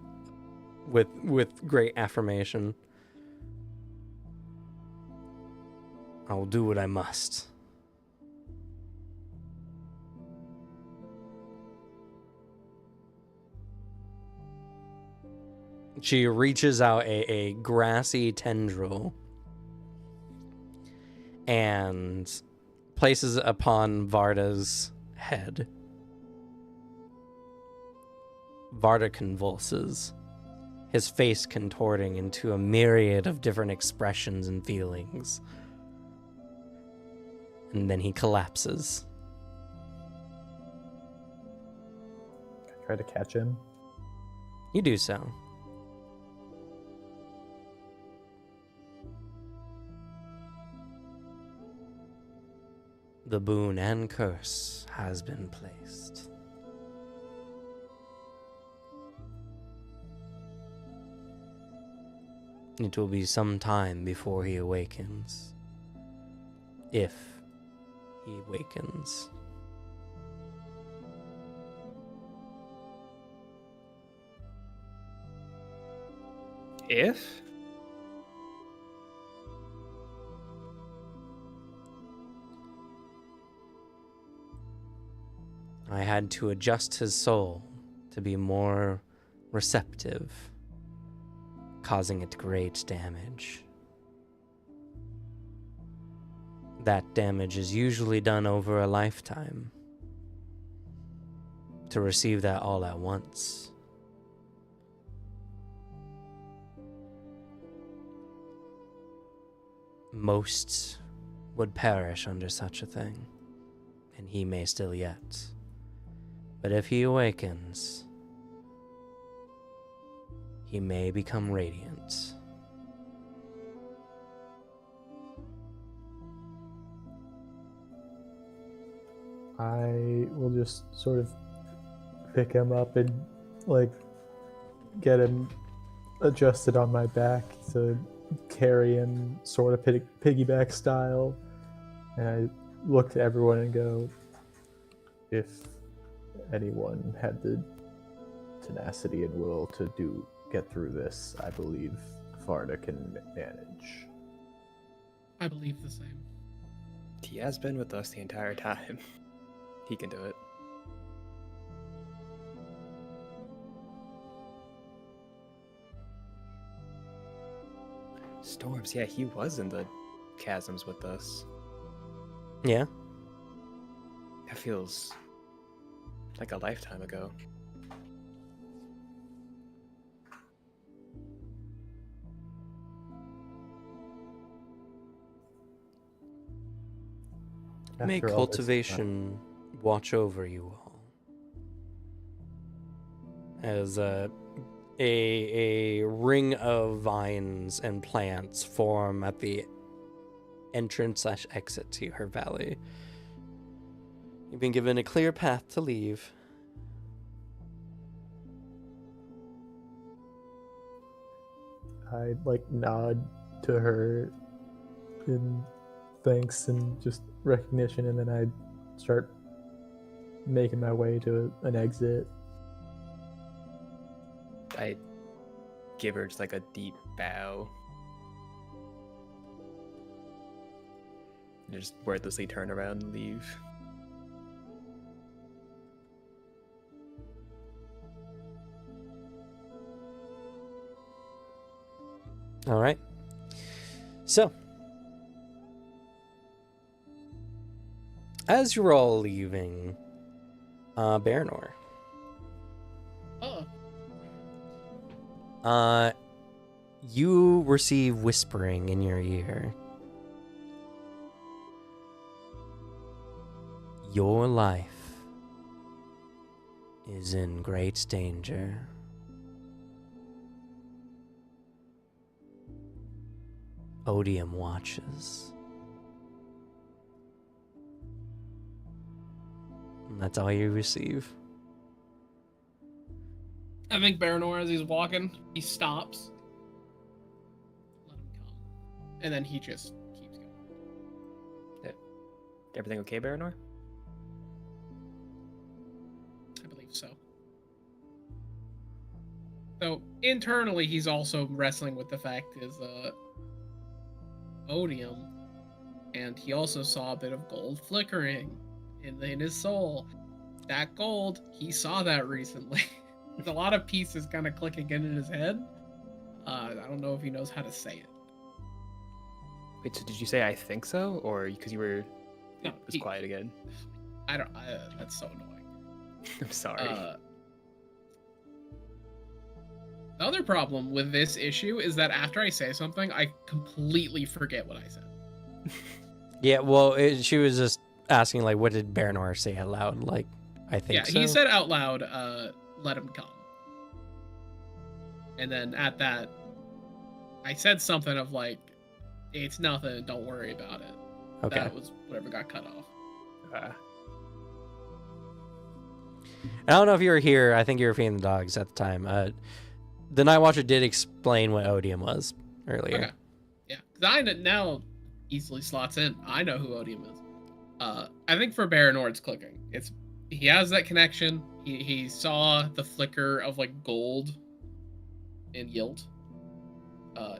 with great affirmation. I will do what I must. She reaches out a grassy tendril and places it upon Varda's head. Varda convulses, his face contorting into a myriad of different expressions and feelings. And then he collapses. Try to catch him. You do so. The boon and curse has been placed. It will be some time before he awakens. If he awakens. If? I had to adjust his soul to be more receptive, causing it great damage. That damage is usually done over a lifetime. To receive that all at once. Most would perish under such a thing, and he may still yet. But if he awakens, he may become radiant. I will just sort of pick him up and like get him adjusted on my back to carry him sort of piggyback style. And I look to everyone and go, if anyone had the tenacity and will to get through this, I believe Farda can manage. I believe the same. He has been with us the entire time. He can do it. Storms, yeah, he was in the chasms with us. Yeah? That feels like a lifetime ago. May After all this cultivation watch over you all. As a ring of vines and plants form at the entrance/exit to her valley. You've been given a clear path to leave. I like nod to her in thanks and just recognition, and then I start making my way to an exit. I give her just like a deep bow. And just wordlessly turn around and leave. All right. So, as you're all leaving, Baranor, you receive whispering in your ear. Your life is in great danger. Odium watches. And that's all you receive. I think Baranor, as he's walking, he stops. Let him come. And then he just keeps going. Everything okay, Baranor? I believe so. So, internally, he's also wrestling with the fact is, Odium, and he also saw a bit of gold flickering in his soul. That gold, he saw that recently. There's a lot of pieces kind of clicking in his head. I don't know if he knows how to say it. Wait, so did you say I think so? Or because you were No, it was quiet again? That's so annoying. I'm sorry. The other problem with this issue is that after I say something, I completely forget what I said. Yeah, well, she was just asking, like, what did Baranor say out loud? Like, I think Yeah, so. he said out loud, let him come. And then at that, I said something of like, it's nothing, don't worry about it. Okay. That was whatever got cut off. I don't know if you were here. I think you were feeding the dogs at the time. The Night Watcher did explain what Odium was. earlier. Okay. Yeah, because now easily slots in. I know who Odium is. I think for Baranor, it's clicking. He has that connection. He saw the flicker of like gold in Yield.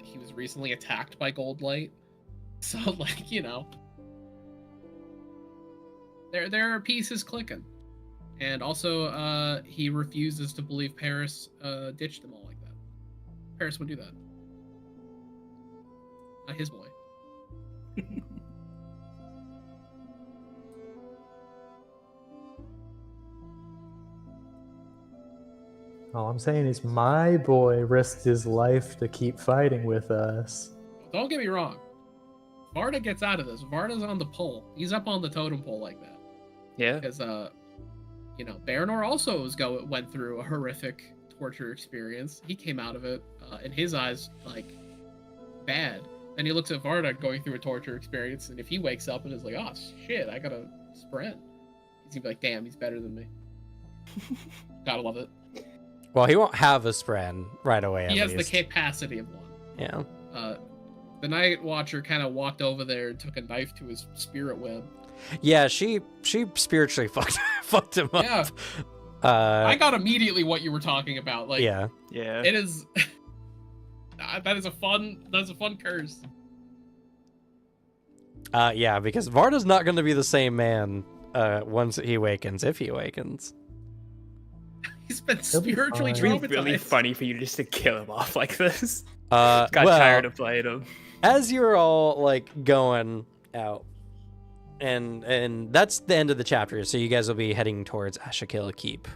He was recently attacked by gold light, so like there are pieces clicking, and also he refuses to believe Paris ditched them all like that. Paris would do that. Not his boy. All I'm saying is my boy risked his life to keep fighting with us. Don't get me wrong. Varda gets out of this. Varda's on the pole. He's up on the totem pole like that. Yeah. Because Baranor also went through a horrific torture experience. He came out of it, in his eyes, like bad. And he looks at Varda going through a torture experience, and if he wakes up and is like, "Oh shit, I gotta sprint," he's gonna be like, "Damn, he's better than me." Gotta love it. Well, he won't have a Spren right away. He at has least. the capacity of one. Yeah. The Night Watcher kind of walked over there and took a knife to his spirit web. Yeah, she spiritually fucked him up. Yeah. I got immediately what you were talking about. Like, yeah. it is. That's a fun curse. Yeah, because Varda's not going to be the same man once he awakens, if he awakens. He's been be spiritually fine. It'd be traumatized. really funny for you just to kill him off like this. Got Tired of playing him. As you're all like going out, and that's the end of the chapter. So you guys will be heading towards Ashakil Keep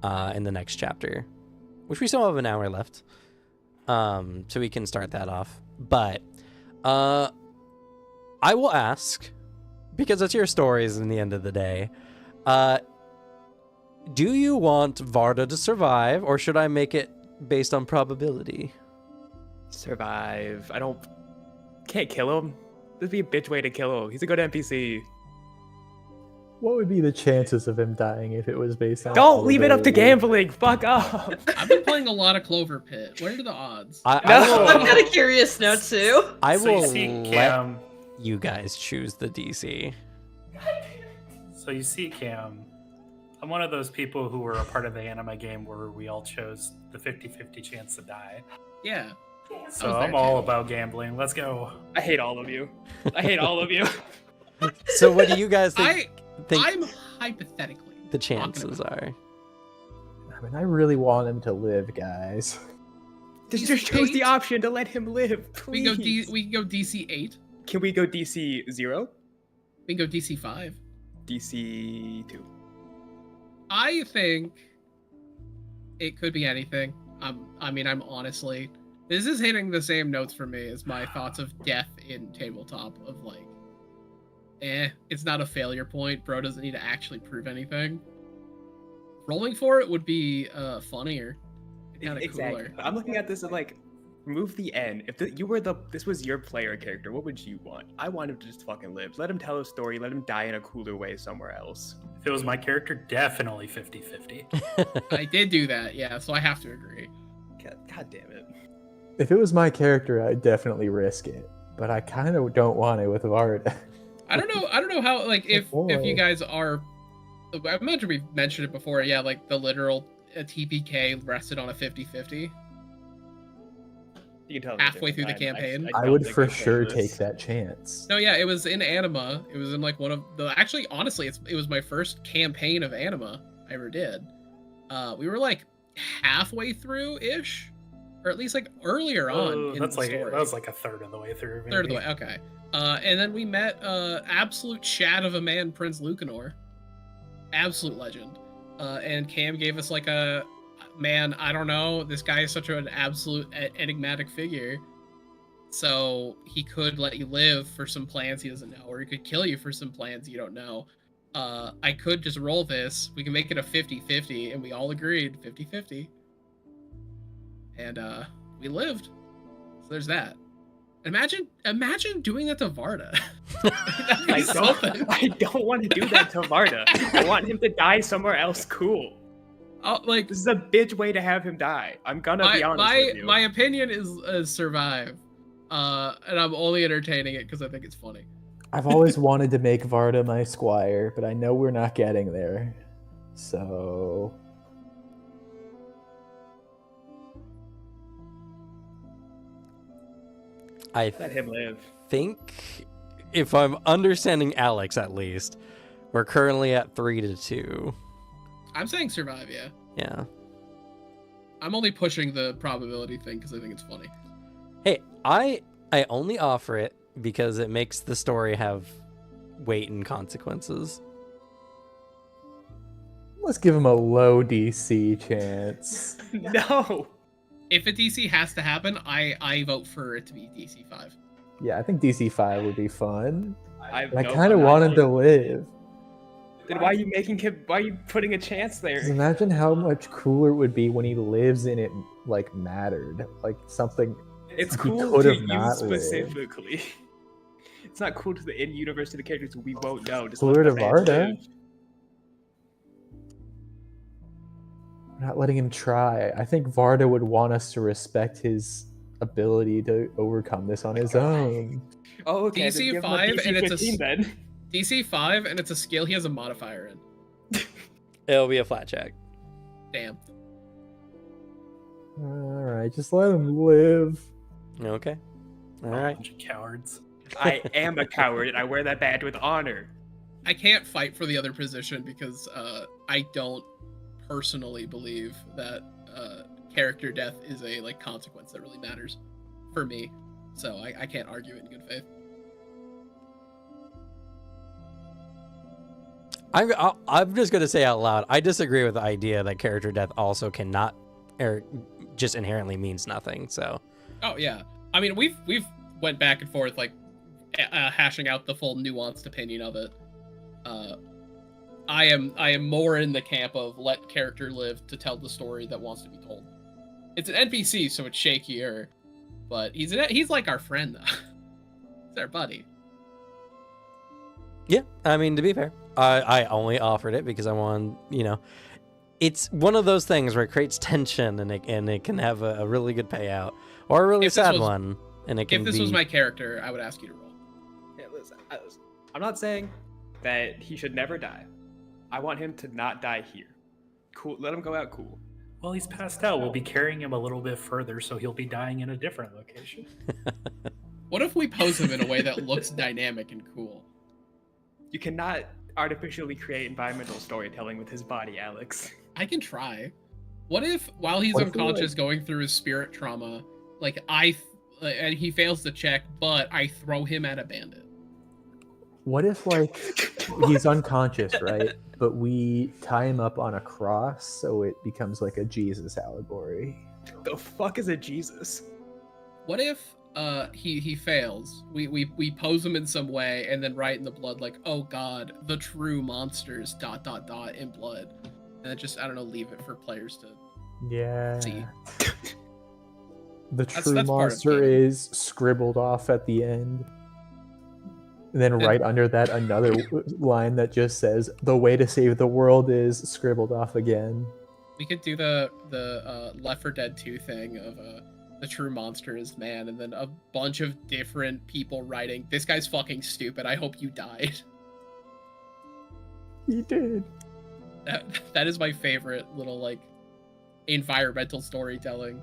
in the next chapter, which we still have an hour left. So we can start that off. But I will ask, because it's your stories in the end of the day, do you want Varda to survive, or should I make it based on probability? Survive. Can't kill him. This would be a bitch way to kill him. He's a good NPC. What would be the chances of him dying if it was based on? Don't leave it up to probability? gambling. Fuck off. I've been playing a lot of Clover Pit. What are the odds? I No. will, I'm kind of curious now too. I So you will see let Cam. you guys choose the DC. So you see Cam. I'm one of those people who were a part of the anime game where we all chose the 50-50 chance to die. Yeah. So was I'm there all too. about gambling. Let's go. I hate all of you. I hate all of you. So what do you guys think I'm hypothetically the talking chances about- are? I mean, I really want him to live, guys. Just choose the eight? option to let him live, We please. can go DC 8. Can we go DC 0? We can go DC 5. DC 2. I think it could be anything. I'm honestly, this is hitting the same notes for me as my thoughts of death in tabletop of like, it's not a failure point. Bro doesn't need to actually prove anything. Rolling for it would be funnier, kind of cooler. I'm looking at this and like, remove the N. If this was your player character, what would you want? I want him to just fucking live. Let him tell a story. Let him die in a cooler way somewhere else. If it was my character, definitely 50-50. I did do that, yeah, so I have to agree. God damn it. If it was my character, I'd definitely risk it. But I kind of don't want it with Varda. I don't know how, like, if you Boy. guys are, I imagine we've mentioned it before, yeah, like the literal TPK rested on a 50-50. You can tell Halfway through the campaign. I don't would think for I'd play sure this. take that chance. No, yeah, it was in Anima. It was in like one of the, actually, honestly, it was my first campaign of Anima I ever did. We were like halfway through-ish, or at least like earlier on in That's the like story. that was like a third of the way through. Third of the maybe. way, okay. And then we met absolute Chad of a man, Prince Lucanor. Absolute legend. And Cam gave us like a, man, I don't know, this guy is such an absolute enigmatic figure. So he could let you live for some plans he doesn't know, or he could kill you for some plans you don't know. I could just roll this. We can make it a 50-50, and we all agreed 50-50. And we lived. So there's that. Imagine doing that to Varda. That'd be something. I don't want to do that to Varda. I want him to die somewhere else cool. Like This is a bitch way to have him die. I'm gonna be honest with you. my opinion is survive. and I'm only entertaining it because I think it's funny. I've always wanted to make Varda my squire, but I know we're not getting there. So I Let him live. think, if I'm understanding Alex at least, we're currently at 3-2. I'm saying survive, yeah. Yeah. I'm only pushing the probability thing because I think it's funny. Hey, I only offer it because it makes the story have weight and consequences. let's give him a low DC chance. No. If a DC has to happen, I vote for it to be DC 5. Yeah, I think DC 5 would be fun. I No, kind of I'm not want him to doing- live. Then why are you making him? Why are you putting a chance there? 'Cause imagine how much cooler it would be when he lives and it like mattered, like something. It's He cool could to have you not lived. specifically. It's not cool to the in-universe to the characters we won't know. Just Cooler let to the man Varda. live. We're not letting him try. I think Varda would want us to respect his ability to overcome this on his own. Oh, okay. DC then give him 5 DC and it's a 15 then. DC 5, and it's a skill he has a modifier in. It'll be a flat check. Damn. All right, just let him live. Okay. All We're a right. bunch of cowards. I am a coward and I wear that badge with honor. I can't fight for the other position because I don't personally believe that character death is a like consequence that really matters for me. So I can't argue it in good faith. I'm just gonna say out loud, I disagree with the idea that character death also cannot, or just inherently means nothing. So Oh yeah, I mean we've went back and forth like hashing out the full nuanced opinion of it. I am more in the camp of let character live to tell the story that wants to be told. It's an NPC, so it's shakier, but he's like our friend though. He's our buddy. yeah, I mean, to be fair, I only offered it because I want, it's one of those things where it creates tension and it can have a really good payout or a really If this sad was- one, and it can If this be. was my character, I would ask you to roll. Yeah, listen, I'm not saying that he should never die. I want him to not die here. Cool. Let him go out cool. Well, he's passed out. We'll be carrying him a little bit further, so he'll be dying in a different location. What if we pose him in a way that looks dynamic and cool? You cannot artificially create environmental storytelling with his body, Alex. I can try. What if while he's What if we, unconscious, going through his spirit trauma, like and he fails to check, but I throw him at a bandit? What if like he's unconscious, right? But we tie him up on a cross so it becomes like a Jesus allegory. The fuck is a Jesus? What if he fails? We pose him in some way and then write in the blood like, oh god, the true monsters ... in blood, and then just I don't know, leave it for players to Yeah. see. The true that's part of monster canon. is scribbled off at the end. And then right under that, another line that just says, "The way to save the world is scribbled off again." We could do the Left 4 Dead 2 thing of the true monster is man, and then a bunch of different people writing, "This guy's fucking stupid. I hope you died." He did. That is my favorite little like environmental storytelling.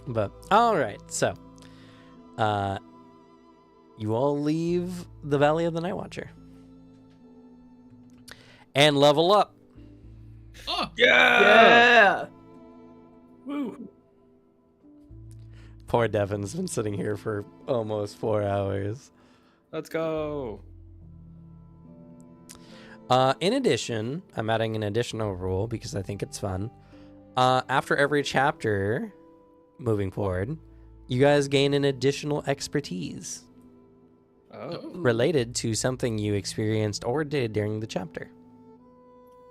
But all right, so you all leave the Valley of the Night Watcher and level up. Oh, Yeah. Woo! Poor Devin's been sitting here for almost 4 hours. Let's go. In addition, I'm adding an additional rule because I think it's fun. After every chapter, moving forward, you guys gain an additional expertise Oh. related to something you experienced or did during the chapter.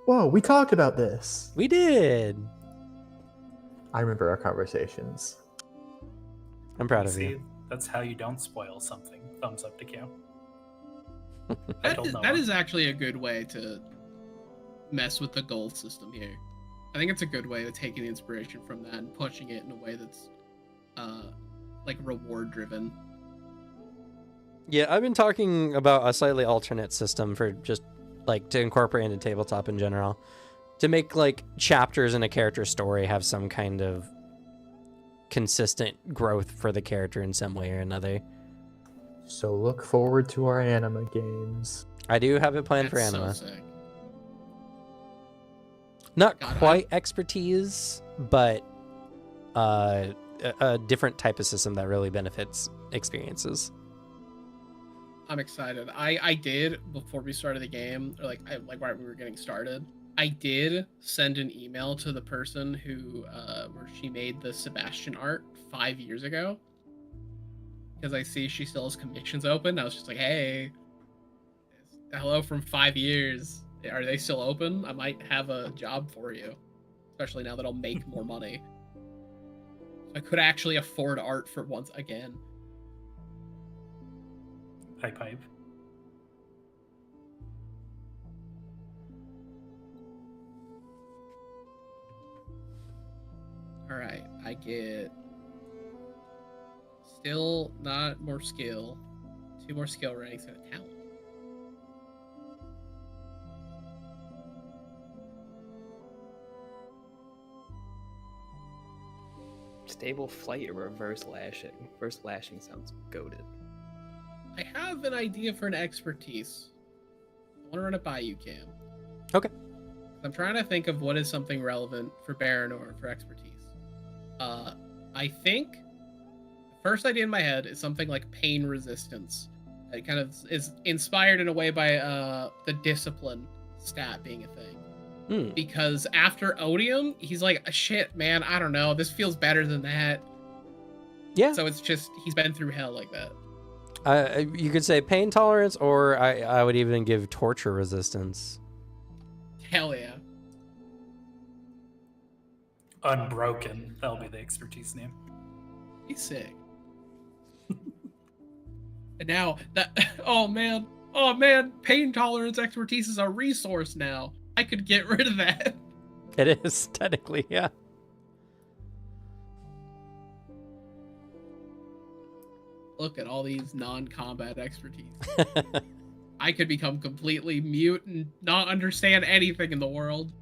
Whoa, we talked about this. We did. I remember our conversations. I'm proud of See, you. that's how you don't spoil something. Thumbs up to Cam. I told no that one. is actually a good way to mess with the goal system here. I think it's a good way of taking the inspiration from that and pushing it in a way that's like reward driven. Yeah, I've been talking about a slightly alternate system for just like to incorporate into tabletop in general, to make like chapters in a character story have some kind of consistent growth for the character in some way or another. So look forward to our anima games. I do have it planned That's for anima. so sick. Not God, quite expertise, but a different type of system that really benefits experiences. I'm excited. I did before we started the game, or like right when we were getting started. I did send an email to the person who where she made the Sebastian art 5 years ago, because I see she still has commissions open. I was just like, hey, hello from 5 years. Are they still open? I might have a job for you, especially now that I'll make more money. I could actually afford art for once again. Pipe. All right, I get still not more skill, 2 more skill ranks and a talent. Stable flight or reverse lashing. Reverse lashing sounds goated. I have an idea for an expertise. I want to run it by you, Cam. Okay. I'm trying to think of what is something relevant for Baranor for expertise. I think the first idea in my head is something like pain resistance. It kind of is inspired in a way by the discipline stat being a thing. Because after Odium, he's like, shit, man, I don't know. This feels better than that. Yeah. So it's just, he's been through hell like that. You could say pain tolerance, or I would even give torture resistance. Hell yeah. Unbroken. That'll be the expertise name. He's sick. And now that, oh man, pain tolerance expertise is a resource now. I could get rid of that. It is, technically, yeah. Look at all these non-combat expertise. I could become completely mute and not understand anything in the world.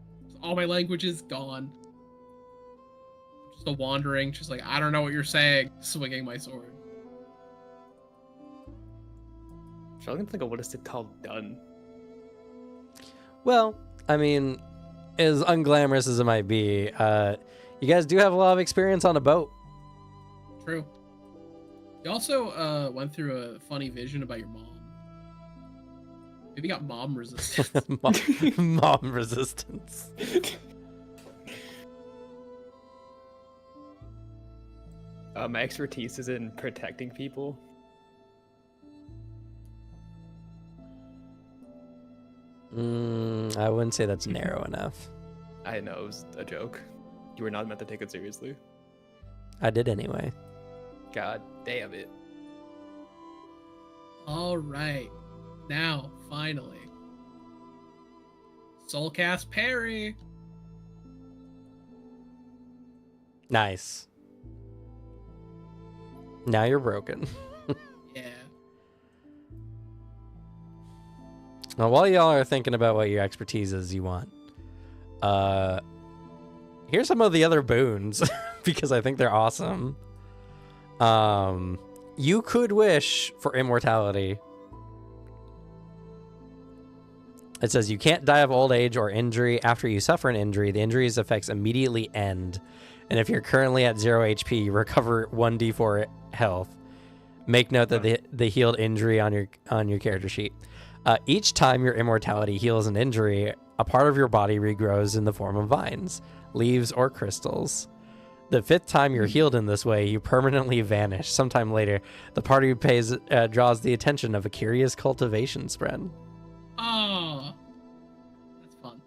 All my language is gone. Just a wandering, just like, I don't know what you're saying, swinging my sword. I'm trying to think of what is it called done. Well, I mean, as unglamorous as it might be, you guys do have a lot of experience on a boat. True. You also went through a funny vision about your mom. Maybe you got mom resistance. Mom resistance. My expertise is in protecting people. I wouldn't say that's narrow enough. I know, it was a joke. You were not meant to take it seriously. I did anyway. God damn it. All right. Now, finally. Soulcast parry. Nice. Now you're broken. Yeah. Now, while y'all are thinking about what your expertise is you want, here's some of the other boons, because I think they're awesome. You could wish for immortality. It says you can't die of old age or injury. After you suffer an injury, the injury's effects immediately end. And if you're currently at 0 HP, you recover 1d4 health. Make note that the healed injury on your character sheet. Each time your immortality heals an injury, a part of your body regrows in the form of vines, leaves, or crystals. The 5th time you're healed in this way, you permanently vanish. Sometime later, the party draws the attention of a curious cultivation spread. Oh, that's fun.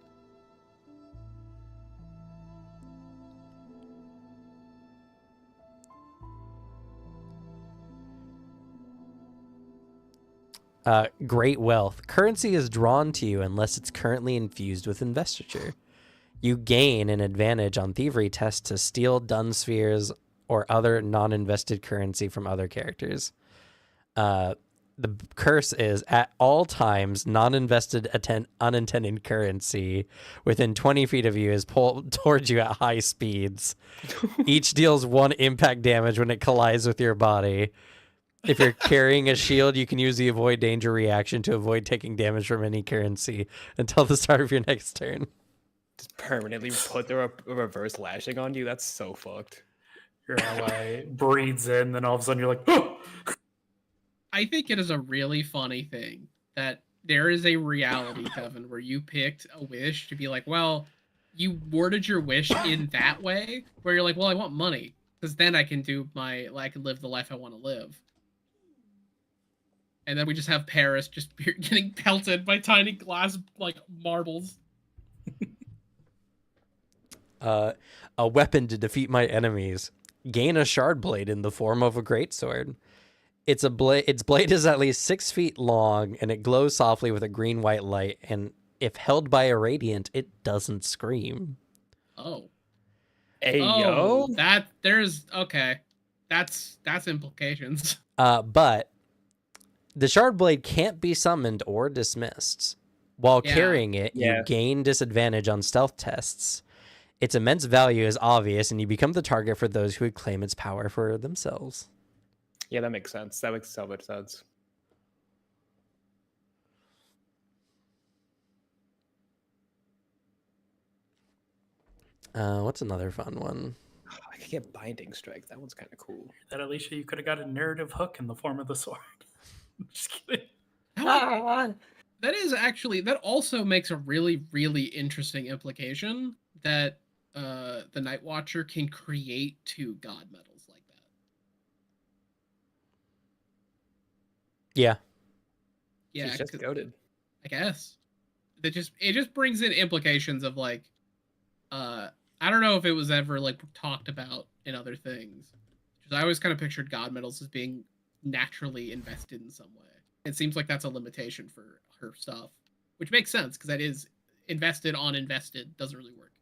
Great wealth. Currency is drawn to you unless it's currently infused with investiture. You gain an advantage on thievery tests to steal dun spheres or other non-invested currency from other characters. The curse is at all times non-invested unintended currency within 20 feet of you is pulled towards you at high speeds. Each deals 1 impact damage when it collides with your body. If you're carrying a shield, you can use the avoid danger reaction to avoid taking damage from any currency until the start of your next turn. Just permanently put the reverse lashing on you. That's so fucked. Your ally breathes in, then all of a sudden you're like, oh! I think it is a really funny thing that there is a reality, Kevin, where you picked a wish to be like, well, you worded your wish in that way, where you're like, well, I want money, because then I can I can live the life I want to live. And then we just have Paris just getting pelted by tiny glass, like, marbles. A weapon to defeat my enemies. Gain a shard blade in the form of a greatsword. Its blade is at least 6 feet long, and it glows softly with a green-white light, and if held by a radiant, it doesn't scream. Oh. Hey, yo. Okay. That's implications. But the shard blade can't be summoned or dismissed. While carrying it, you gain disadvantage on stealth tests. Its immense value is obvious, and you become the target for those who would claim its power for themselves. Yeah, that makes sense. That makes so much sense. What's another fun one? I could get Binding Strike. That one's kind of cool. That Alicia, you could have got a narrative hook in the form of the sword. Just kidding. That also makes a really, really interesting implication that the Night Watcher can create 2 god medals like that. Yeah. Yeah, she's just goated. I guess. It just brings in implications of like, I don't know if it was ever like talked about in other things. Because I always kind of pictured god medals as being naturally invested in some way. It seems like that's a limitation for her stuff, which makes sense because that is invested on invested doesn't really work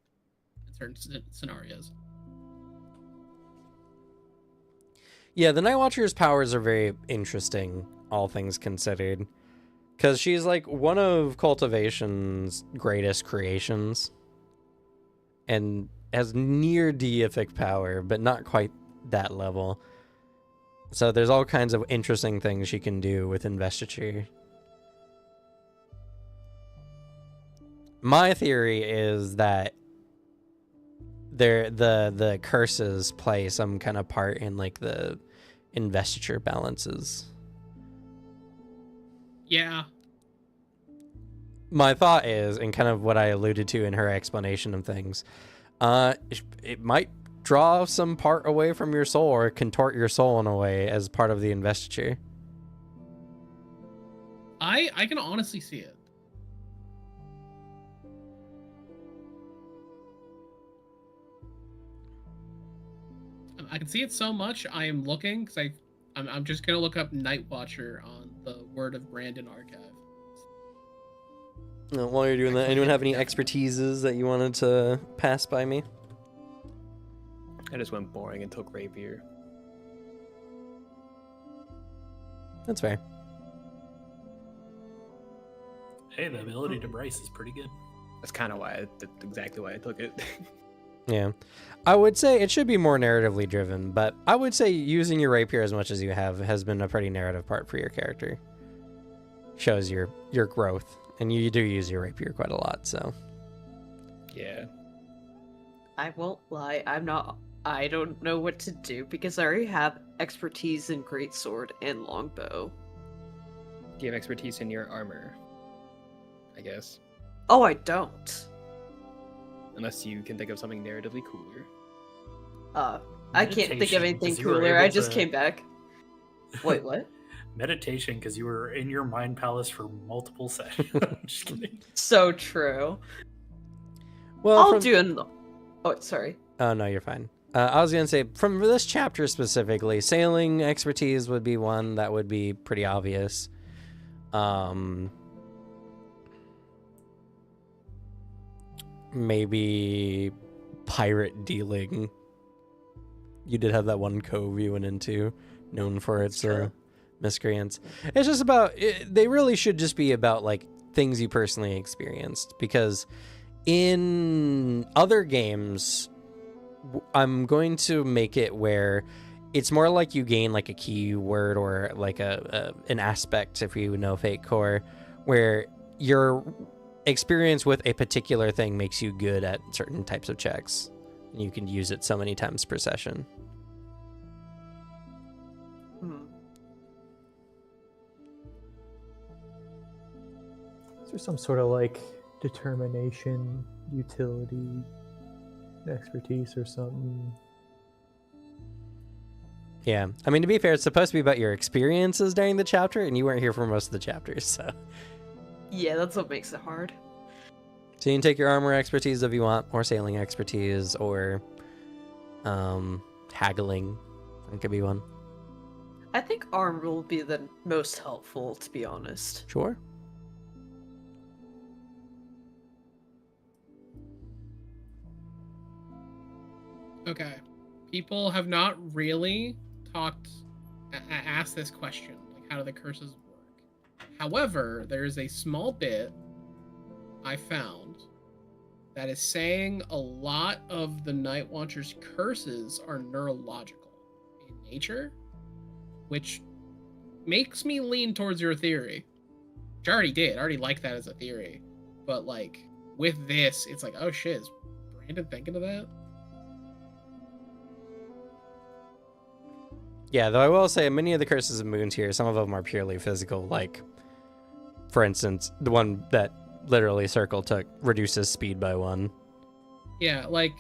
in certain scenarios. Yeah, the Night Watcher's powers are very interesting, all things considered. Because she's like one of Cultivation's greatest creations. And has near deific power, but not quite that level. So there's all kinds of interesting things she can do with investiture. My theory is that the curses play some kind of part in like the investiture balances. Yeah. My thought is, and kind of what I alluded to in her explanation of things, it might draw some part away from your soul or contort your soul in a way as part of the investiture. I can honestly see it. I can see it so much. I am looking because I'm just gonna look up Night Watcher on the Word of Brandon archive. While you're doing that, anyone have any expertises that you wanted to pass by me? I just went boring and took Rapier. That's fair. Hey, the ability to brace is pretty good. That's kind of exactly why I took it. Yeah. I would say it should be more narratively driven, but I would say using your rapier as much as you have has been a pretty narrative part for your character. Shows your growth, and you do use your rapier quite a lot, so. Yeah. I won't lie, I don't know what to do because I already have expertise in greatsword and longbow. Do you have expertise in your armor? I guess. Oh, I don't. Unless you can think of something narratively cooler. I can't think of Meditation, anything 'cause you were cooler. I able just to- came back. Wait, what? Meditation, because you were in your mind palace for multiple sessions. Just kidding. So true. Well, I'll do an. Oh, sorry. Oh, no, you're fine. I was going to say, from this chapter specifically, sailing expertise would be one that would be pretty obvious. maybe pirate dealing. You did have that one cove you went into, known for its miscreants. It's just about, they really should just be about like things you personally experienced, because in other games, I'm going to make it where it's more like you gain like a keyword or like an aspect, if you know Fate Core, where your experience with a particular thing makes you good at certain types of checks. And you can use it so many times per session. Is there some sort of like determination, utility, expertise, or something? Yeah. I mean, to be fair, it's supposed to be about your experiences during the chapter, and you weren't here for most of the chapters, so. Yeah, that's what makes it hard. So you can take your armor expertise if you want, or sailing expertise, or haggling. That could be one. I think armor will be the most helpful, to be honest. Sure. Okay. People have not really asked this question, like how do the curses work? However, there is a small bit I found that is saying a lot of the Night Watcher's curses are neurological in nature, which makes me lean towards your theory. Which I already did. I already like that as a theory. But like with this, it's like, oh shit, is Brandon thinking of that? Yeah, though I will say many of the curses of moons here, some of them are purely physical. Like, for instance, the one that literally Circle took reduces speed by 1. Yeah, like,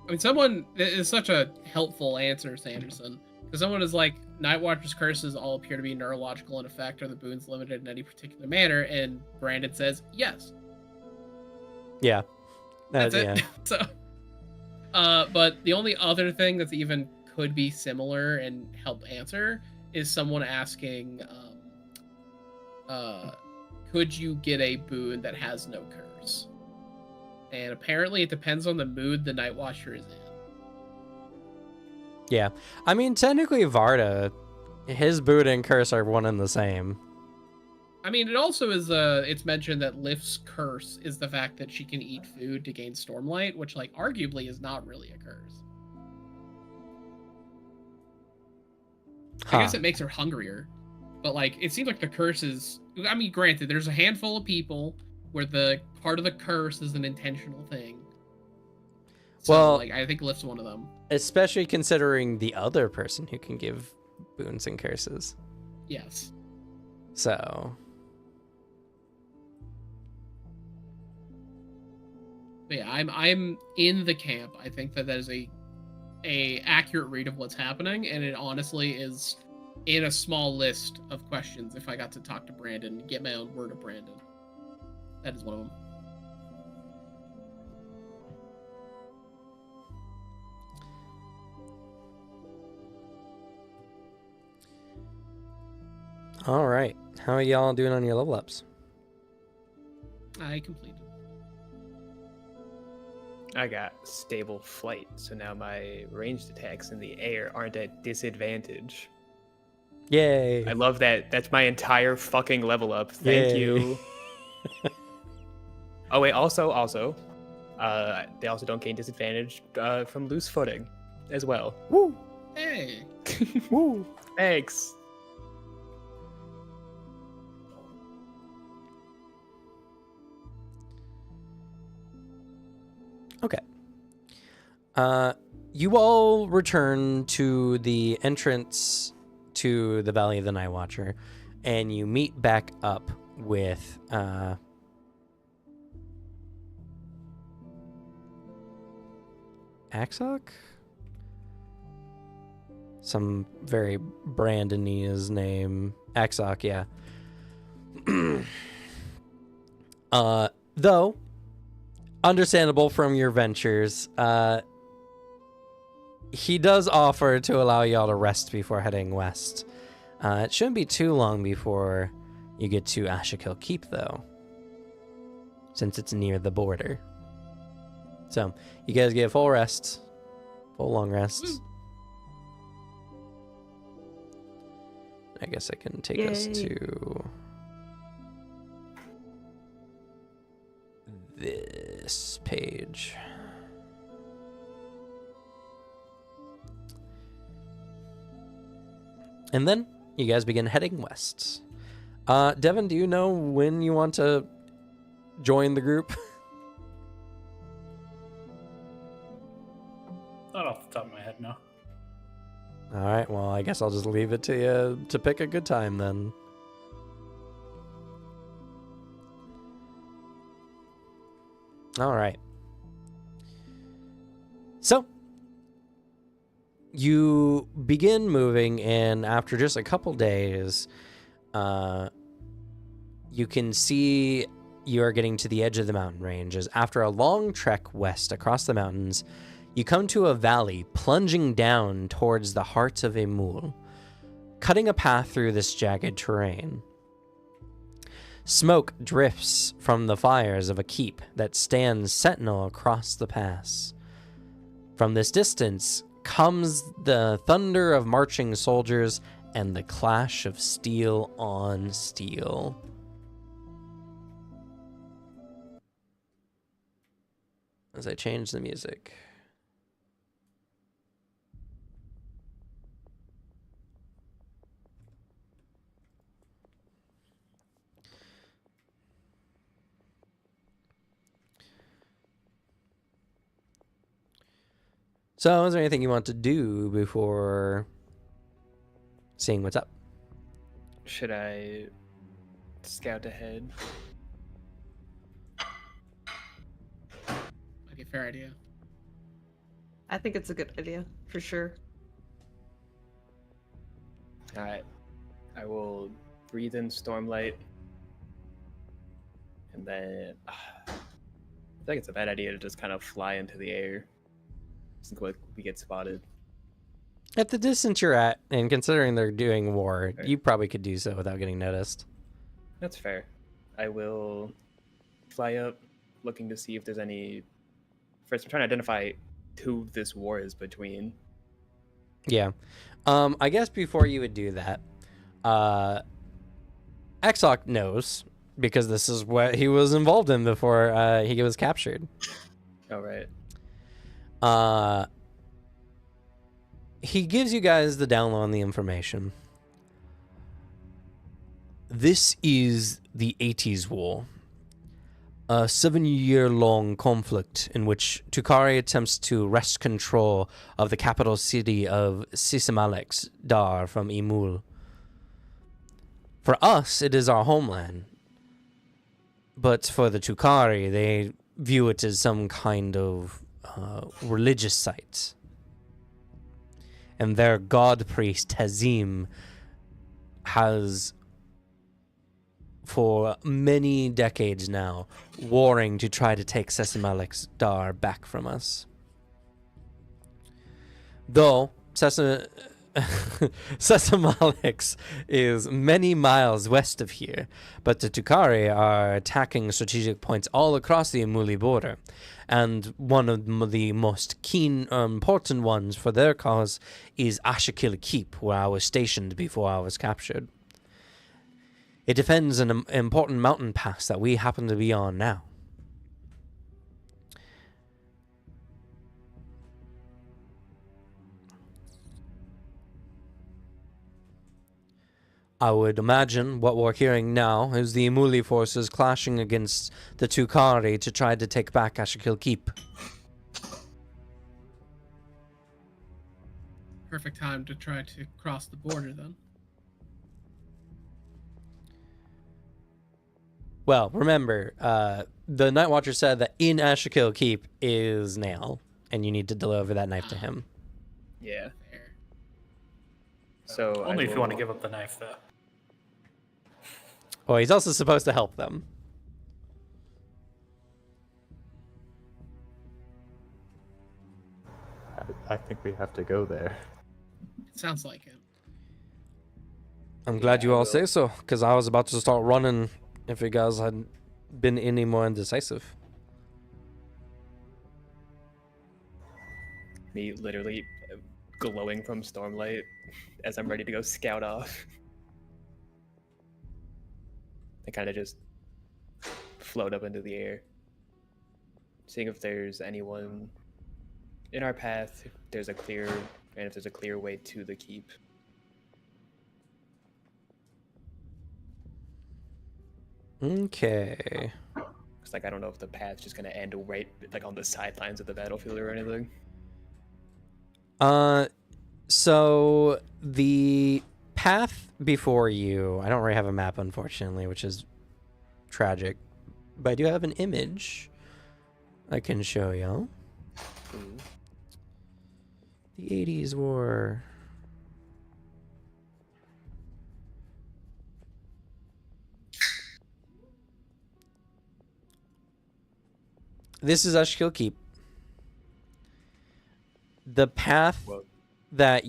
I mean, someone is such a helpful answer, Sanderson. Because someone is like, Night Watcher's curses all appear to be neurological in effect. Are the boons limited in any particular manner? And Brandon says, yes. Yeah. That's it. Yeah. So, but the only other thing that's even could be similar and help answer is someone asking, could you get a boon that has no curse? And apparently it depends on the mood the Night Watcher is in. Yeah. I mean, technically Varda, his boon and curse are one and the same. I mean, it also is, it's mentioned that Lift's curse is the fact that she can eat food to gain Stormlight, which, like, arguably is not really a curse. I guess it makes her hungrier, but like it seems like the curse is. I mean, granted, there's a handful of people where the part of the curse is an intentional thing. So, well, like I think Lift's one of them. Especially considering the other person who can give boons and curses. Yes. So. But yeah, I'm in the camp. I think that is a accurate read of what's happening, and it honestly is in a small list of questions if I got to talk to Brandon and get my own word of Brandon. That is one of them. All right. How are y'all doing on your level ups? I completed. I got stable flight, so now my ranged attacks in the air aren't at disadvantage. Yay. I love that. That's my entire fucking level up. Thank you. Oh wait, also, they also don't gain disadvantage from loose footing as well. Woo. Hey. Woo. Thanks. Okay. You all return to the entrance to the Valley of the Night Watcher, and you meet back up with Axok? Some very Brandonese name. Axok, yeah. Though understandable from your ventures, he does offer to allow y'all to rest before heading west. It shouldn't be too long before you get to Ashkill Keep, though, since it's near the border. So you guys get full rest, full long rests. I guess I can take us Yay. to this page. And then you guys begin heading west. Devin, do you know when you want to join the group? Not off the top of my head, no. All right, well, I guess I'll just leave it to you to pick a good time then. All right. So, you begin moving, and after just a couple days, you can see you are getting to the edge of the mountain ranges. After a long trek west across the mountains, you come to a valley plunging down towards the heart of Emul, cutting a path through this jagged terrain. Smoke drifts from the fires of a keep that stands sentinel across the pass. From this distance comes the thunder of marching soldiers and the clash of steel on steel. As I change the music. So, is there anything you want to do before seeing what's up? Should I scout ahead? Might be a fair idea. I think it's a good idea, for sure. Alright. I will breathe in Stormlight. And then... I think it's a bad idea to just kind of fly into the air. Just like we get spotted. At the distance you're at, and considering they're doing war, Right. you probably could do so without getting noticed. That's fair. I will fly up, looking to see if there's any... First, I'm trying to identify who this war is between. Yeah. I guess before you would do that, Exoc knows, because this is what he was involved in before he was captured. Oh, right. He gives you guys the download on the information. This is the 80s war. A 7-year-long conflict in which Tukari attempts to wrest control of the capital city of Sisamalex Dar from Emul. For us, it is our homeland. But for the Tukari, they view it as some kind of religious site. And their god priest, Hazim, has, for many decades now, warring to try to take Sesamalex Dar back from us. Though Sesamalex is many miles west of here, but the Tukari are attacking strategic points all across the Emuli border, and one of the most keen, important ones for their cause is Ashakil Keep, where I was stationed before I was captured. It defends an important mountain pass that we happen to be on now. I would imagine what we're hearing now is the Emuli forces clashing against the Tukari to try to take back Ashakil Keep. Perfect time to try to cross the border then. Well, remember, the Night Watcher said that in Ashakil Keep is Nail, and you need to deliver that knife to him. Yeah. Fair. So Only if you want to give up the knife, though. Well, he's also supposed to help them. I think we have to go there. It sounds like it. I'm glad Yeah, you I all will. say so, because I was about to start running if you guys hadn't been any more indecisive. Me literally glowing from stormlight as I'm ready to go scout off. I kind of just float up into the air, seeing if there's anyone in our path, if there's a clear way to the keep. Okay. It's like I don't know if the path's just gonna end right like on the sidelines of the battlefield or anything. So the path before you, I don't really have a map, unfortunately, which is tragic, but I do have an image I can show you. Ooh. The 80s war. This is Ashkill Keep. The path that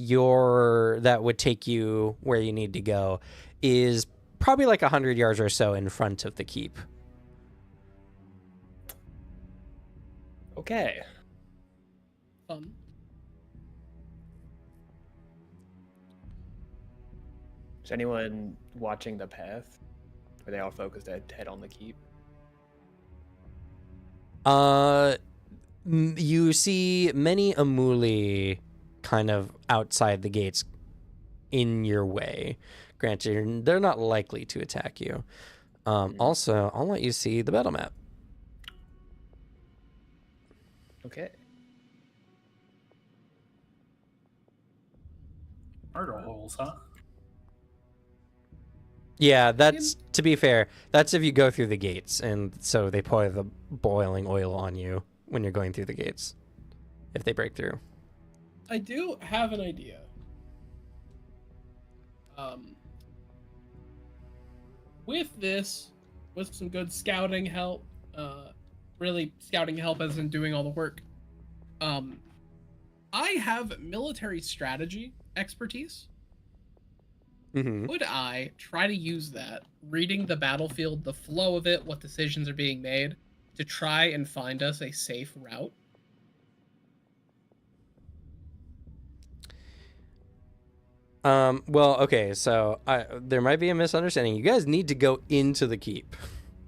would take you where you need to go is probably like 100 yards or so in front of the keep. Okay. Fun. Is anyone watching the path? Are they all focused at head on the keep? You see many Amuli kind of outside the gates in your way. Granted, they're not likely to attack you. Also, I'll let you see the battle map. Okay. Murder holes, huh? Yeah, that's, to be fair, that's if you go through the gates, and so they pour the boiling oil on you when you're going through the gates, if they break through. I do have an idea. With some good scouting help, really scouting help as in doing all the work, I have military strategy expertise. Mm-hmm. Would I try to use that, reading the battlefield, the flow of it, what decisions are being made, to try and find us a safe route? Well, okay, so there might be a misunderstanding. You guys need to go into the keep.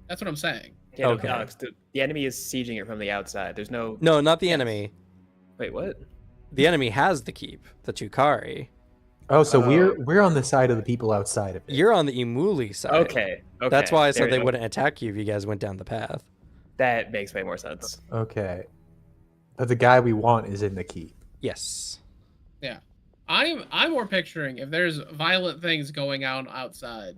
That's what I'm saying. Yeah, Okay. no, Alex, the enemy is sieging it from the outside. There's no. No, not the enemy. Wait, what? The enemy has the keep, the Tukari. Oh, so Oh. we're on the side of the people outside of it. You're on the Imuli side. Okay. That's why I said There we they go. wouldn't attack you if you guys went down the path. That makes way more sense. Okay. But the guy we want is in the keep. Yes. Yeah. I'm more picturing if there's violent things going on outside,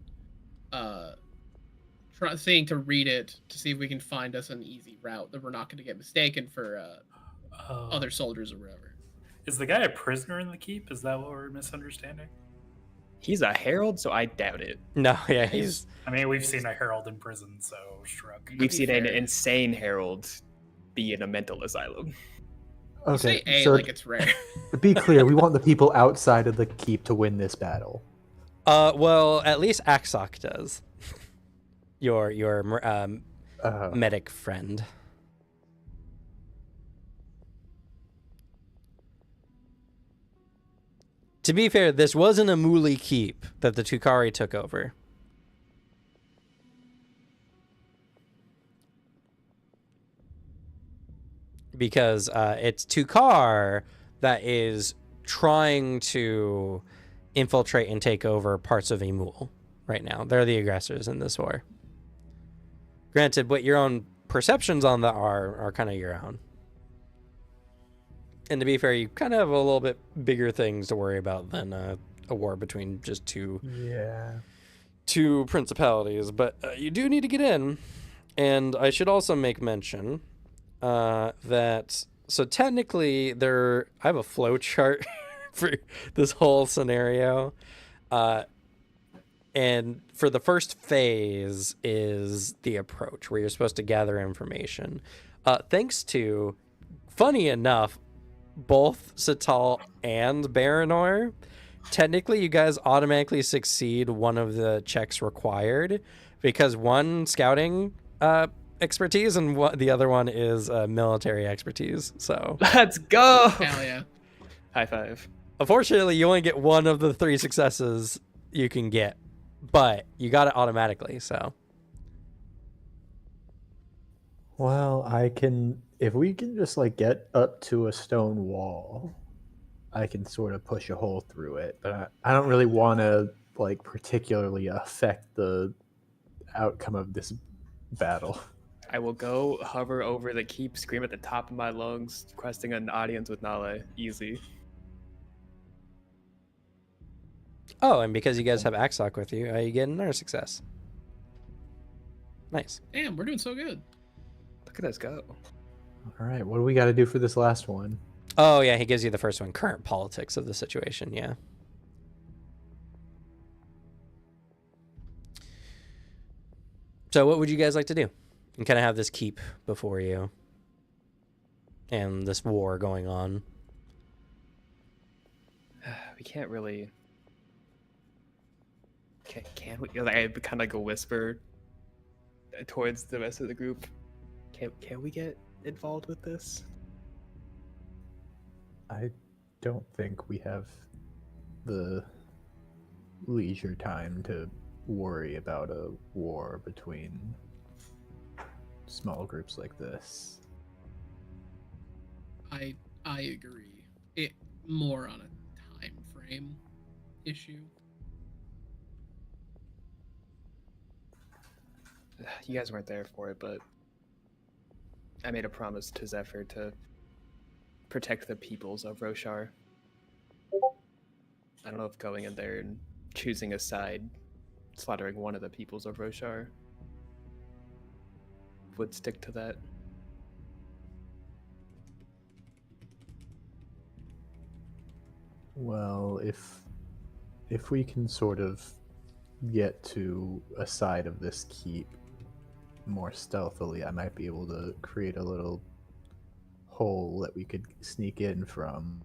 seeing to read it to see if we can find us an easy route that we're not going to get mistaken for other soldiers or whatever. Is the guy a prisoner in the keep? Is that what we're misunderstanding? He's a herald, so I doubt it. No, yeah, he's... I mean, we've seen a herald in prison, so shrug. We've seen an fair. insane herald be in a mental asylum. You Okay, say A so like it's rare. to be clear, we want the people outside of the keep to win this battle. Well, at least Axok does. Your medic friend. To be fair, this wasn't a Muli keep that the Tukari took over. Because it's Tukar that is trying to infiltrate and take over parts of Emul right now. They're the aggressors in this war. Granted, what your own perceptions on that are kind of your own. And to be fair, you kind of have a little bit bigger things to worry about than a war between just two principalities. But you do need to get in. And I should also make mention that... So technically, I have a flow chart for this whole scenario. And for the first phase is the approach, where you're supposed to gather information. Thanks to, funny enough, both Sital and Baranor, technically you guys automatically succeed one of the checks required, because one, scouting expertise, and the other one is military expertise. So, Let's go! Hell yeah. High five. unfortunately, you only get one of the 3 successes you can get, but you got it automatically. So, Well, if we can just like get up to a stone wall, I can sort of push a hole through it. But I don't really want to like particularly affect the outcome of this battle. I will go hover over the keep, scream at the top of my lungs, requesting an audience with Nale. Easy. oh, and because you guys have Axlock with you, you get another success. Nice. Damn, we're doing so good. Look at us go. All right, what do we got to do for this last one? Oh yeah, he gives you the first one. Current politics of the situation. Yeah. So what would you guys like to do? And kind of have this keep before you, and this war going on. We can't really. Can we? Like, I kind of like a whisper towards the rest of the group. Can we get involved with this? I don't think we have the leisure time to worry about a war between small groups like this. I agree. It more on a time frame issue. You guys weren't there for it, but I made a promise to Zephyr to protect the peoples of Roshar. I don't know if going in there and choosing a side, slaughtering one of the peoples of Roshar, would stick to that. Well, if we can sort of get to a side of this keep more stealthily, I might be able to create a little hole that we could sneak in from.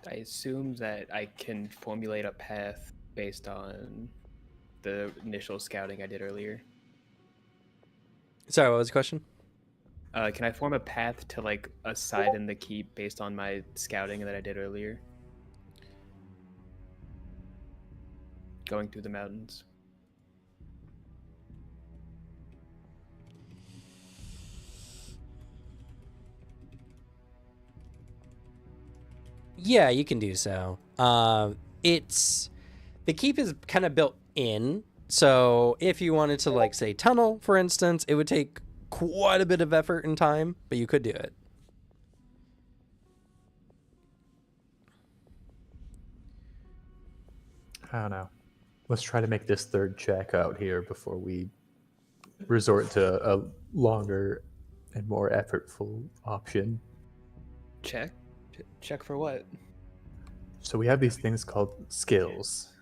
I assume that I can formulate a path based on the initial scouting I did earlier. Sorry, what was the question? Can I form a path to like a side in the keep based on my scouting that I did earlier? Going through the mountains. Yeah, you can do so. It's the keep is kind of built in, so if you wanted to like say tunnel, for instance, it would take quite a bit of effort and time, but you could do it. I don't know. Let's try to make this third check out here before we resort to a longer and more effortful option. Check? Check for what? So we have these things called skills.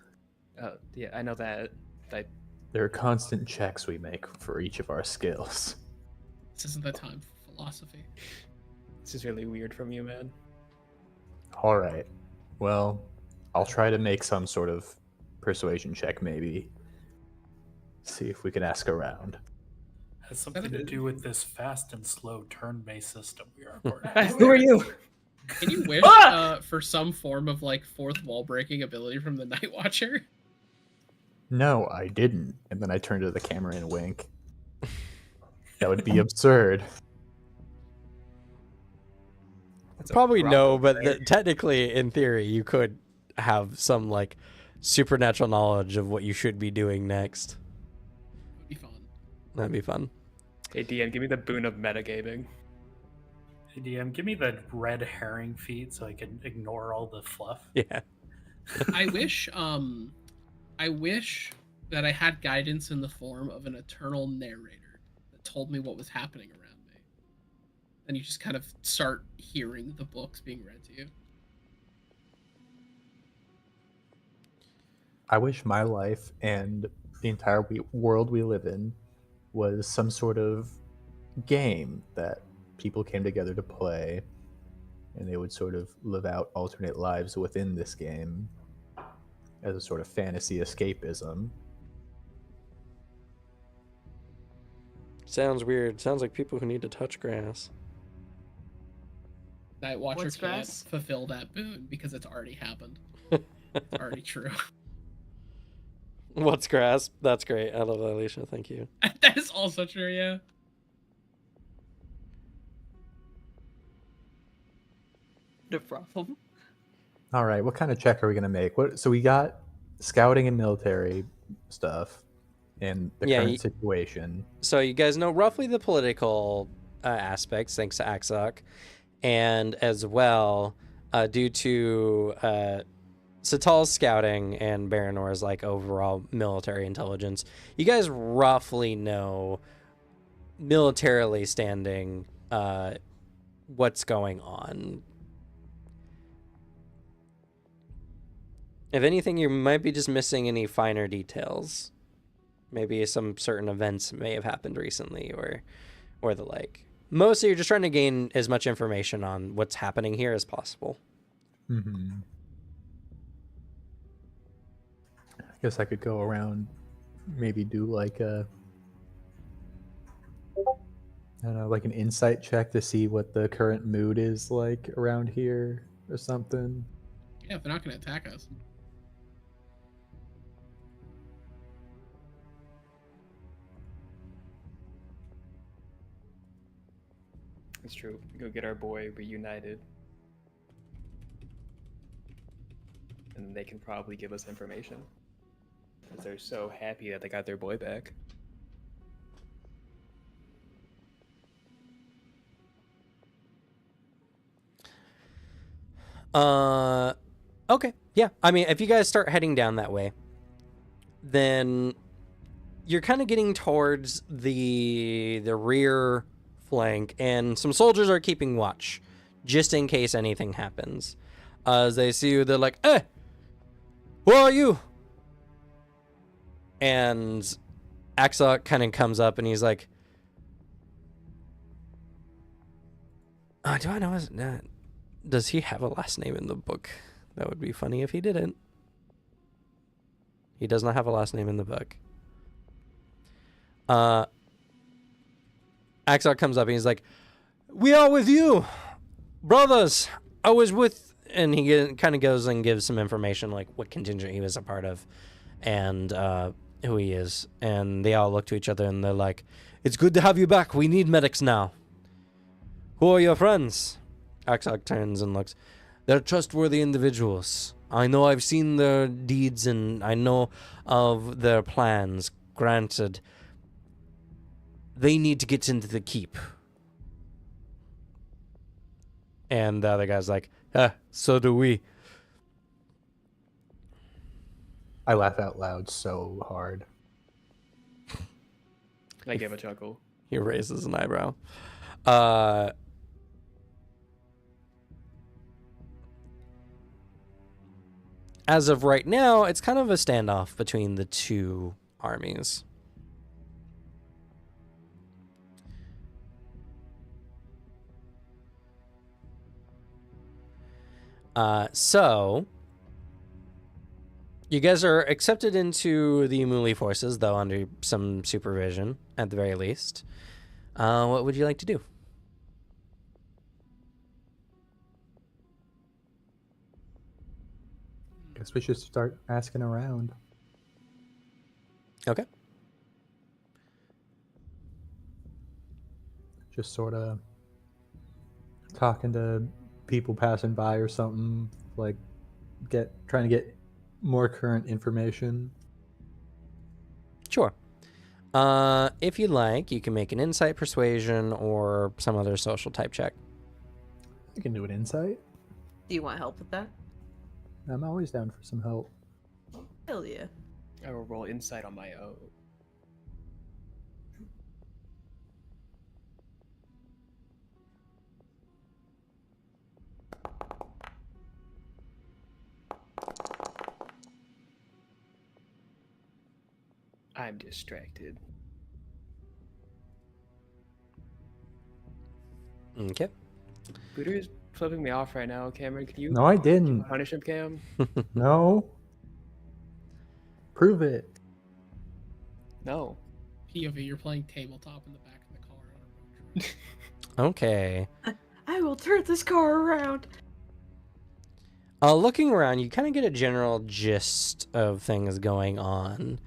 Yeah, I know that. There are constant checks we make for each of our skills. This isn't the time for philosophy. This is really weird from you, man. All right. Well, I'll try to make some sort of persuasion check, maybe. See if we can ask around. Has something to do with this fast and slow turn-based system we are a part of. Who are you? Can you wish for some form of like fourth wall breaking ability from the Night Watcher? No, I didn't. And then I turn to the camera and wink. That would be absurd. Probably no, but technically, in theory, you could have some like supernatural knowledge of what you should be doing next. That'd be fun. That'd be fun. Hey, DM, give me the boon of metagaming. Hey, DM, give me the red herring feed so I can ignore all the fluff. Yeah. I wish that I had guidance in the form of an eternal narrator that told me what was happening around me. And you just kind of start hearing the books being read to you. I wish my life and the entire world we live in was some sort of game that people came together to play, and they would sort of live out alternate lives within this game. as a sort of fantasy escapism. Sounds weird. Sounds like people who need to touch grass. Night Watcher What's can't grass? fulfill that boon because it's already happened. It's already true. What's grass? That's great. I love that, Alicia. Thank you. That is also true, yeah. No problem. All right, what kind of check are we gonna make? So we got scouting and military stuff in the Yeah, current situation. So you guys know roughly the political aspects, thanks to Axok, and as well, due to Satal's scouting and Baranor's like overall military intelligence, you guys roughly know, militarily standing, what's going on. If anything, you might be just missing any finer details. Maybe some certain events may have happened recently or the like. Mostly you're just trying to gain as much information on what's happening here as possible. Mm-hmm. I guess I could go around, maybe do like I don't know, like an insight check to see what the current mood is like around here or something. Yeah, if they're not going to attack us. It's true. Go get our boy reunited. And they can probably give us information. Because they're so happy that they got their boy back. Okay. Yeah. I mean, if you guys start heading down that way, then you're kind of getting towards the rear flank, and some soldiers are keeping watch just in case anything happens. As they see you, they're like, "Hey, who are you?" And Axok kind of comes up and he's like, do I know his does he have a last name in the book? That would be funny if he didn't. He does not have a last name in the book. Axok comes up and he's like, "We are with you, brothers. I was with," and he kind of goes and gives some information, like what contingent he was a part of and who he is. And they all look to each other and they're like, "It's good to have you back. We need medics now. Who are your friends?" Axok turns and looks. "They're trustworthy individuals. I know I've seen their deeds and I know of their plans. Granted, they need to get into the keep." And the other guy's like, so do we. I laugh out loud so hard. I give a chuckle. He raises an eyebrow. As of right now, it's kind of a standoff between the two armies. So you guys are accepted into the Imuli forces, though under some supervision, at the very least. What would you like to do? Guess we should start asking around. Okay. Just sort of talking to people passing by or something, like trying to get more current information. Sure. If you like, you can make an insight, persuasion, or some other social type check. I can do an insight. Do you want help with that? I'm always down for some help. Hell yeah. I will roll insight on my own. I'm distracted. Okay. Booter's flipping me off right now, Cameron. Can you No, I didn't. punish him, Cam? No. Prove it. No. POV, you're playing tabletop in the back of the car on a road trip. Okay. I will turn this car around. Looking around, you kind of get a general gist of things going on.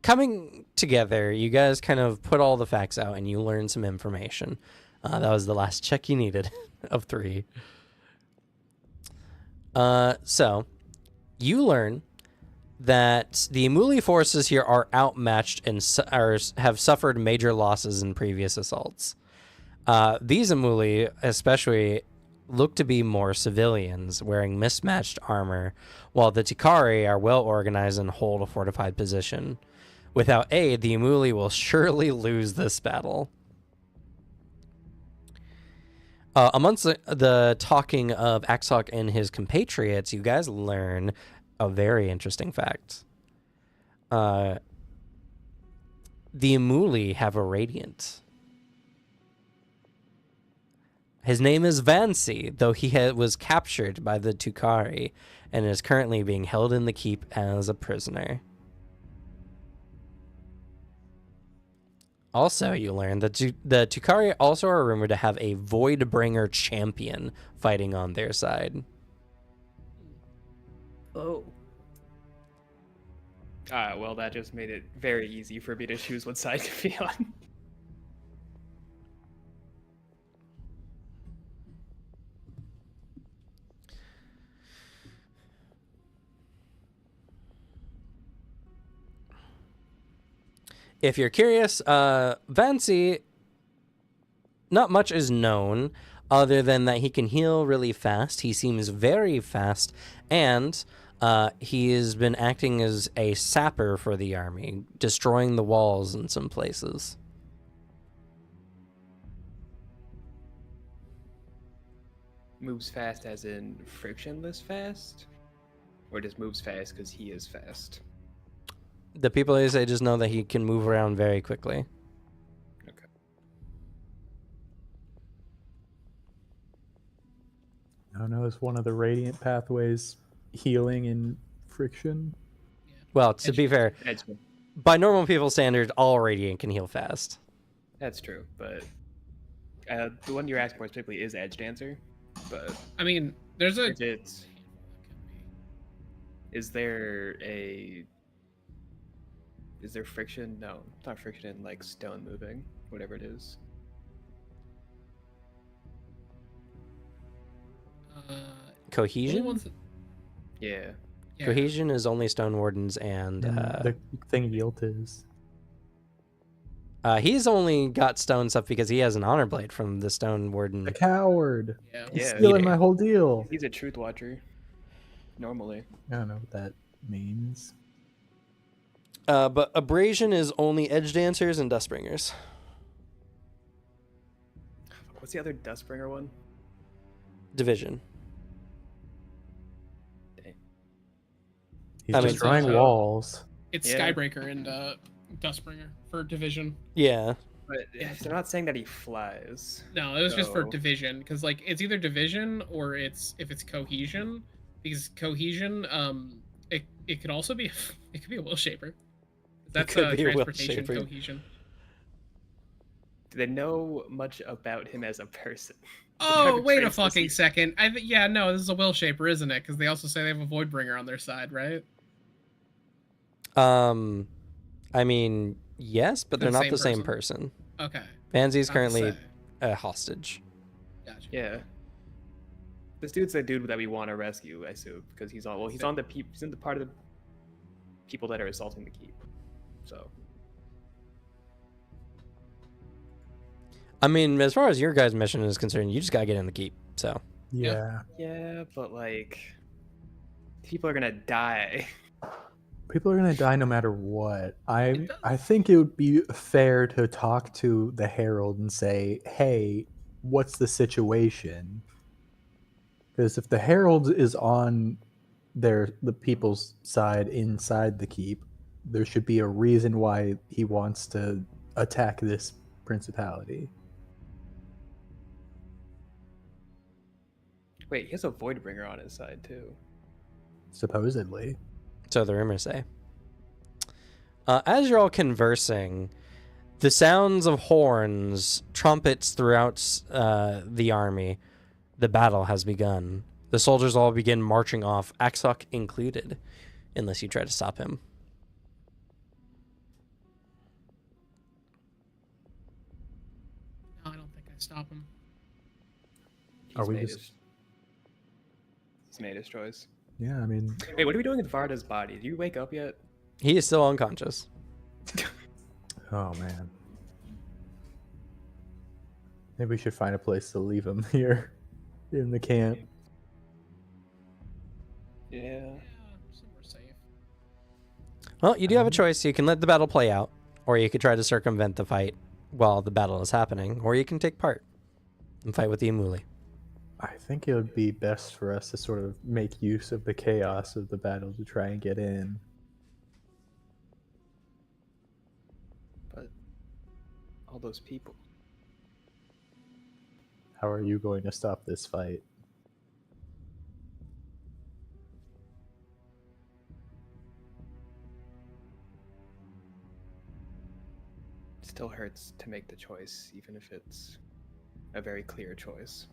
Coming together, you guys kind of put all the facts out and you learn some information. That was the last check you needed of 3. So, you learn that the Imuli forces here are outmatched and have suffered major losses in previous assaults. These Imuli, especially, look to be more civilians, wearing mismatched armor, while the Tikari are well organized and hold a fortified position. Without aid, the Imuli will surely lose this battle. Amongst the talking of Axhawk and his compatriots, you guys learn a very interesting fact. The Imuli have a radiant. His name is Vansi, though he was captured by the Tukari and is currently being held in the keep as a prisoner. Also, you learn that the Tukari also are rumored to have a Voidbringer champion fighting on their side. Oh. Well, that just made it very easy for me to choose what side to be on. If you're curious, Vansi, not much is known other than that he can heal really fast. He seems very fast, and he has been acting as a sapper for the army, destroying the walls in some places. Moves fast as in frictionless fast? Or just moves fast because he is fast? The people they say just know that he can move around very quickly. Okay. I don't know. Is one of the radiant pathways healing and friction? Well, to be fair, by normal people standards, all Radiant can heal fast. That's true, but the one you're asking for specifically is Edge Dancer. But I mean, there's a. Is there friction? No, it's not friction in like stone moving, whatever it is. Cohesion? Yeah. Cohesion is only Stone Wardens and the thing Yield is. He's only got stone stuff because he has an honor blade from the Stone Warden. A coward. Yeah. He's stealing my whole deal. He's a truth watcher. Normally. I don't know what that means. But Abrasion is only Edge Dancers and Dustbringers. What's the other Dustbringer one? Division. He's I mean, destroying walls. It's Yeah. Skybreaker and Dustbringer for Division. Yeah. But they're not saying that he flies. No, it was just for So- Division because like it's either Division or it's Cohesion, because Cohesion it could also be it could be a Will Shaper. That's could be a Will transportation Shaper. cohesion. Do they know much about him as a person? Oh, Type of wait a traits does fucking he- second. Yeah, no, this is a Will Shaper, isn't it? Because they also say they have a Voidbringer on their side, right? I mean, yes, but they're They're the not the same same person. Okay. Vanzi's Not to currently say. a hostage. Gotcha. Yeah. This dude's the dude that we want to rescue, I assume, because he's on. Well, he's on the he's in the part of the people that are assaulting the keep. So I mean, as far as your guys' mission is concerned, you just gotta get in the keep. So Yeah. yeah, but like, people are gonna die. People are gonna die no matter what. I think it would be fair to talk to the Herald and say, "Hey, what's the situation?" Because if the Herald is on the people's side inside the keep, there should be a reason why he wants to attack this principality. Wait, he has a Voidbringer on his side too. Supposedly. So the rumors say. As you're all conversing, the sounds of horns, trumpets throughout the army. The battle has begun. The soldiers all begin marching off, Axok included, unless you try to stop him. No, I don't think I stop him. Are we made just- He's made his choice. Yeah, I mean, Wait, what are we doing with Varda's body? Did you wake up yet? He is still unconscious. oh man. Maybe we should find a place to leave him here in the camp. Yeah. Yeah, somewhere safe. Well, you do have a choice. You can let the battle play out, or you could try to circumvent the fight while the battle is happening, or you can take part and fight with the Imuli. I think it would be best for us to sort of make use of the chaos of the battle to try and get in. But all those people. How are you going to stop this fight? Still hurts to make the choice, even if it's a very clear choice.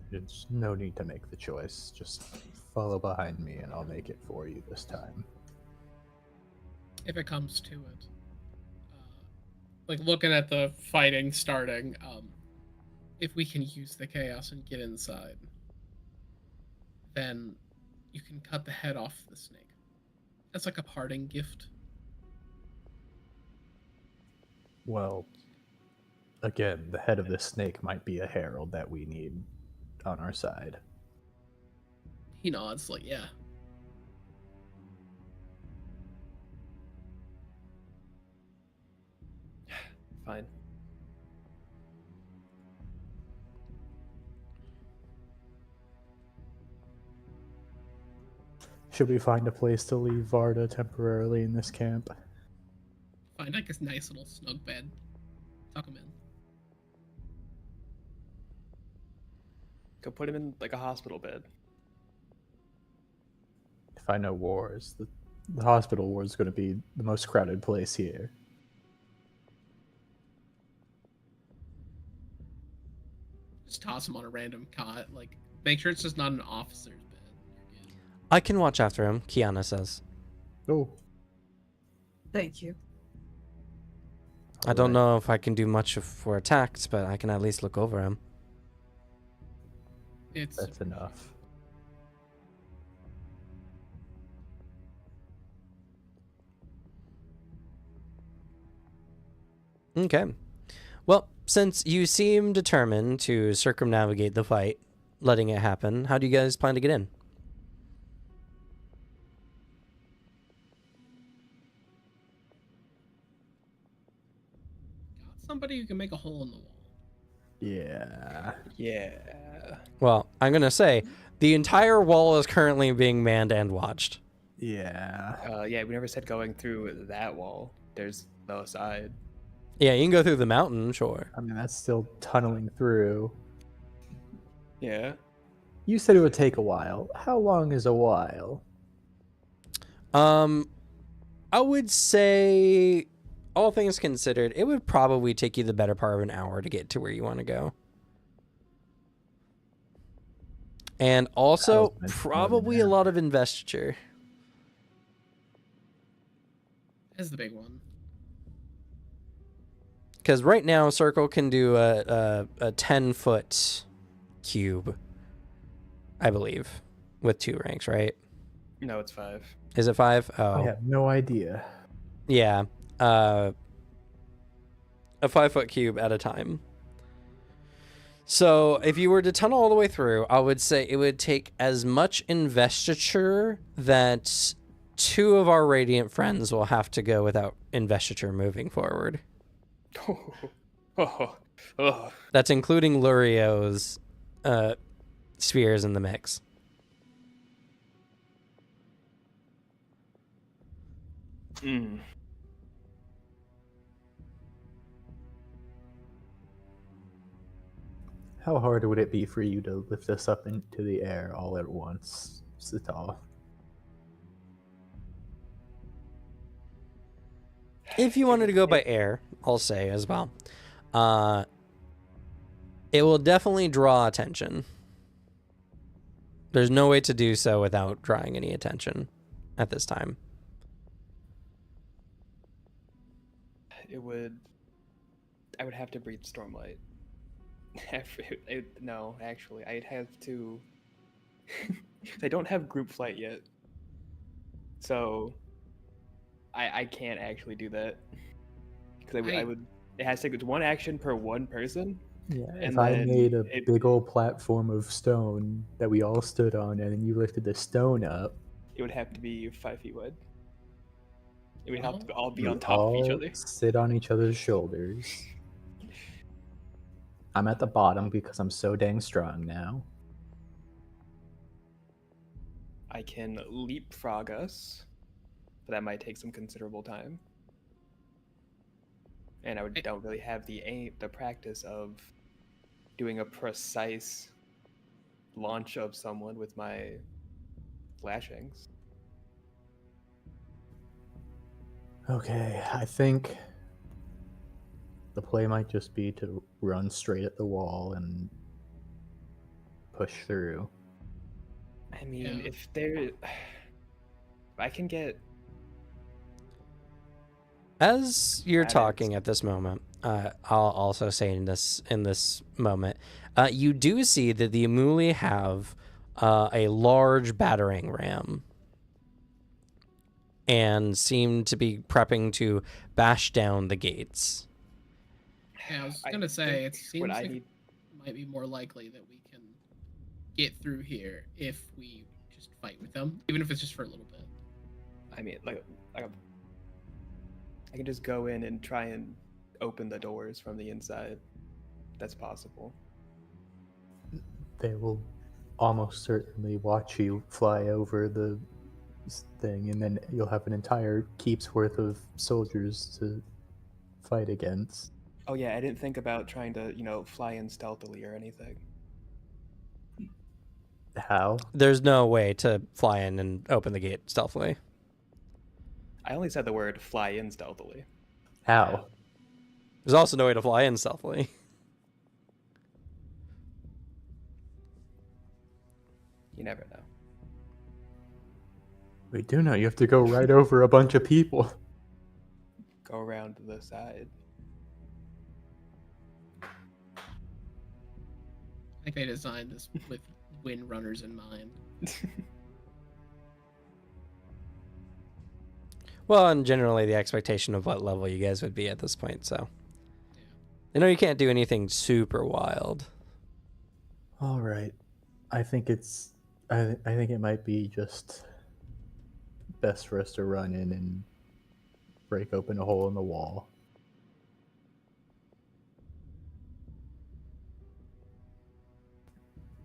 There's no need to make the choice. Just follow behind me and I'll make it for you this time. If it comes to it. Like, looking at the fighting starting, if we can use the chaos and get inside, then you can cut the head off the snake. That's like a parting gift. Well, again, the head of this snake might be a herald that we need on our side. He nods, like, yeah. Fine. Should we find a place to leave Varda temporarily in this camp? Find like a nice little snug bed. Tuck him in. Go put him in like a hospital bed. If I know wars, the hospital ward is going to be the most crowded place here. Just toss him on a random cot. Like, make sure it's just not an officer's bed. You're good. I can watch after him, Kiana says. Oh, Thank you. I don't know if I can do much if we're attacked, but I can at least look over him. It's That's enough. Okay. Well, since you seem determined to circumnavigate the fight, letting it happen, how do you guys plan to get in? got somebody who can make a hole in the wall. Yeah. Yeah. Well, I'm going to say the entire wall is currently being manned and watched. Yeah. Yeah, we never said going through that wall. There's no side. Yeah, you can go through the mountain, sure. I mean, that's still tunneling through. Yeah. You said it would take a while. How long is a while? I would say, all things considered, it would probably take you the better part of an hour to get to where you want to go. And also, That was probably a meant lot of investiture. That's the big one. Because right now, Circle can do a 10-foot cube, I believe, with 2 ranks, right? No, it's 5. Is it 5? Oh, I have no idea. yeah. A 5-foot cube at a time. So if you were to tunnel all the way through, I would say it would take as much investiture that 2 of our Radiant friends will have to go without investiture moving forward. Oh. That's including Lurio's spheres in the mix. Mm. How hard would it be for you to lift us up into the air all at once, Sital? If you wanted to go by air, I'll say as well. It will definitely draw attention. There's no way to do so without drawing any attention at this time. I would have to breathe Stormlight. No, actually, I'd have to. I don't have group flight yet, so I can't actually do that because I would. It has to take one action per one person. Yeah, And if I then made a big old platform of stone that we all stood on, and then you lifted the stone up, it would have to be 5 feet wide. It would have to all be we on top of each all other. sit on each other's shoulders. I'm at the bottom because I'm so dang strong now. I can leapfrog us, but that might take some considerable time. And don't really have the practice of doing a precise launch of someone with my lashings. Okay, I think the play might just be to run straight at the wall and push through. I mean, if I can get. As you're That is- talking at this moment, I'll also say in this moment, you do see that the Amuli have a large battering ram and seem to be prepping to bash down the gates. Yeah, I was gonna say it think seems what I like need- it might be more likely that we can get through here if we just fight with them, even if it's just for a little bit. I mean, like I can just go in and try and open the doors from the inside. That's possible. They will almost certainly watch you fly over the thing, and then you'll have an entire keep's worth of soldiers to fight against. Oh yeah, I didn't think about trying to, fly in stealthily or anything. How? There's no way to fly in and open the gate stealthily. I only said the word fly in stealthily. How? There's also no way to fly in stealthily. You never know. We do know you have to go right over a bunch of people. Go around to the side. I think they designed this with wind runners in mind. Well, and generally the expectation of what level you guys would be at this point, so. Yeah. I know you can't do anything super wild. All right. I think I think it might be just best for us to run in and break open a hole in the wall.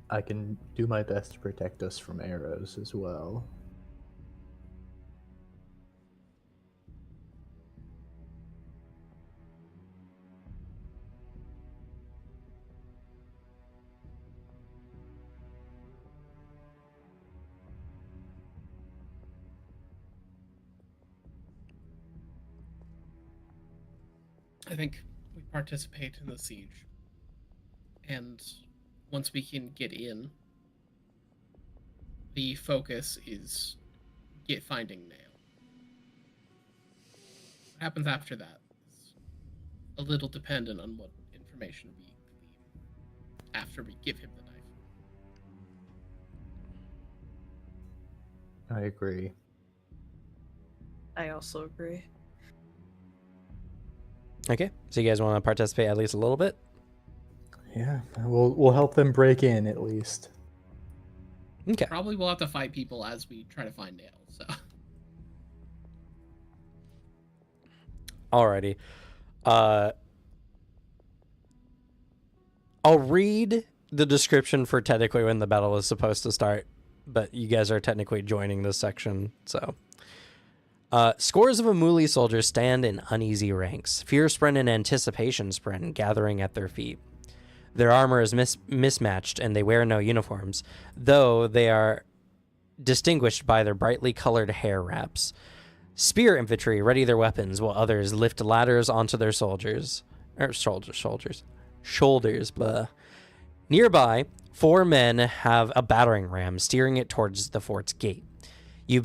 I can do my best to protect us from arrows as well. I think we participate in the siege, and once we can get in, the focus is finding Nail. What happens after that is a little dependent on what information we glean after we give him the knife. I agree. I also agree. Okay, so you guys want to participate at least a little bit? Yeah, we'll help them break in at least. Okay. Probably we'll have to fight people as we try to find Nail, so. Alrighty. I'll read the description for technically when the battle is supposed to start, but you guys are technically joining this section, so. Scores of Amuli soldiers stand in uneasy ranks, fear sprint and anticipation sprint gathering at their feet. Their armor is mismatched, and they wear no uniforms, though they are distinguished by their brightly colored hair wraps. Spear infantry ready their weapons, while others lift ladders onto their shoulders. Blah. Nearby, 4 men have a battering ram steering it towards the fort's gate. You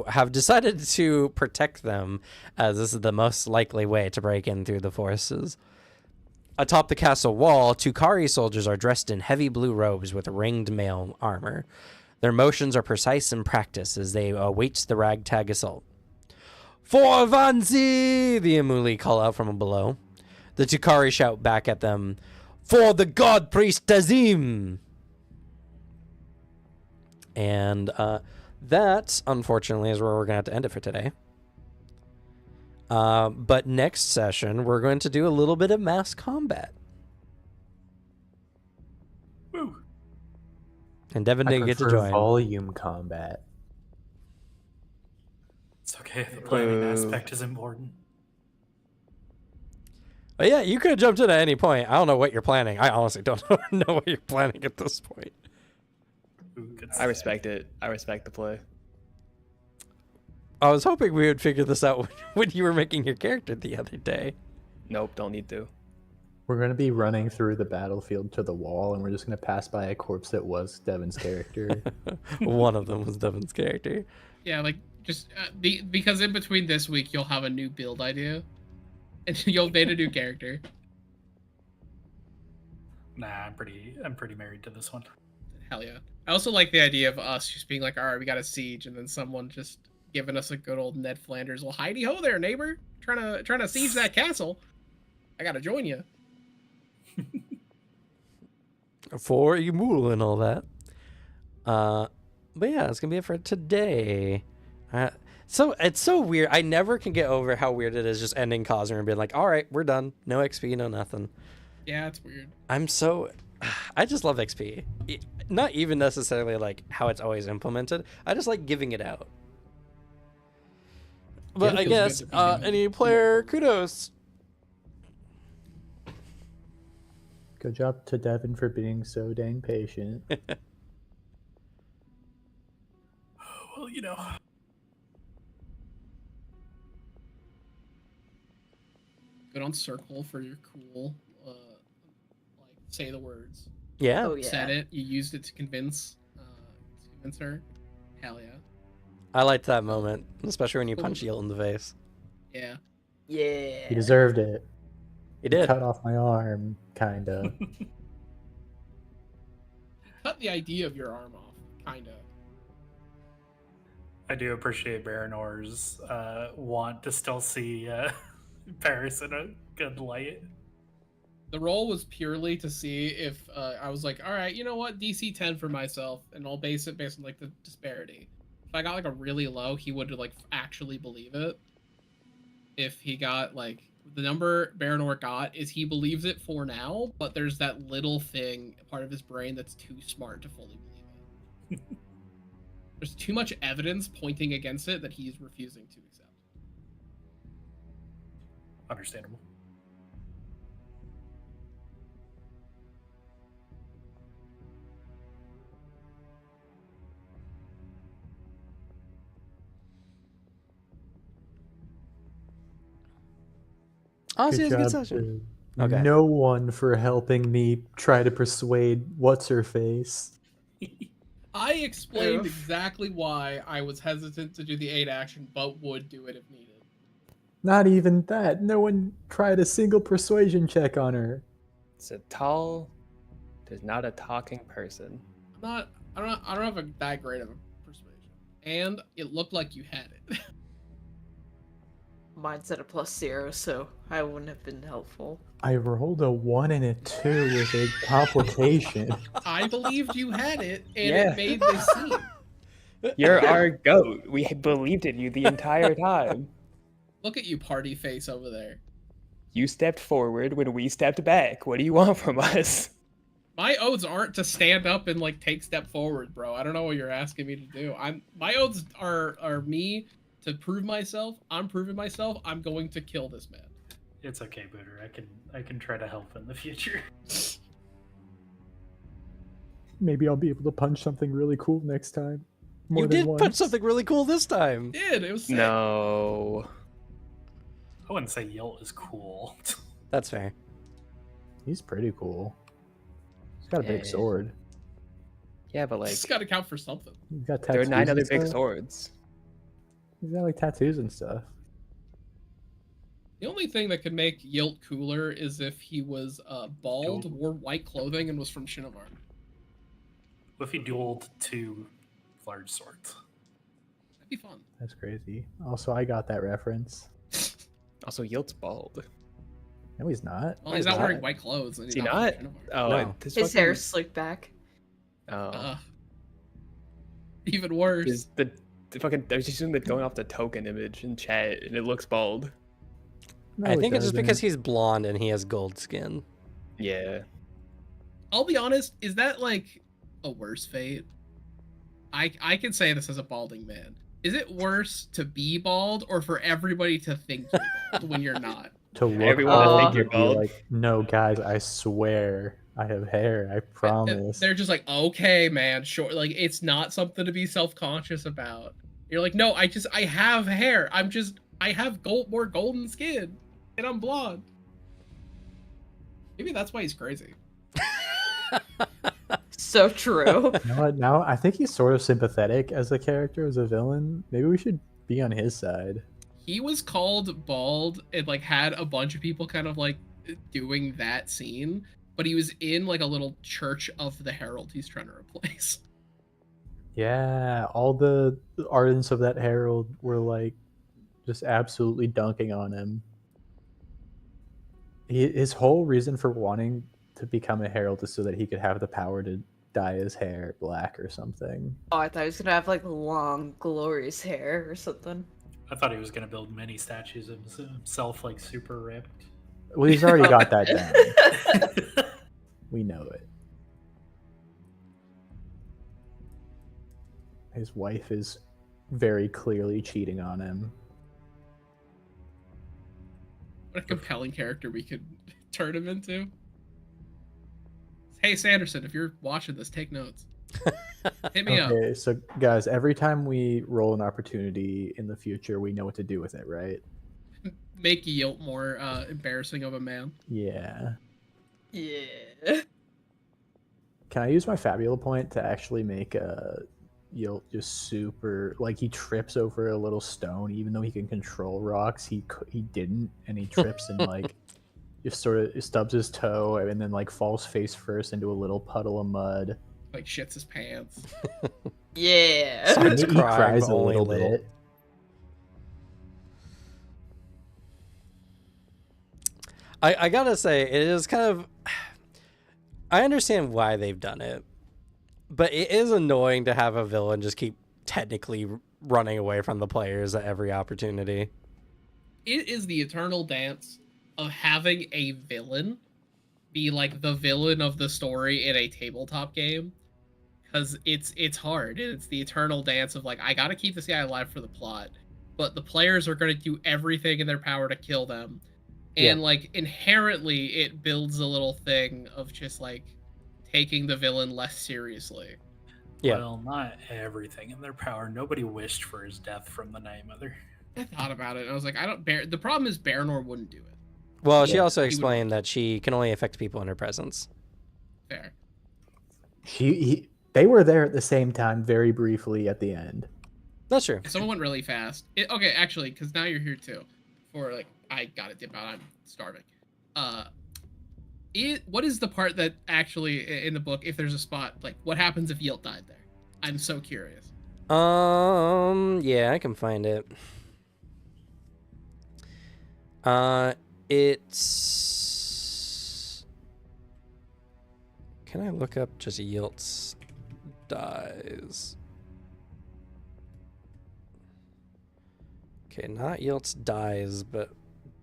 have decided to protect them, as this is the most likely way to break in through the forces. Atop the castle wall, Tukari soldiers are dressed in heavy blue robes with ringed mail armor. Their motions are precise and practiced as they await the ragtag assault. For Vanzi! The Amuli call out from below. The Tukari shout back at them, for the god priest Tazim! And that, unfortunately, is where we're going to have to end it for today. But next session, we're going to do a little bit of mass combat. Woo. And Devin didn't get to join. Volume combat. It's okay. The planning aspect is important. But yeah, you could have jumped in at any point. I don't know what you're planning. I honestly don't know what you're planning at this point. Ooh, good I respect it. I respect the play. I was hoping we would figure this out when you were making your character the other day. Nope, don't need to. We're going to be running through the battlefield to the wall, and we're just going to pass by a corpse that was Devin's character. One of them was Devin's character. Yeah, like just because in between this week you'll have a new build idea, and you'll made a new character. Nah, I'm pretty married to this one. Hell yeah! I also like the idea of us just being like, all right, we got a siege, and then someone just giving us a good old Ned Flanders. Well, hidey ho there, neighbor, trying to siege that castle. I gotta join you. For Emul and all that. But yeah, it's gonna be it for today. So it's so weird. I never can get over how weird it is just ending Cosmere and being like, all right, we're done. No XP, no nothing. Yeah, it's weird. I just love XP. Not even necessarily like how it's always implemented. I just like giving it out. But Yeah, I it feels guess good to be any player kudos. Good job to Devin for being so dang patient. Well, you know. Good on Circle for your cool, like say the words. Yeah. Oh yeah. Said it. You used it to convince her. Hell yeah. I liked that moment, especially when you punch Yield in the face. Yeah. He Yeah. deserved it. He did. Cut off my arm, kinda. Cut the idea of your arm off, kinda. I do appreciate Baranor's want to still see Paris in a good light. The role was purely to see if I was like, all right, you know what, DC 10 for myself, and I'll base it based on like the disparity. If I got like a really low, he would like actually believe it. If he got like the number Baranor got is he believes it for now, but there's that little thing, part of his brain that's too smart to fully believe it. There's too much evidence pointing against it that he's refusing to accept. Understandable. Honestly, it's a good job session. to Okay. No one for helping me try to persuade what's-her-face. I explained Oof. exactly why I was hesitant to do the 8 action, but would do it if needed. Not even that. No one tried a single persuasion check on her. It's a tall, there's not a talking person. I don't have that great of a persuasion. And it looked like you had it. Mine's at a +0, so I wouldn't have been helpful. I rolled a 1 and a 2 with a complication. I believed you had it, and Yeah. it made this scene. You're our goat. We believed in you the entire time. Look at you, party face over there. You stepped forward when we stepped back. What do you want from us? My oaths aren't to stand up and like take step forward, bro. I don't know what you're asking me to do. My oaths are me to prove myself. I'm proving myself. I'm going to kill this man. It's okay, Booter. I can try to help in the future. Maybe I'll be able to punch something really cool next time. More You than did once. punch something really cool this time. Did it was sick. No. I wouldn't say Yilt is cool. That's fair. He's pretty cool. He's got a big Yeah. sword. Yeah, but like It's got to count for something. He's got there are tattoos 9 and other big stuff. swords. He's got like tattoos and stuff. The only thing that could make Yilt cooler is if he was bald, Cool. wore white clothing, and was from Shinovar. What if he dueled 2 large swords? That'd be fun. That's crazy. Also, I got that reference. Also, Yilt's bald. No, he's not. Well, he's he's not wearing not. white clothes. And Is he's he from not? Shinovar. Oh, No. his His fucking- hair's slicked back. Oh, Even worse. is the fucking. I was just assuming that going off the token image in chat, and it looks bald. No, I it think it's just because doesn't. he's blonde and he has gold skin. Yeah. I'll be honest. Is that like a worse fate? I can say this as a balding man. Is it worse to be bald or for everybody to think you're bald when you're not? To look Everyone to bald think and you're be bald. like, no, guys, I swear I have hair. I And promise. they're just like, okay, man, sure. Like, it's not something to be self-conscious about. You're like, no, I have hair. I have more golden skin, and I'm blonde. Maybe that's why he's crazy. So true. You know what? Now I think he's sort of sympathetic as a character, as a villain. Maybe we should be on his side. He was called bald and like had a bunch of people kind of like doing that scene, but he was in like a little church of the Herald he's trying to replace. Yeah, all the ardents of that herald were like just absolutely dunking on him. His whole reason for wanting to become a herald is so that he could have the power to dye his hair black or something. Oh, I thought he was gonna have like long, glorious hair or something. I thought he was going to build many statues of himself, like super ripped. Well, he's already got that down. We know it. His wife is very clearly cheating on him. What a compelling character we could turn him into. Hey, Sanderson, if you're watching this, take notes. Hit me up. Okay, so guys, every time we roll an opportunity in the future, we know what to do with it, right? Make Yilt more embarrassing of a man. Yeah. Yeah. Can I use my Fabula point to actually make Yilt just super, like, he trips over a little stone, even though he can control rocks, he didn't, and he trips and like just sort of stubs his toe and then like falls face first into a little puddle of mud. Like shits his pants. Yeah. And Starts he crying, cries but a only a little little. bit. I gotta say, it is kind of. I understand why they've done it, but it is annoying to have a villain just keep technically running away from the players at every opportunity. It is the eternal dance of having a villain be like the villain of the story in a tabletop game, because it's hard, and it's the eternal dance of like, I gotta keep this guy alive for the plot, but the players are gonna do everything in their power to kill them, and like inherently it builds a little thing of just like taking the villain less seriously. Yeah. Well, not everything in their power. Nobody wished for his death from the Night Mother. I thought about it and I was like, the problem is Baranor wouldn't do it. Well, she Yeah, also he would- explained that she can only affect people in her presence. Fair. They were there at the same time, very briefly at the end. That's true. If someone went really fast. Okay, actually, because now you're here too. For like, I gotta dip out. I'm starving. What is the part that actually in the book, if there's a spot, like what happens if Yilt died there? I'm so curious. Yeah, I can find it. It's. Can I look up just Yilt's dies? Okay, not Yilt's dies, but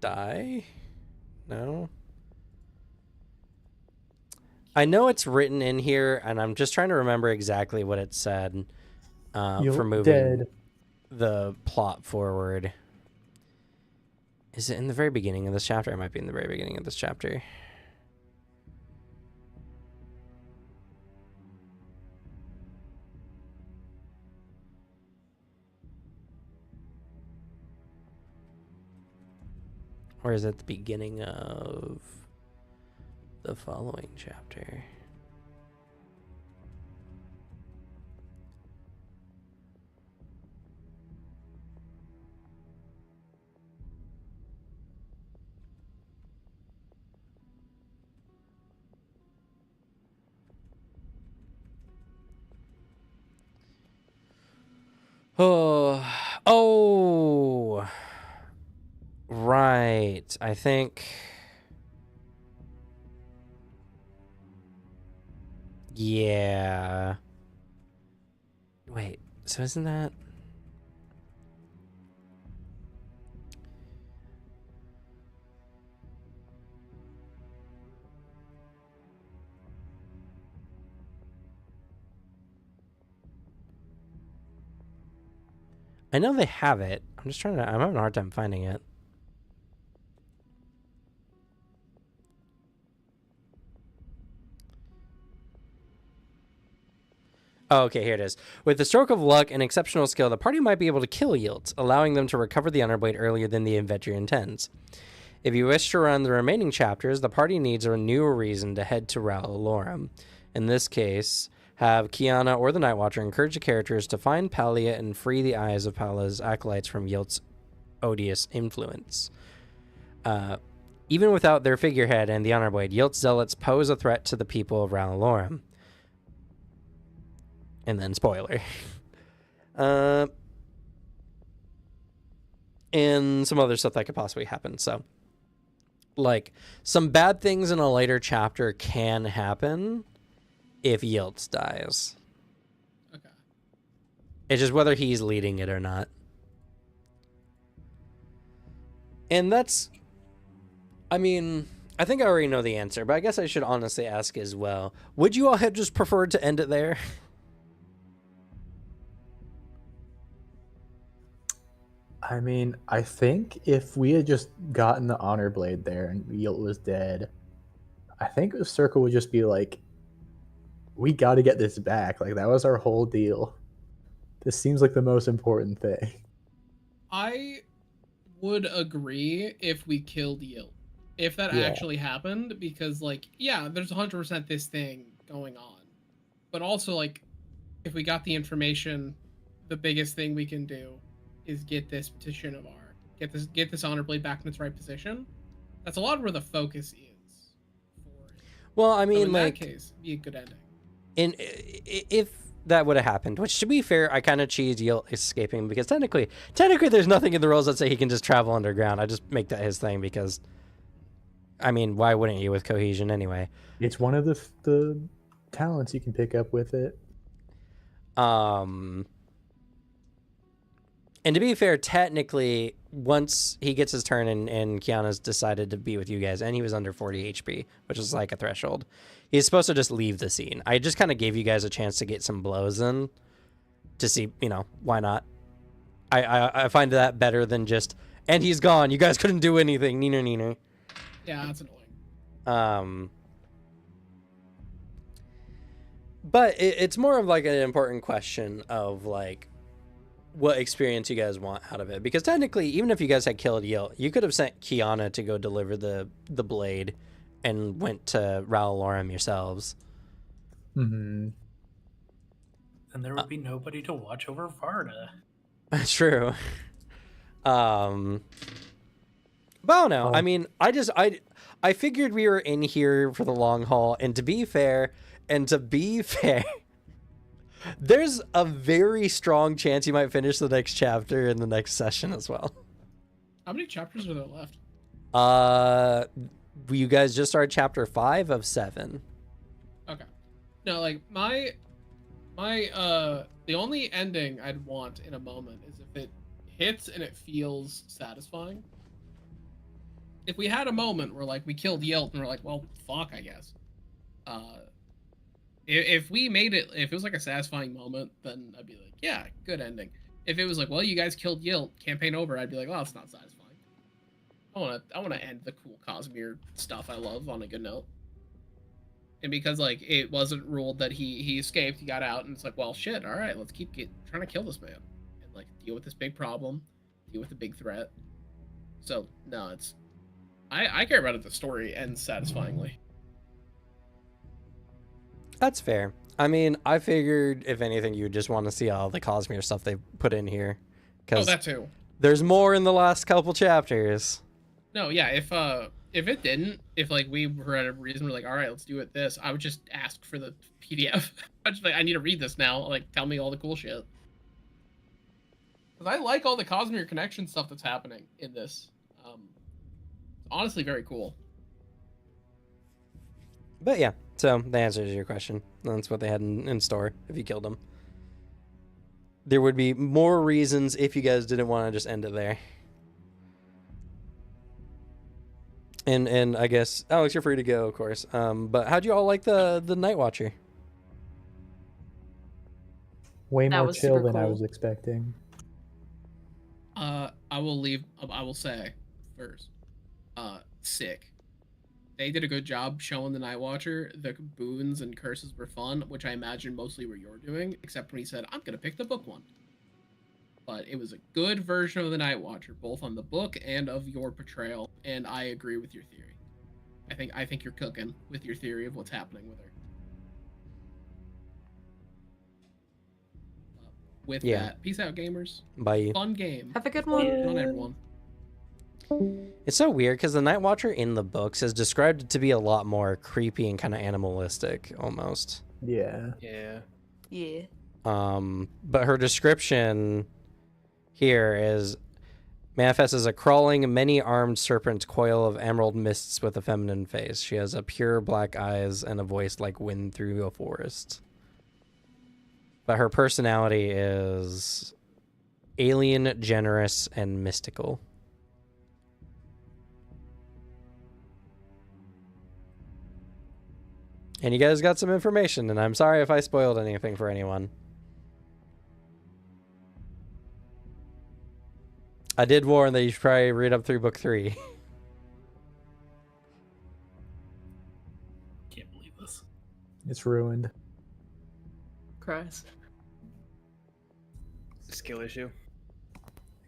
die? No. I know it's written in here, and I'm just trying to remember exactly what it said for Yilt moving dead. the plot forward. Is it in the very beginning of this chapter? It might be in the very beginning of this chapter. Or is it the beginning of the following chapter? Oh, right. I think. Yeah. Wait, so isn't that? I know they have it. I'm having a hard time finding it. Oh, okay, here it is. With the stroke of luck and exceptional skill, the party might be able to kill Yields, allowing them to recover the Underblade earlier than the inventor intends. If you wish to run the remaining chapters, the party needs a new reason to head to Ralorum. In this case, have Kiana or the Nightwatcher encourage the characters to find Palia and free the eyes of Pala's acolytes from Yilt's odious influence. Even without their figurehead and the Honorblade, Yilt's zealots pose a threat to the people of Ralorum. And then spoiler. And some other stuff that could possibly happen. So, like, some bad things in a later chapter can happen if Yields dies. Okay. It's just whether he's leading it or not. And that's... I mean, I think I already know the answer, but I guess I should honestly ask as well. Would you all have just preferred to end it there? I mean, I think if we had just gotten the Honor Blade there and Yield was dead, I think the Circle would just be like, we got to get this back. Like, that was our whole deal. This seems like the most important thing. I would agree if we killed Yield. If that actually happened, because, like, yeah, there's 100% this thing going on. But also, like, if we got the information, the biggest thing we can do is get this petition of art, get this Honor Blade back in its right position. That's a lot where the focus is for it. Well, I mean, so in like, that case, be a good ending. If that would have happened, which to be fair, I kind of cheesed Yield escaping because technically there's nothing in the rules that say he can just travel underground. I just make that his thing because, I mean, why wouldn't you with cohesion anyway? It's one of the talents you can pick up with it. And to be fair, technically, once he gets his turn and Kiana's decided to be with you guys, and he was under 40 HP, which is like a threshold, he's supposed to just leave the scene. I just kind of gave you guys a chance to get some blows in to see, you know, why not? I find that better than just, and he's gone. You guys couldn't do anything. Neener, neener. Yeah, that's annoying. But it's more of like an important question of like, what experience you guys want out of it, because technically, even if you guys had killed Yield, you could have sent Kiana to go deliver the blade and went to Ralorum yourselves. Mm-hmm. And there would be nobody to watch over Varda. True. But I don't know. I mean, I figured we were in here for the long haul, and to be fair, there's a very strong chance you might finish the next chapter in the next session as well. How many chapters are there left? You guys just started chapter 5 of 7. Okay. No, like the only ending I'd want in a moment is if it hits and it feels satisfying. If we had a moment where like we killed Yield and we're like, well, fuck, I guess. If we made it, if it was like a satisfying moment, then I'd be like, yeah, good ending. If it was like, well, you guys killed Yield, campaign over, I'd be like, well, it's not satisfying. I wanna end the cool Cosmere stuff I love on a good note. And because like it wasn't ruled that he escaped, he got out, and it's like, well, shit. All right, let's keep trying to kill this man and like deal with this big problem, deal with the big threat. So no, it's I care about it. The story ends satisfyingly. That's fair. I mean, I figured if anything, you would just want to see all the Cosmere stuff they put in here, Oh, because that too. there's more in the last couple chapters. No, yeah. If it didn't, if like we were at a reason, we're like, all right, let's do it. This I would just ask for the PDF. I just like I need to read this now. Like, tell me all the cool shit. Because I like all the Cosmere connection stuff that's happening in this. It's honestly very cool. But yeah, so the answer to your question. That's what they had in store if you killed them. There would be more reasons if you guys didn't want to just end it there. And I guess, Alex, you're free to go, of course. But how'd you all like the Night Watcher? Way That more was chill super than I cool. was expecting. I will say first, sick. They did a good job showing the Night Watcher. The boons and curses were fun, which I imagine mostly what you're doing, except when he said, I'm gonna pick the book one. But it was a good version of the Night Watcher, both on the book and of your portrayal, and I agree with your theory. I think you're cooking with your theory of what's happening with her. With Yeah. that, peace out, gamers. By Fun game. Have a good Fun one. on everyone. It's so weird because the Night Watcher in the books is described to be a lot more creepy and kind of animalistic almost. Yeah. Yeah. Yeah. But her description here is manifests as a crawling, many-armed serpent coil of emerald mists with a feminine face. She has a pure black eyes and a voice like wind through a forest. But her personality is alien, generous, and mystical. And you guys got some information, and I'm sorry if I spoiled anything for anyone. I did warn that you should probably read up through book 3. Can't believe this. It's ruined. Cries. Skill issue.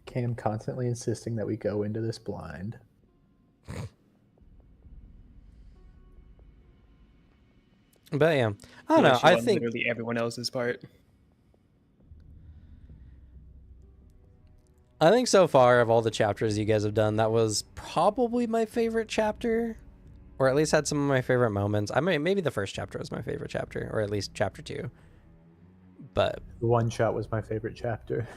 Cam constantly insisting that we go into this blind. But yeah, I don't Skill know. issue I on think literally everyone else's part. so far of all the chapters you guys have done, that was probably my favorite chapter, or at least had some of my favorite moments. I mean, maybe the first chapter was my favorite chapter, or at least chapter 2. But The one shot was my favorite chapter.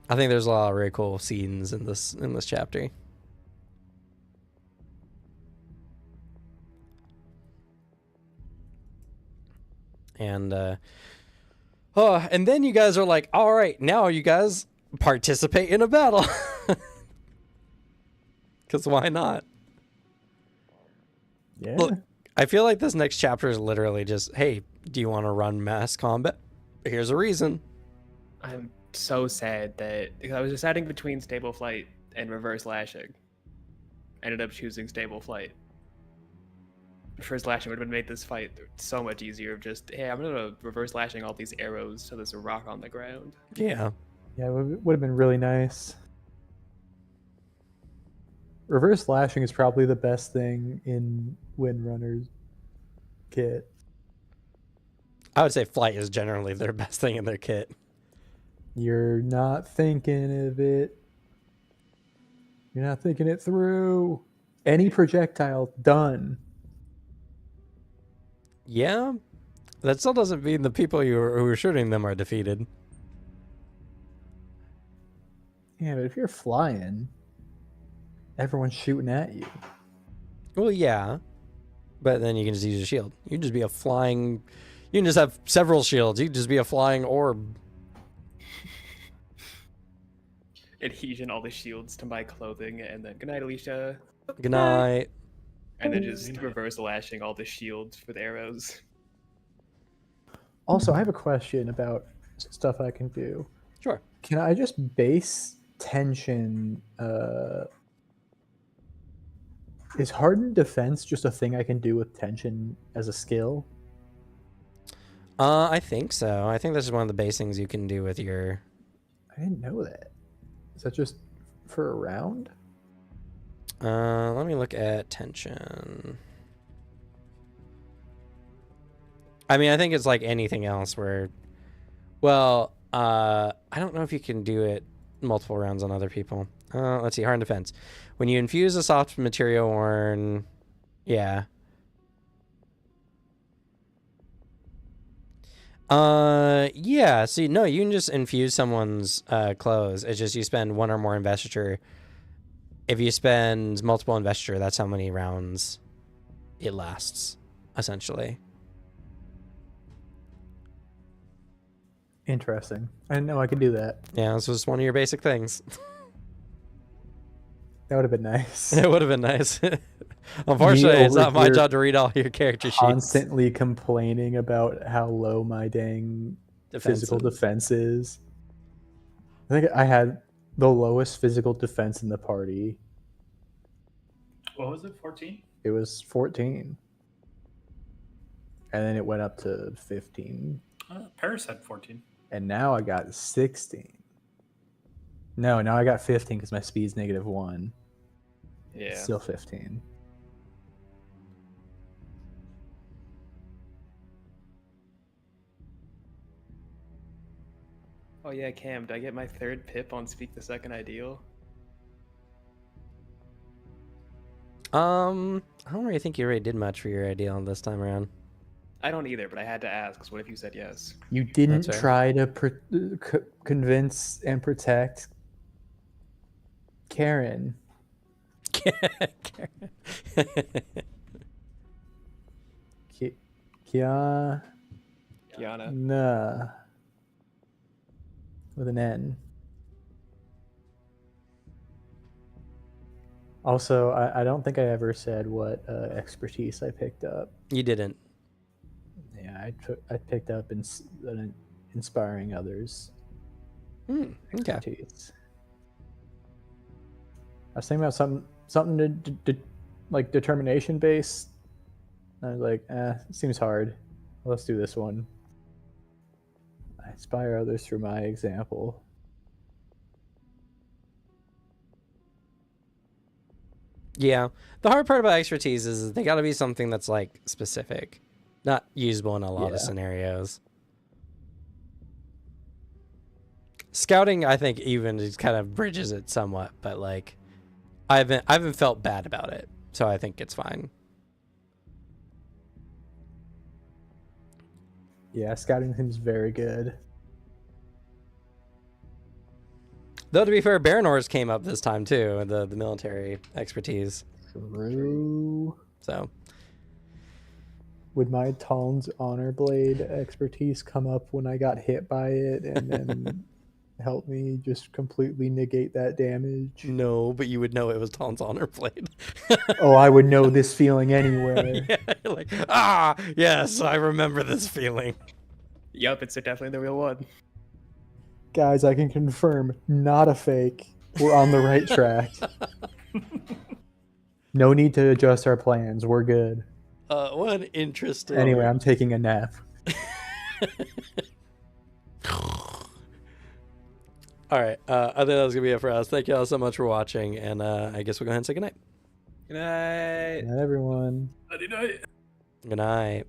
I think there's a lot of really cool scenes in this chapter. And and then you guys are like, all right, now you guys participate in a battle. Because why not? Yeah. Look, I feel like this next chapter is literally just, hey, do you want to run mass combat? Here's a reason. I'm so sad that because I was deciding between stable flight and reverse lashing. I ended up choosing stable flight. Reverse lashing would have made this fight so much easier. Of just, hey, I'm gonna reverse lashing all these arrows so there's a rock on the ground. Yeah. Yeah, it would have been really nice. Reverse lashing is probably the best thing in Windrunner's kit. I would say flight is generally their best thing in their kit. You're not thinking of it. You're not thinking it through. Any projectile, done. Yeah. That still doesn't mean the people who are shooting them are defeated. Yeah, but if you're flying, everyone's shooting at you. Well, yeah. But then you can just use a shield. You can just be a flying... You can just have several shields. You can just be a flying orb. Adhesion all the shields to my clothing, and then good night, Alicia. Good night. And then just reverse lashing all the shields with arrows. Also, I have a question about stuff I can do. Sure. Can I just base tension. Is hardened defense just a thing I can do with tension as a skill? I think so. I think this is one of the base things you can do with your. I didn't know that. Is that just for a round? Let me look at tension. I mean, I think it's like anything else where, well, I don't know if you can do it multiple rounds on other people. Let's see, hardened defense. When you infuse a soft material worn, yeah. Yeah. See, no, you can just infuse someone's clothes. It's just you spend one or more investiture. If you spend multiple investiture, that's how many rounds it lasts, essentially. Interesting. I didn't know I could do that. Yeah, this was one of your basic things. That would have been nice. It would have been nice. Unfortunately, it's over not my here job to read all your character sheets. Constantly complaining about how low my dang physical defense is. I think I had the lowest physical defense in the party. What was it? 14? It was 14. And then it went up to 15. Paris had 14. And now I got 16. No, now I got 15 because my speed's -1. Yeah. Still 15. Oh yeah, Cam, did I get my 3rd pip on Speak the Second Ideal? I don't really think you really did much for your ideal this time around. I don't either, but I had to ask, 'cause what if you said yes? You didn't That's try to convince and protect Karen. Kiana. Nah. With an N. Also, I don't think I ever said what expertise I picked up. You didn't. Yeah, I picked up inspiring others. Okay. Expertise. I was thinking about something like determination based. I was like, it seems hard. Let's do this one. I inspire others through my example. Yeah. The hard part about expertise is they got to be something that's like specific, not usable in a lot of scenarios. Scouting, I think, even just kind of bridges it somewhat, but like, I haven't felt bad about it, so I think it's fine. Yeah, scouting seems very good. Though to be fair, Baranors came up this time too, the military expertise. True. So would my Talon's Honor Blade expertise come up when I got hit by it and then help me just completely negate that damage? no, but you would know it was Talon's Honor Blade. Oh, I would know this feeling anyway. Yeah, like, yes, I remember this feeling. Yup, it's definitely the real one. Guys, I can confirm, not a fake. We're on the right track. No need to adjust our plans. We're good. What interesting. Anyway, I'm taking a nap. All right. I think that was going to be it for us. Thank you all so much for watching. And I guess we'll go ahead and say goodnight. Good night. Good night, everyone. Night. Good night.